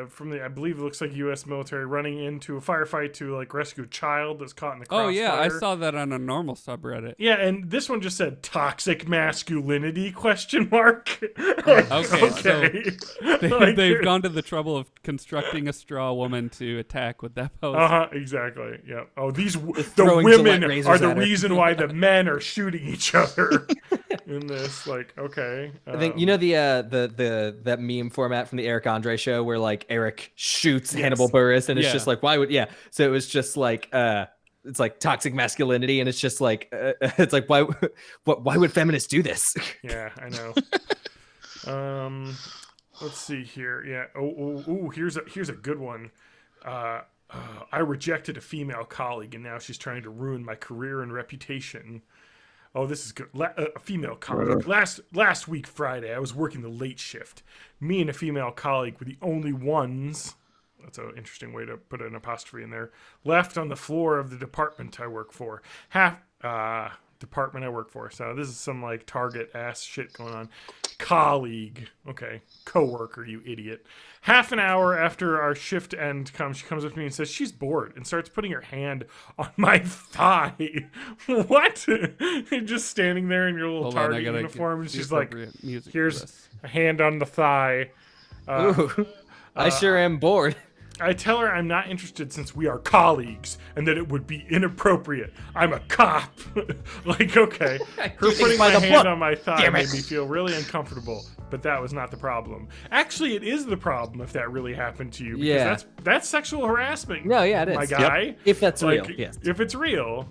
from the, I believe it looks like U.S. military, running into a firefight to like rescue a child that's caught in the crossfire. Oh yeah, I saw that on a normal subreddit. Yeah, and this one just said "toxic masculinity?" question mark. Okay. So they've gone to the trouble of constructing a straw woman to attack with that pose. Exactly. Yeah. Oh, the Throwing women Gillette razors are the at her. reason why the men are shooting each other in this. Like, okay. I think you know the that meme format from the Eric Andre show where like Eric shoots Hannibal Buress and it's just like why would so it was just like it's like toxic masculinity and it's just like it's like why would feminists do this? Yeah, I know. Let's see here. Yeah. Oh, here's a good one. I rejected a female colleague and now she's trying to ruin my career and reputation. Oh, this is good. A female colleague. Last week, Friday, I was working the late shift. Me and a female colleague were the only ones, that's an interesting way to put an apostrophe in there, left on the floor of the department I work for. Department I work for. So this is some like Target ass shit going on. Colleague. Okay. Coworker, you idiot. Half an hour after our shift end comes, she comes up to me and says she's bored and starts putting her hand on my thigh. What? You're just standing there in your little Target uniform and she's like, here's a hand on the thigh. Ooh, I sure am bored. I tell her I'm not interested since we are colleagues and that it would be inappropriate. I'm a cop. Like, okay. Her putting my hand on my thigh made me feel really uncomfortable, but that was not the problem. Actually, it is the problem if that really happened to you. Because that's sexual harassment. No, yeah, it is. My guy. Yep. If that's real, yes. If it's real.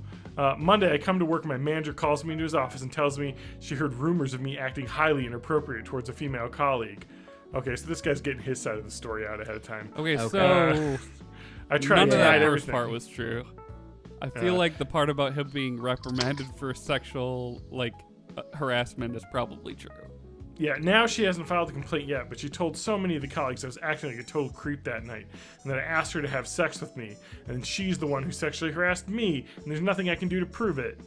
Monday, I come to work and my manager calls me into his office and tells me she heard rumors of me acting highly inappropriate towards a female colleague. Okay, so this guy's getting his side of the story out ahead of time. Okay. So I tried none to of that hide first everything. part was true. I feel like the part about him being reprimanded for sexual harassment is probably true. Yeah, now she hasn't filed a complaint yet, but she told so many of the colleagues I was acting like a total creep that night, and that I asked her to have sex with me, and she's the one who sexually harassed me, and there's nothing I can do to prove it.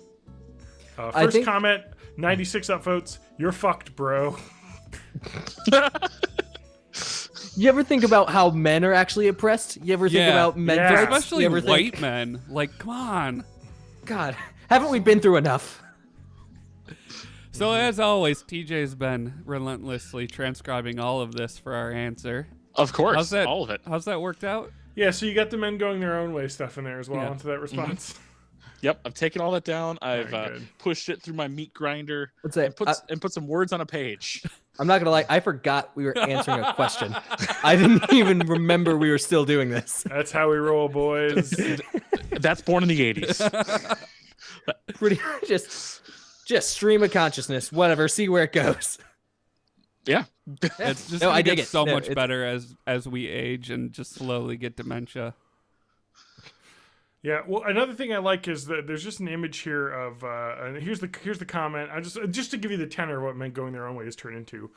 First comment, 96 upvotes, you're fucked, bro. You ever think about how men are actually oppressed? You ever think about men's rights? Especially You ever white men. Like, come on. God, haven't we been through enough? So as always, TJ's been relentlessly transcribing all of this for our answer. Of course, all of it. How's that worked out? Yeah, so you got the men going their own way stuff in there as well into that response. Mm-hmm. Yep, I've taken all that down. I've good. pushed it through my meat grinder Let's say, and put some words on a page. I'm not gonna lie, I forgot we were answering a question. I didn't even remember we were still doing this. That's how we roll, boys. That's born in the 80s. Pretty just stream of consciousness, whatever. See where it goes. Yeah, It's just I gonna dig get it. so No, much it's- better as we age and just slowly get dementia. Yeah, well, another thing I like is that there's just an image here of and here's the comment. I just to give you the tenor of what men going their own way has turned into.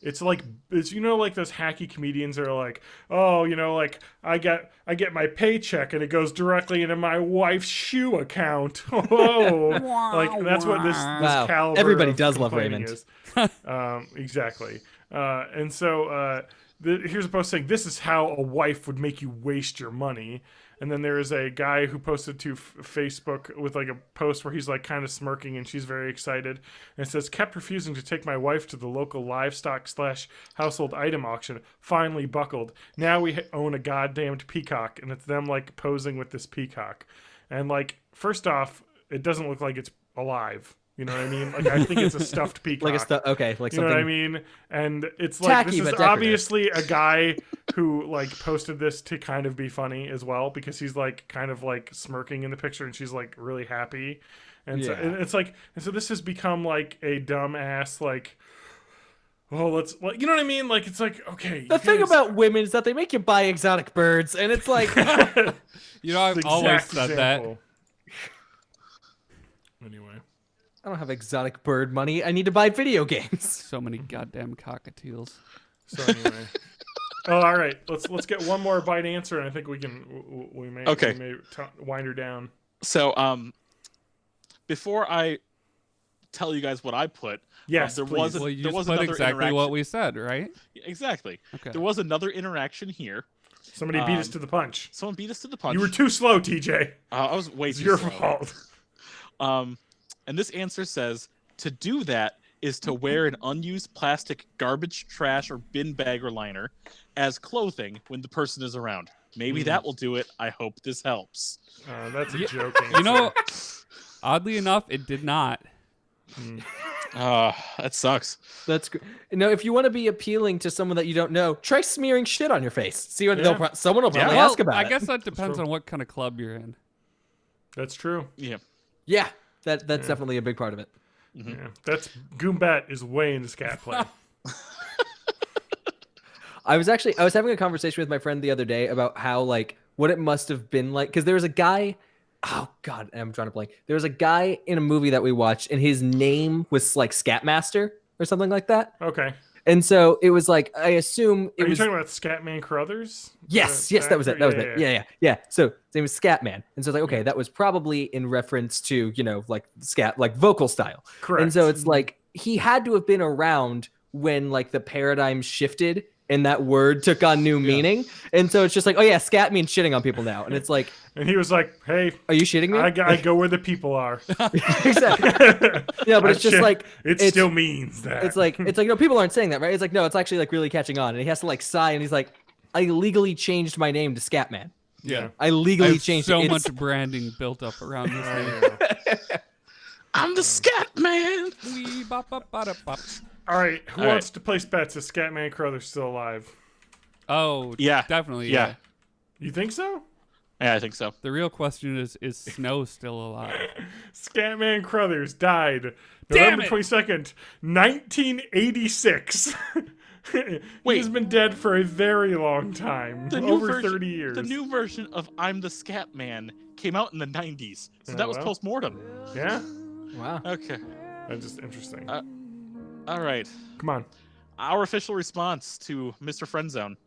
It's like it's like those hacky comedians that are like, oh, like I get my paycheck and it goes directly into my wife's shoe account. Oh, like that's what this caliber. Everybody of does love complaining Raymond. is. Exactly. And so here's a post saying this is how a wife would make you waste your money. And then there is a guy who posted to Facebook with like a post where he's like kind of smirking and she's very excited. And it says, kept refusing to take my wife to the local livestock / household item auction. Finally buckled. Now we own a goddamned peacock. And it's them like posing with this peacock. And like, first off, it doesn't look like it's alive. You know what I mean? Like I think it's a stuffed peacock. Like something. You know what I mean? And it's like Tacky, this is but obviously a guy who like posted this to kind of be funny as well because he's like kind of like smirking in the picture and she's like really happy. And so and it's like so this has become like a dumbass like let's you know what I mean? Like it's like okay. The thing about women is that they make you buy exotic birds, and it's like I've always said that. Anyway. I don't have exotic bird money. I need to buy video games. So many goddamn cockatiels. So anyway. Oh, all right. Let's get one more bite answer, and I think we may wind her down. So before I tell you guys what I put, yes, there please. was put another exactly what we said, right? Exactly. Okay. There was another interaction here. Somebody beat us to the punch. Someone beat us to the punch. You were too slow, TJ. I was way It's too your slow. fault. And this answer says, to do that is to wear an unused plastic garbage, trash, or bin bag or liner as clothing when the person is around. Maybe that will do it. I hope this helps. That's a joke answer. You know, oddly enough, it did not. That sucks. That's good. No, if you want to be appealing to someone that you don't know, try smearing shit on your face. See what someone will probably ask about I it. guess that depends on what kind of club you're in. That's true. Yeah. Yeah, that's definitely a big part of it. Mm-hmm. Yeah, that's Goombat is way into scat play. I was having a conversation with my friend the other day about how what it must have been like, because there was a guy. Oh God, I'm trying to blank. There was a guy in a movie that we watched, and his name was like Scatmaster or something like that. Okay. And so it was like, I assume it Are was. you talking about Scatman Crothers? Yes, that was it. That was it. Yeah. So his name was Scatman, and so it's like, okay, that was probably in reference to like scat, like vocal style. Correct. And so it's like he had to have been around when like the paradigm shifted and that word took on new meaning. And so it's just like, oh yeah, scat means shitting on people now. And it's like, and he was like, hey, are you shitting me? I go where the people are. Exactly. Yeah, but it's just like it still means that. It's like no, people aren't saying that, right? It's like, no, it's actually like really catching on. And he has to like sigh, and he's like, I legally changed my name to Scatman. Yeah. I legally have changed so it. much branding built up around this name. I'm the scat man. Wee, bop, bop, bada, bop. All right, who wants to place bets? Is Scatman Crothers still alive? Oh, Yeah. definitely. Yeah. You think so? Yeah, I think so. The real question is Snow still alive? Scatman Crothers died Damn November it! 22nd, 1986. He's been dead for a very long time, over 30 years. The new version of I'm the Scat Man came out in the 90s, so that was post-mortem. Yeah? Wow. Okay. That's just interesting. All right. Come on. Our official response to Mr. Friendzone.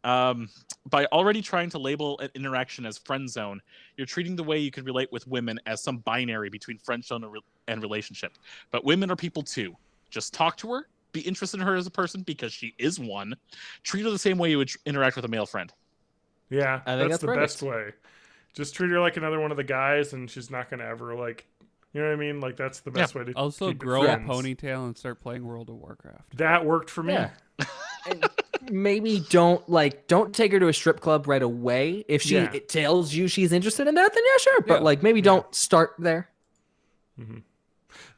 By already trying to label an interaction as friendzone, you're treating the way you could relate with women as some binary between friendzone and relationship. But women are people too. Just talk to her, be interested in her as a person because she is one. Treat her the same way you would interact with a male friend. Yeah, I think that's the perfect. best way. Just treat her like another one of the guys, and she's not going to ever, you know what I mean? Like, that's the best way to Also, keep it grow a friends. ponytail and start playing World of Warcraft. That worked for me. Yeah. And maybe don't take her to a strip club right away. If she it tells you she's interested in that, then yeah, sure. But maybe don't start there. Mm-hmm.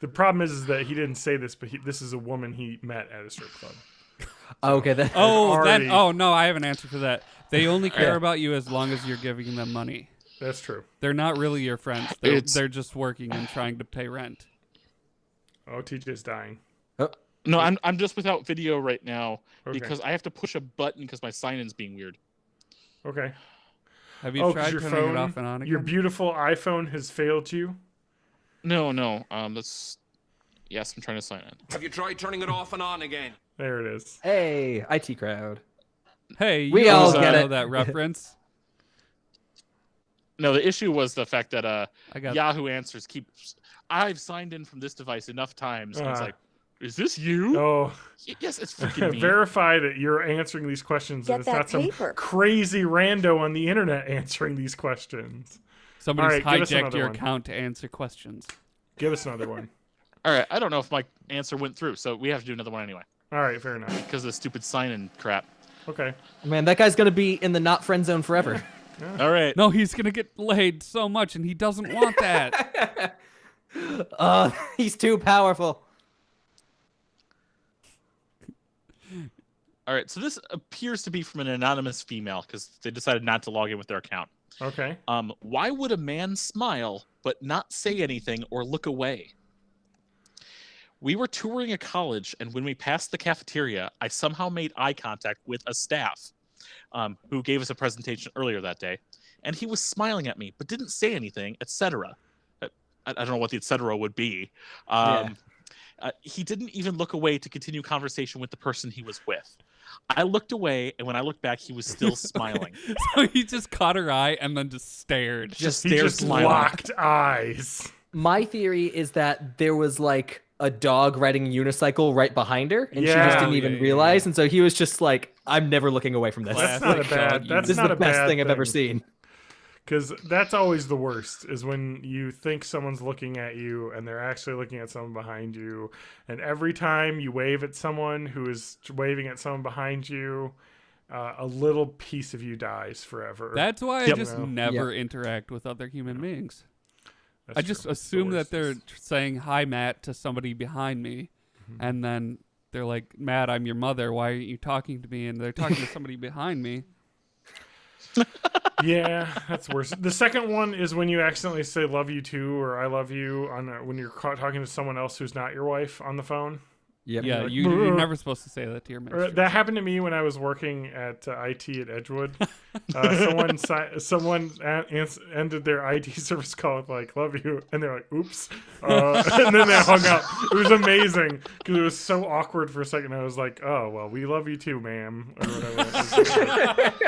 The problem is that he didn't say this, but this is a woman he met at a strip club. Okay. Oh no, I have an answer for that. They only care about you as long as you're giving them money. That's true. They're not really your friends. They're just working and trying to pay rent. Oh, TJ's dying. No, I'm just without video right now Okay. because I have to push a button because my sign-in's being weird. Okay. Have you 'cause tried your turning phone, it off and on again? your beautiful iPhone has failed you? No. That's yes. I'm trying to sign in. Have you tried turning it off and on again? There it is. Hey, IT crowd. Hey, you We all also get know it. that reference. No, the issue was the fact that I got Yahoo Answers keeps. I've signed in from this device enough times. And it's Uh. like, is this you? Oh, Yes, it's freaking me. verify that you're answering these questions. Get and it's that not some paper. crazy rando on the internet answering these questions. Somebody's All right, give us hijacked another your one. account to answer questions. Give us another one. All right, I don't know if my answer went through, so we have to do another one anyway All right, fair enough. because of the stupid sign-in crap. Okay. Man, that guy's gonna be in the not friend zone forever. All right. No, he's gonna get laid so much, and he doesn't want that. He's too powerful. All right. So this appears to be from an anonymous female because they decided not to log in with their account. Okay. Why would a man smile but not say anything or look away? We were touring a college, and when we passed the cafeteria, I somehow made eye contact with a staff who gave us a presentation earlier that day, and he was smiling at me but didn't say anything, etc. I don't know what the etc. would be. He didn't even look away to continue conversation with the person he was with. I looked away, and when I looked back, he was still smiling. So he just caught her eye and then just stared. Just He stared, just smiling. locked eyes. My theory is that there was like a dog riding a unicycle right behind her, and she Yeah. just didn't even Yeah. realize. And so he was just like, "I'm never looking away from this. That's Classic not a bad. dog That's This is not the a best bad thing I've ever seen." Because that's always the worst, is when you think someone's looking at you and they're actually looking at someone behind you. And every time you wave at someone who is waving at someone behind you, a little piece of you dies forever. That's why I Yep. just No. never interact with other human beings. That's I just true. It's the assume that worst. they're saying hi, Matt, to somebody behind me, and then they're like, "Matt, I'm your mother. Why aren't you talking to me?" And they're talking to somebody behind me. Yeah, that's worse. The second one is when you accidentally say "love you too" or "I love you" when you're talking to someone else who's not your wife on the phone. Yep. Yeah, like, you're "Brr." never supposed to say that to your Or mistress. that happened to me when I was working at IT at Edgewood. Someone ended their IT service call with like "love you," and they're like, "Oops," and then they hung up. It was amazing because it was so awkward for a second. I was like, "Oh well, we love you too, ma'am," or whatever.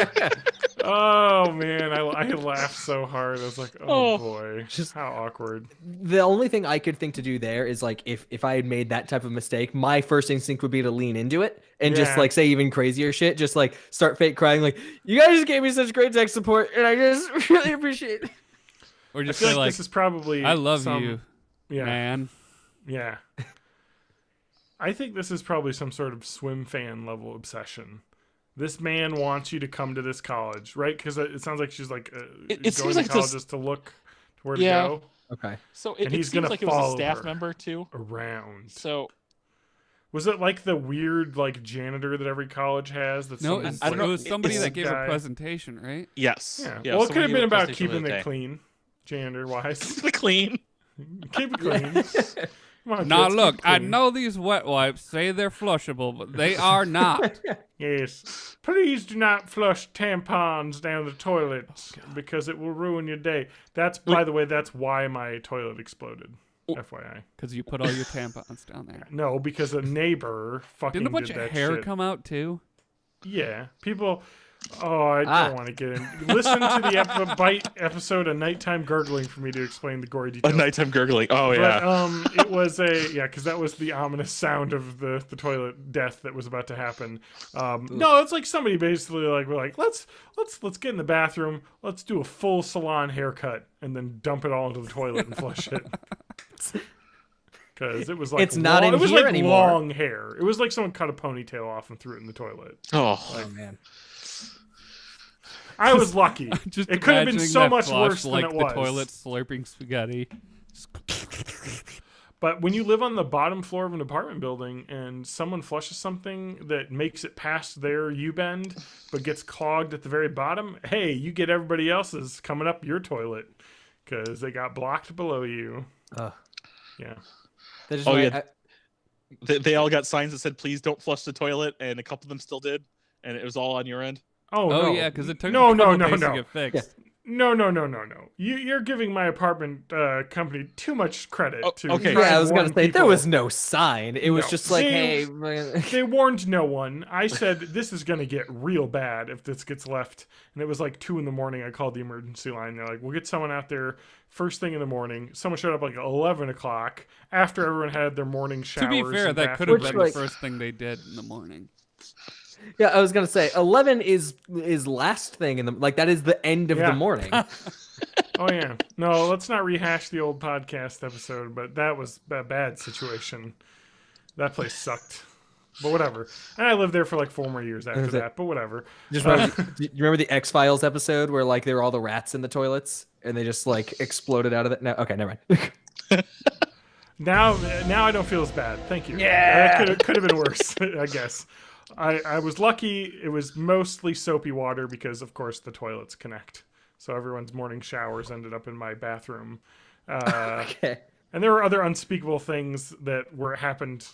Oh man, I laughed so hard. I was like, "Oh, boy, Just- how awkward." The only thing I could think to do there is like if I had made that type of mistake, my first instinct would be to lean into it and just Yeah. like say even crazier shit, just like start fake crying, like, "You guys just gave me such great tech support, and I just really appreciate it." Or I just feel say like like, this is probably "I love some- you, Yeah, man." yeah. I think this is probably some sort of swim fan level obsession. This man wants you to come to this college, right? Because it sounds like she's like It going seems to like college this- just to look to where Yeah. to go Okay. So And it he's seems gonna like it was follow a staff her. member too. around. So Was it like the weird like janitor that every college has? That's No, someone's, I don't it know. was somebody It's that gave guy. a presentation, right? yes, Yeah. Well, it could have someone been gave a about presentation keeping the other it day. clean, janitor wise. The clean. Keep it clean. Come on, Now kids, look, keep it I clean. know these wet wipes say they're flushable, but they are not. Yes. Please do not flush tampons down the toilet because it will ruin your day. That's, by the way, that's why my toilet exploded. FYI. Because you put all your tampons down there. No, because a neighbor fucking Didn't a bunch did of that hair shit. come out too? Yeah. People. Oh, I Ah. don't want to get in. Listen to the Bite episode, A Nighttime Gurgling, for me to explain the gory A details. nighttime gurgling. Oh But, yeah. it was because that was the ominous sound of the toilet death that was about to happen. No, it's like somebody basically like we're like let's get in the bathroom, let's do a full salon haircut, and then dump it all into the toilet and flush it. Because it was like It's not in it was here like anymore. long hair. It was like someone cut a ponytail off and threw it in the toilet. Oh, Oh man. I was lucky. Just It could have been imagining so that much flush, worse than like it the was. toilet slurping spaghetti. But when you live on the bottom floor of an apartment building and someone flushes something that makes it past their U-bend but gets clogged at the very bottom, hey, you get everybody else's coming up your toilet because they got blocked below you. Ugh. Yeah. That is Oh, why yeah. They all got signs that said "Please don't flush the toilet," and a couple of them still did, and it was all on your end. Oh, Oh no. yeah, because it took No, a no, couple no, days no. to get fixed. No. You're giving my apartment company too much credit. Oh, to okay. try yeah, I and was gonna warn say there people. was no sign. It was No. just like, They- hey, man. They warned no one. I said this is going to get real bad if this gets left. And it was like 2 a.m. I called the emergency line. They're like, we'll get someone out there first thing in the morning. Someone showed up like 11 o'clock after everyone had their morning showers. To be fair, and that could have bathrooms. been Which, the like- first thing they did in the morning. Yeah, I was gonna say 11 is last thing in the like that is the end of Yeah. the morning. Oh yeah. No, let's not rehash the old podcast episode, but that was a bad situation. That place sucked. But whatever. And I lived there for like 4 more years after Was it- that, but whatever. Just remember, do you remember the X-Files episode where like there were all the rats in the toilets and they just like exploded out of it? No, okay, never mind. Now I don't feel as bad. Thank you. Yeah. Could have been worse, I guess. I was lucky. It was mostly soapy water because, of course, the toilets connect. So everyone's morning showers ended up in my bathroom. Okay. And there were other unspeakable things that happened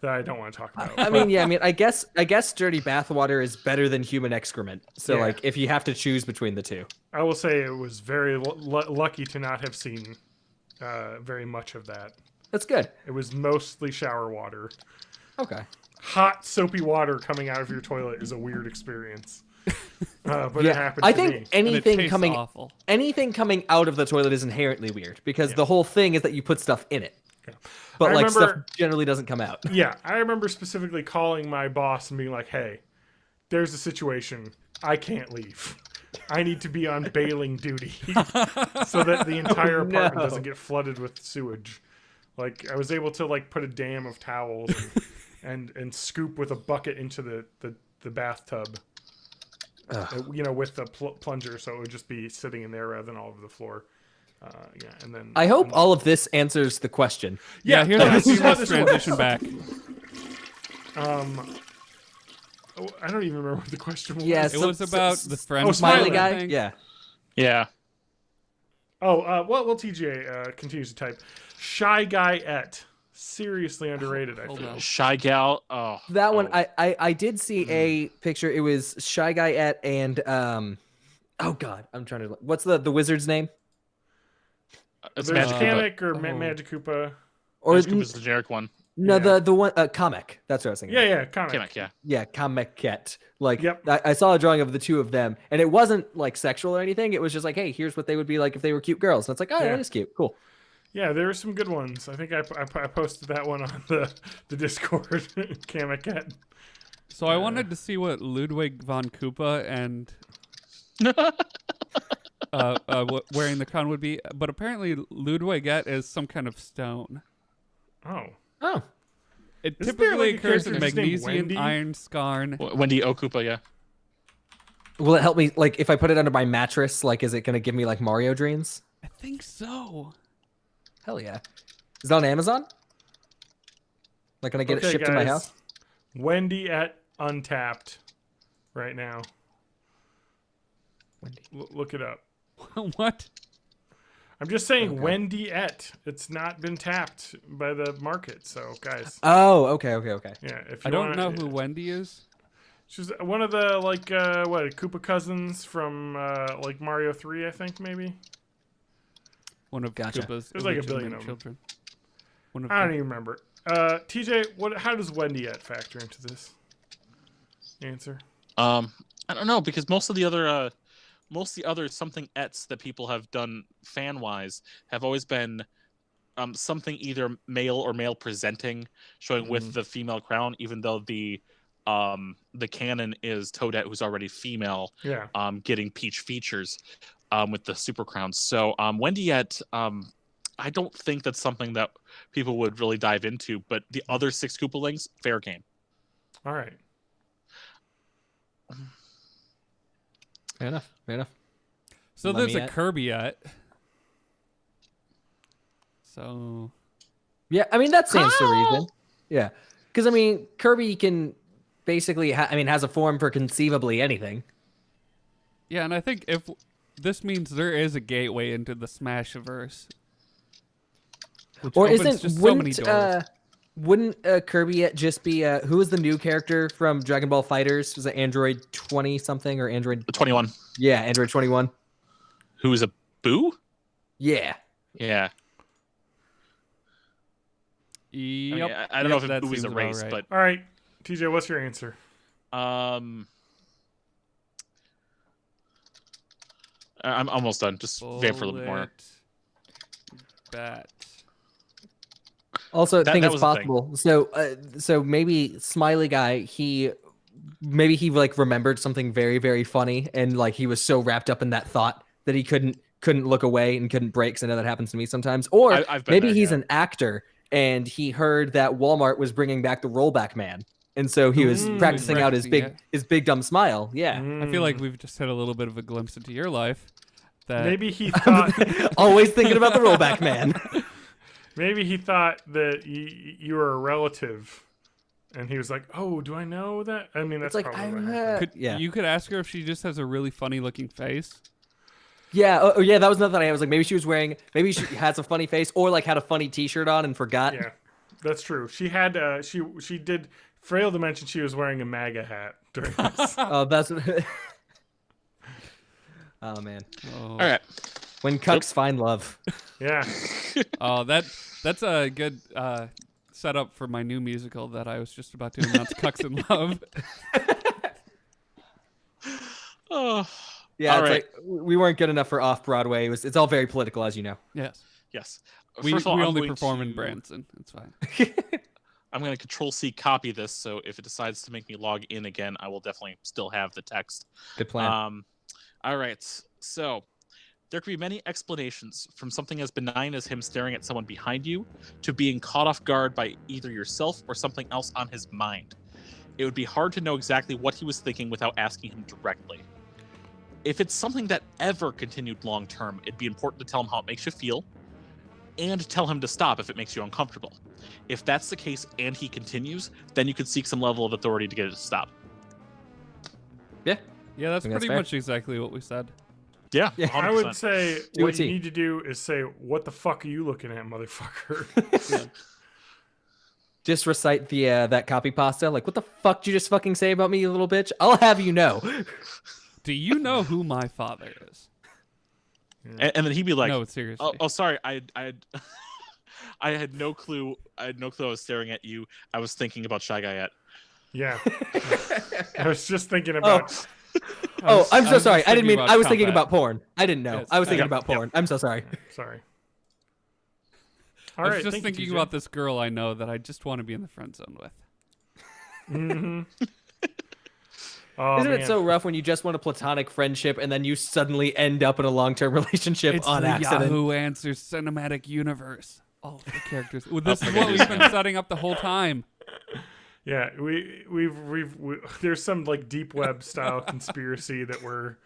that I don't want to talk about. I mean, yeah, I guess dirty bathwater is better than human excrement. So Yeah. like if you have to choose between the two. I will say it was very lucky to not have seen very much of that. That's good. It was mostly shower water. Okay. hot soapy water coming out of your toilet is a weird experience. But Yeah, it happens I to think me. And it anything tastes coming awful. out of the toilet is inherently weird because the whole thing is that you put stuff in it. Yeah. But I like remember- stuff generally doesn't come out. Yeah, I remember specifically calling my boss and being like, "Hey, there's a situation. I can't leave. I need to be on bailing duty so that the entire apartment no. doesn't get flooded with sewage." Like I was able to like put a dam of towels and scoop with a bucket into the bathtub. With the plunger, so it would just be sitting in there rather than all over the floor. And then I hope all of this answers the question. Yeah, here's let's how see how this this transition back. I don't even remember what the question was. Yeah, It was about the friend Smiley Smiley guy. thing. Yeah. Yeah. Well, TJ continues to type. Shy guy et. Seriously underrated, I Hold feel. on. Shy Gal. Oh. That one, oh. I did see a picture. It was Shy Guy and oh god, I'm trying to. What's the wizard's name? It's There's Magic Koopa. Kamek or Oh. Magic Koopa. Or Magic Koopa's the generic one. no, Yeah. the one comic. That's what I was thinking. Yeah, Kamek. Kamek, yeah. Yeah, Kamek. Like, Yep. I saw a drawing of the two of them, and it wasn't like sexual or anything. It was just like, hey, here's what they would be like if they were cute girls. And it's like, oh, Yeah. that is cute. Cool. Yeah, there were some good ones. I think I posted that one on the Discord. Kamek et. So I wanted to see what Ludwig von Koopa and wearing the crown would be, but apparently Ludwigette is some kind of stone. Oh. Oh, It Isn't there, typically like, a occurs character in just named magnesium, Wendy? iron, scarn. Wendy O. Koopa, yeah. will it help me? Like, if I put it under my mattress, like, is it gonna give me like Mario dreams? I think so. Hell yeah. Is it on Amazon? Like, can I get it shipped to my house? Wendy at Untapped right now. Wendy. Look it up. What? I'm just saying Wendy et. It's not been tapped by the market, so guys. Oh, okay. Yeah, if you I don't wanna, know who Wendy is. She's one of the Koopa cousins from like Mario 3, I think maybe. One of Gotcha. Koopa's There's like a illegitimate billion of 'em. children. One of I don't the- even remember. TJ, how does Wendy et factor into this answer? I don't know, because most of the other something ets that people have done fan wise have always been something either male or male presenting, showing with the female crown, even though the canon is Toadette, who's already female, Yeah. getting peach features with the super crown. So Wendy et, I don't think that's something that people would really dive into, but the other 6 Koopalings, fair game. All right. Fair enough. So there's a Lemmiette. Kirbyette. So Yeah, I mean that stands to reason. Yeah, because I mean Kirby can basically, has a form for conceivably anything. yeah, and I think if this means there is a gateway into the Smashiverse, which Or opens isn't just so many wouldn't doors. Kirby just be who is the new character from Dragon Ball Fighters? Was it Android 20 something or Android? 21. Yeah, Android 21. Who's a Boo? Yeah. Yeah. I, mean, Yep. I don't know Yep, if that Boo is seems a about race, right. but All right, TJ, what's your answer? I'm almost done. Just vamp for a little bit more. Bullet Bat. Also, I That- think that it's was the thing. possible. So maybe Smiley Guy, he like remembered something very, very funny, and like he was so wrapped up in that thought that he couldn't look away and couldn't break. 'Cause I know that happens to me sometimes. Or I've been maybe there, he's yeah. an actor and he heard that Walmart was bringing back the Rollback Man, and so he was practicing out his practicing, big dumb smile. Yeah, I feel like we've just had a little bit of a glimpse into your life. That Maybe he thought always thinking about the Rollback Man. maybe he thought that you were a relative, and he was like, "Oh, do I know that?" I mean, that's It's like probably what happened. could you could ask her if she just has a really funny looking face. Yeah, yeah, that was another thing. I was like, maybe she has a funny face, or like had a funny T-shirt on and forgot. Yeah, that's true. She had she did fail to mention she was wearing a MAGA hat during this. Oh, that's. Oh man, Oh, All right. when cucks find love. Yeah, oh that's a good set up for my new musical that I was just about to announce, Cucks in Love. Oh, Yeah, all it's right. like we weren't good enough for off Broadway. It's all very political, as you know. Yes. Yes. We First of all, I'm only going perform in to- Branson. It's fine. I'm going to Control-C copy this, so if it decides to make me log in again, I will definitely still have the text. Good plan. All right. So there could be many explanations, from something as benign as him staring at someone behind you to being caught off guard by either yourself or something else on his mind. It would be hard to know exactly what he was thinking without asking him directly. If it's something that ever continued long term, it'd be important to tell him how it makes you feel and tell him to stop if it makes you uncomfortable. If that's the case and he continues, then you could seek some level of authority to get it to stop. Yeah, that's think that's pretty fair. much exactly what we said. Yeah, Yeah. 100%. I would say Do what it, you T. need to do is say, "What the fuck are you looking at, motherfucker?" Just recite the that copy pasta. Like, what the fuck did you just fucking say about me, you little bitch? I'll have you know. Do you know who my father is? And then he'd be like, No, seriously. oh, sorry, I I had no clue. I had no clue I was staring at you. I was thinking about Shy Guy at. Yeah. I was just thinking about. Oh, I'm I so was sorry. just I didn't mean. thinking I about was thinking combat. about porn. I didn't know. Yes. I was thinking Yep, about yep. porn. I'm so sorry. Sorry. I All was right. just thank you, thinking TJ. about this girl I know that I just want to be in the friend zone with. Mhm. Oh, Isn't man. it so rough when you just want a platonic friendship and then you suddenly end up in a long-term relationship It's on the accident? Yahoo Answers cinematic universe. All of the characters. Well, this is Okay, what it we've is been now. setting up the whole time. Yeah, we there's some like deep web style conspiracy that we're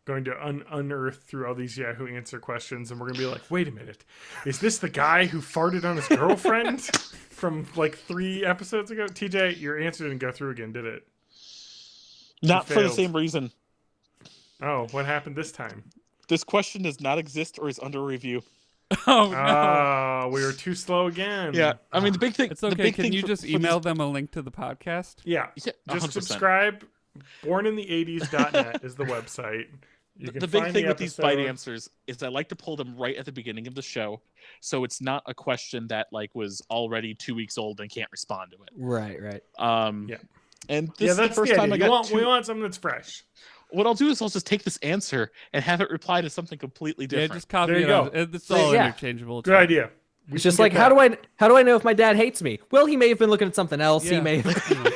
going to unearth through all these Yahoo Answer questions, and we're gonna be like, wait a minute, is this the guy who farted on his girlfriend from like 3 episodes ago? TJ, your answer didn't go through again, did it? Not for the failed. same reason. Oh, what happened this time? This question does not exist or is under review. Oh, no. Oh, we were too slow again. Yeah, I mean the big thing. It's the okay. big Can thing you for- just for email these- them a link to the podcast? Yeah. Yeah, Just 100%. subscribe. Bornintheeighties.net is the website. You can The big find thing the with these bite episode. answers is I like to pull them right at the beginning of the show, so it's not a question that like was already 2 weeks old and can't respond to it. Right. Yeah. And this Yeah, is the that's first the time idea. I We got want, two. we want something that's fresh. What I'll do is I'll just take this answer and have it reply to something completely different. Yeah, just copy There you it. go. It's all Yeah. interchangeable. It's Good fine. idea. We It's can just get like, that. how do I know if my dad hates me? Well, he may have been looking at something else. He Yeah. may have.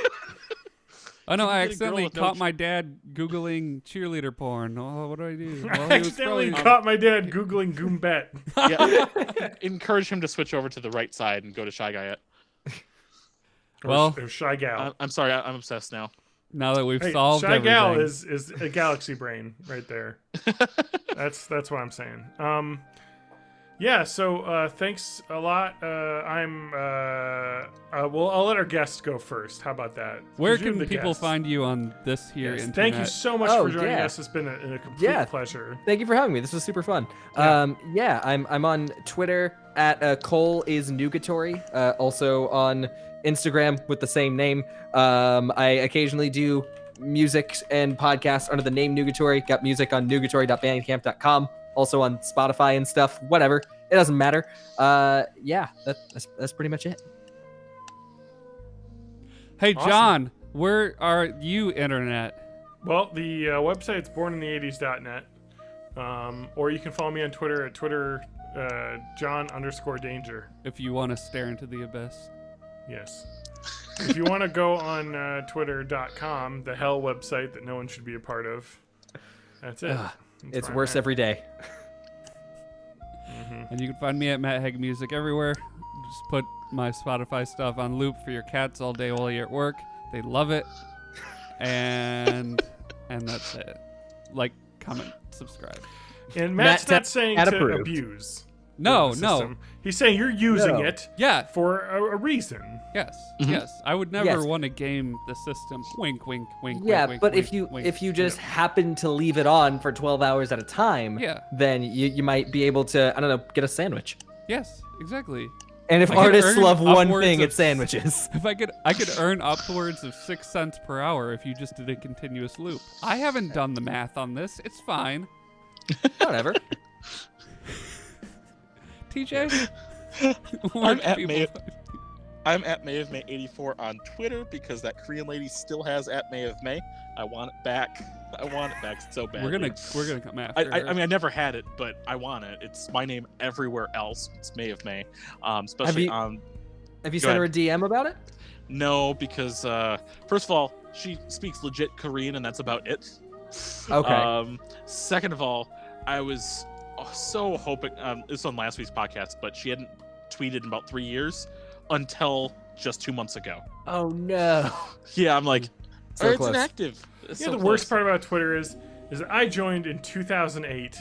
Oh no, You I get a girl accidentally with no caught ch- my dad googling cheerleader porn. Oh, what do I do? I Well, he was accidentally probably- caught my dad Googling Goombet. Yeah. Encourage him to switch over to the right side and go to Shy Guy at. Well, or Shy Gal. I'm sorry, I'm obsessed now. now that we've Hey, solved Shy everything. Gal is a galaxy brain right there. That's what I'm saying. Yeah. So thanks a lot. I'll let our guests go first. How about that? Where 'Cause you're can the people guest. find you on this here Yes, internet? thank you so much Oh, for joining yeah. us. It's been a complete Yeah. pleasure. Thank you for having me. This was super fun. Yeah. I'm on Twitter at Cole is Nugatory. Also on Instagram with the same name. I occasionally do music and podcasts under the name Nugatory. Got music on nugatory.bandcamp.com. Also on Spotify and stuff. Whatever. It doesn't matter. Yeah, that's pretty much it. Hey, Awesome. John, where are you, internet? Well, the website's bornintheeighties.net. Or you can follow me on Twitter at Twitter John_Danger. If you want to stare into the abyss. Yes. If you want to go on Twitter.com, the hell website that no one should be a part of, that's it. Ugh, That's It's where I'm worse at. every day. And you can find me at Matt Haig Music everywhere. Just put my Spotify stuff on loop for your cats all day while you're at work. They love it. And that's it. Like, comment, subscribe. And Matt's Matt, not saying Matt to approved. abuse. No, the no. system. He's saying you're using No. it Yeah. for a reason. Yes. Mhm. Yes. I would never Yes. want to game the system. Wink, wink, wink. Yeah, wink, but wink, if you wink. if you just happen to leave it on for 12 hours at a time, Yeah. then you might be able to, I don't know, get a sandwich. Yes, exactly. And if I could artists earn love one upwards thing, of it's sandwiches. If I could earn upwards of 6 cents per hour if you just did a continuous loop. I haven't done the math on this. It's fine. Whatever. TJ, where I'm can at people Matt. find you? I'm at May of May 84 on Twitter because that Korean lady still has at May of May. I want it back. I want it back so badly. We're gonna come after her. I mean, I never had it, but I want it. It's my name everywhere else. It's May of May. Especially on. Have you sent her a DM about it? No, because first of all, she speaks legit Korean, and that's about it. Okay. Second of all, I was so hoping this was on last week's podcast, but she hadn't tweeted in about 3 years until just 2 months ago. Oh no. Yeah, I'm like, So it's close. inactive. It's Yeah, so the close. worst part about Twitter is that I joined in 2008,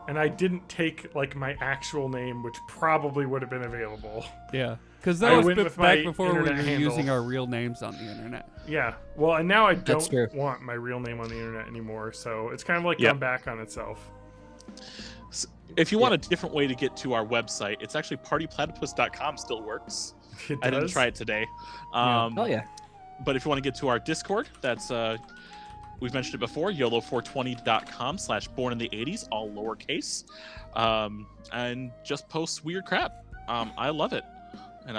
and I didn't take like my actual name, which probably would have been available. Yeah, because I that was went with my back before we were internet handle. using our real names on the internet. Yeah, well, and now I That's don't true. want my real name on the internet anymore, so it's kind of like Yep. gone back on itself. If you want a different way to get to our website, it's actually partyplatypus.com still works. It I didn't does? try it today. Oh yeah. But if you want to get to our Discord, that's we've mentioned it before, YOLO420.com/born in the 80s, all lowercase, and just post weird crap. I love it, and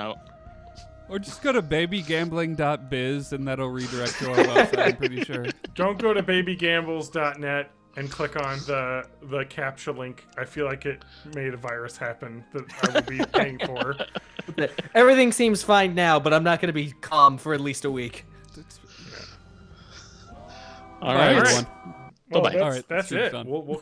Or just go to babygambling.biz and that'll redirect to our website, I'm pretty sure. Don't go to babygambles.net and click on the CAPTCHA link. I feel like it made a virus happen that I will be paying for. Everything seems fine now, but I'm not going to be calm for at least a week. all right. everyone. Well, Bye-bye. that's, All right, that's stream's it. done. We'll